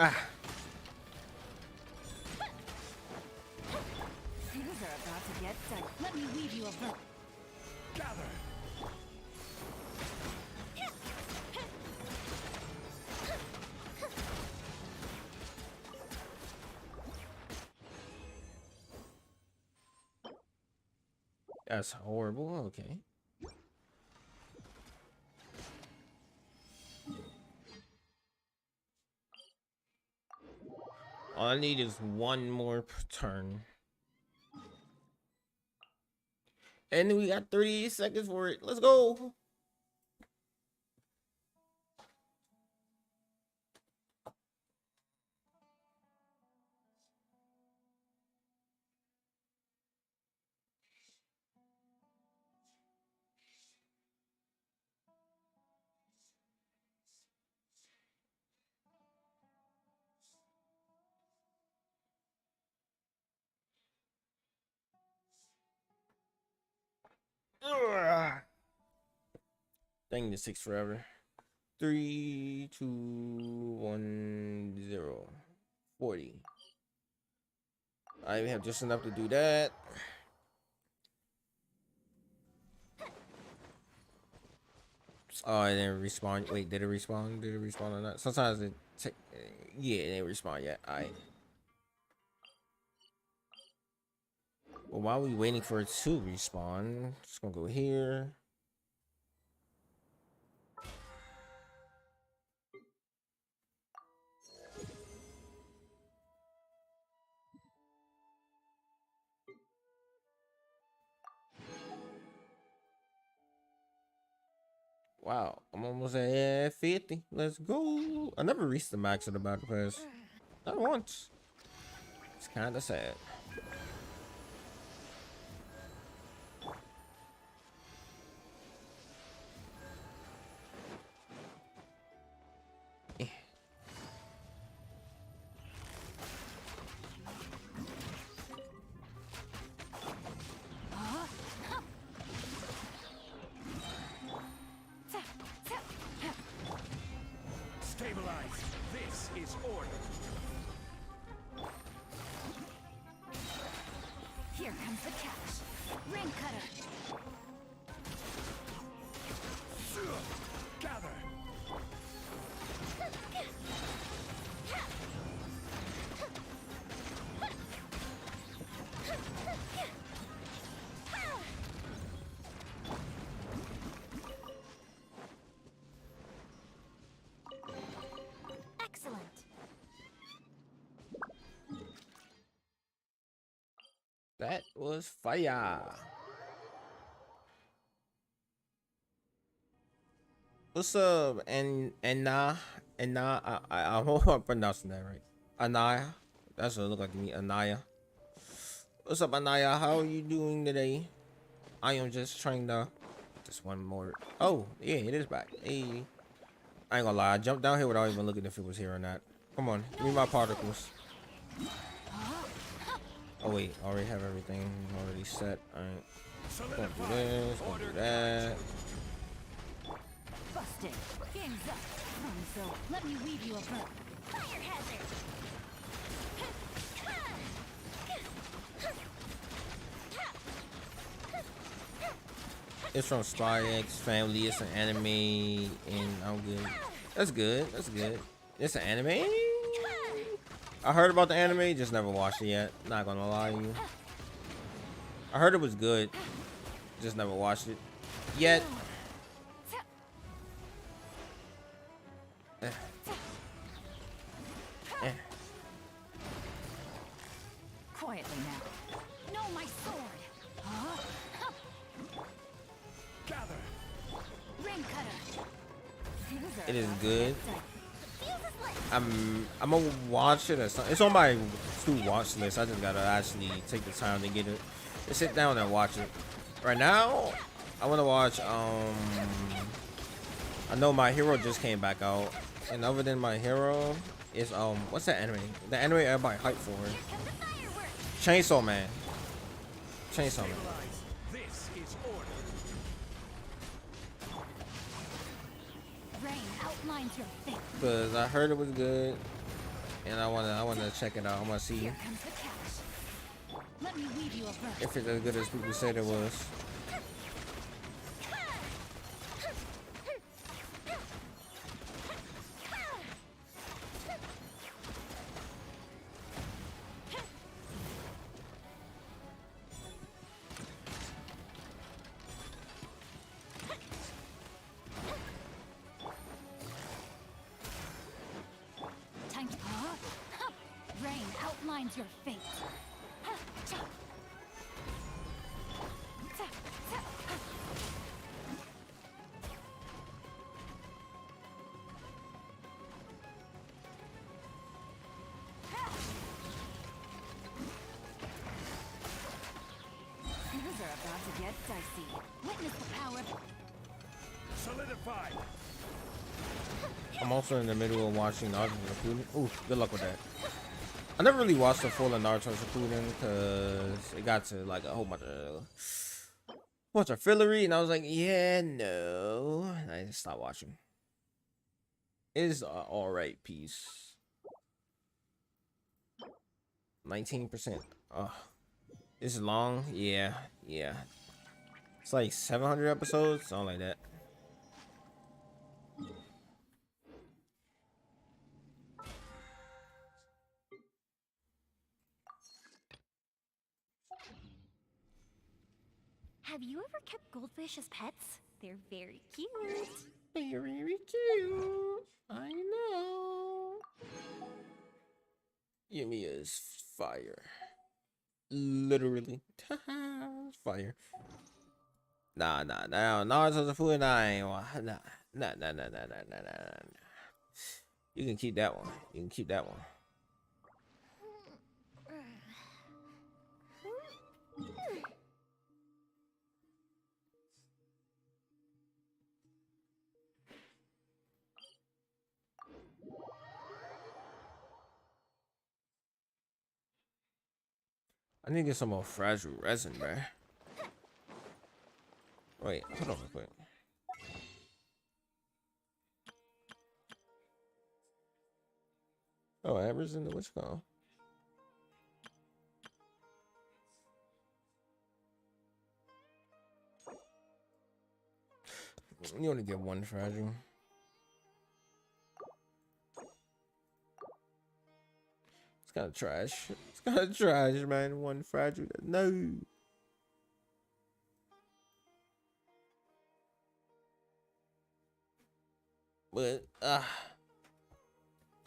Ah. Things are about to get set. Let me weave you a verse. Gather. That's horrible. Okay. All I need is one more turn. And we got 38 seconds for it. Let's go. Dang, this takes forever. 3, 2, 1, 0. 40. I have just enough to do that. Oh, it didn't respawn. Wait, did it respawn? Did it respawn or not? Sometimes it take. Yeah, it didn't respawn yet. Alright. Well, while we waiting for it to respawn, just gonna go here. Wow, I'm almost at 50. Let's go. I never reached the max of the battle pass. Not once. It's kind of sad. Stabilize. This is order. Here comes the catch. Ring cutter. Gather. Excellent. That was fire. What's up? I hope I'm pronouncing that right. Anaya. That's what it look like to me. Anaya. What's up, Anaya? How are you doing today? I am just trying to. Just one more. Oh, yeah, it is back. Hey. I ain't gonna lie. I jumped down here without even looking if it was here or not. Come on, give me my particles. Oh wait, I already have everything already set. Alright. Gonna do this, gonna do that. Busted. Game's up. So let me weave you a bow. Fire hazard. It's from Spy X Family. It's an anime, and I'm good. That's good. That's good. It's an anime. I heard about the anime, just never watched it yet. Not gonna lie to you. I heard it was good, just never watched it yet. Quietly now. No, my sword. Gather. Ring cutter. It is good. I'm gonna watch it. It's on my to-watch list. I just gotta actually take the time to get it, to sit down and watch it. Right now, I want to watch. I know My Hero just came back out, and other than My Hero, is what's that anime? The anime everybody hyped for. Chainsaw Man. Chainsaw Man. This is order. Rain outlines your fate. Cause I heard it was good, and I wanna check it out. I wanna see Here comes the catch. Let me weave you a bow. if it's as good as people said it was. Time to rain outlines your fate. Things are about to get dicey. Witness the power. Solidify. I'm also in the middle of watching Naruto Shippuden. Ooh, good luck with that. I never really watched the full of Naruto Shippuden because it got to like a whole bunch of Watch our fillery, and I was like, yeah, no. And I just stopped watching. It is alright piece. 19%. Oh, this is long. Yeah, yeah. It's like 700 episodes, something like that. Have you ever kept goldfish as pets? They're very cute. Very cute. I know. Yummy is fire. Literally. Fire. Nah. Naruto's a food. Nah. You can keep that one. You can keep that one. I need to get some more fragile resin, bruh. Wait, hold on real quick. Oh, Amber's in the witch call. You only get one fragile. It's kind of trash. It's kind of trash, man. One fragile. No. But I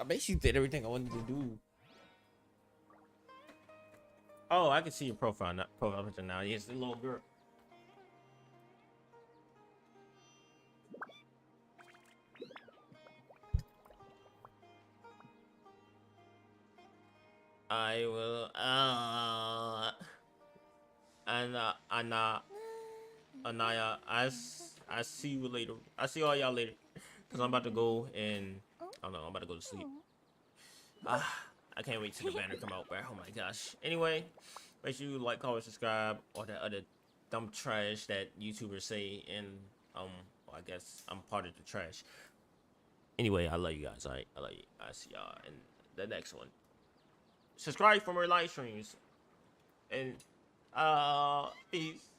basically did everything I wanted to do. Oh, I can see your profile picture now. Yes, the little girl. I will Anaya, I see you later. I see all y'all later. Cause I'm about to go and I don't know, I'm about to go to sleep. I can't wait till the banner come out, bro. Oh my gosh. Anyway, make sure you like, comment, subscribe, all that other dumb trash that YouTubers say, and well, I guess I'm part of the trash. Anyway, I love you guys, alright? I love you. I see y'all in the next one. Subscribe for more live streams. And peace.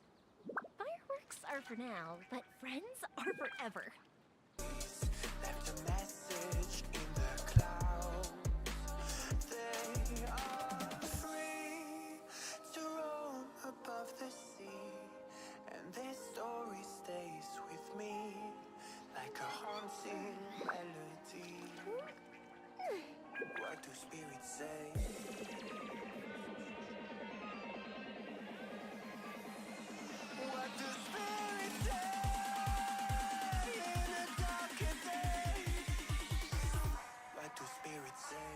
Fireworks are for now, but friends are forever. Left a message in the clouds. They are free to roam above the sea, and this story stays with me like a haunting melody. What do spirits say? What do spirits say in a darker day? What do spirits say?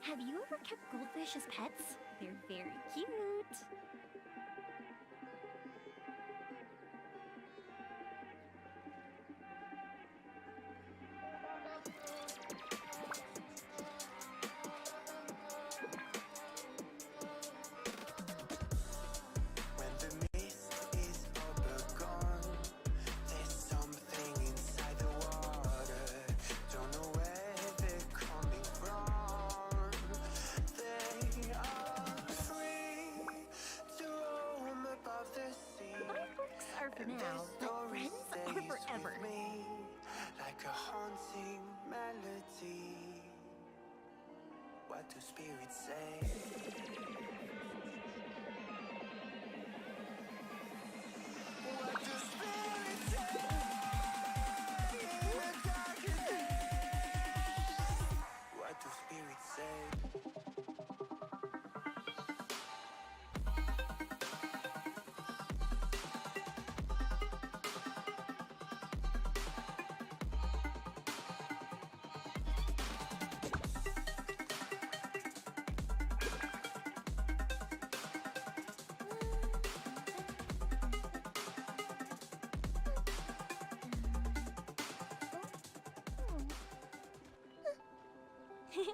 Have you ever kept goldfish as pets? They're very cute. When the mist is all gone, there's something inside the water. Don't know where they're coming from. They are free to roam above the sea. Fireworks are for now, but friends are forever. Me like a haunting melody. What do spirits say?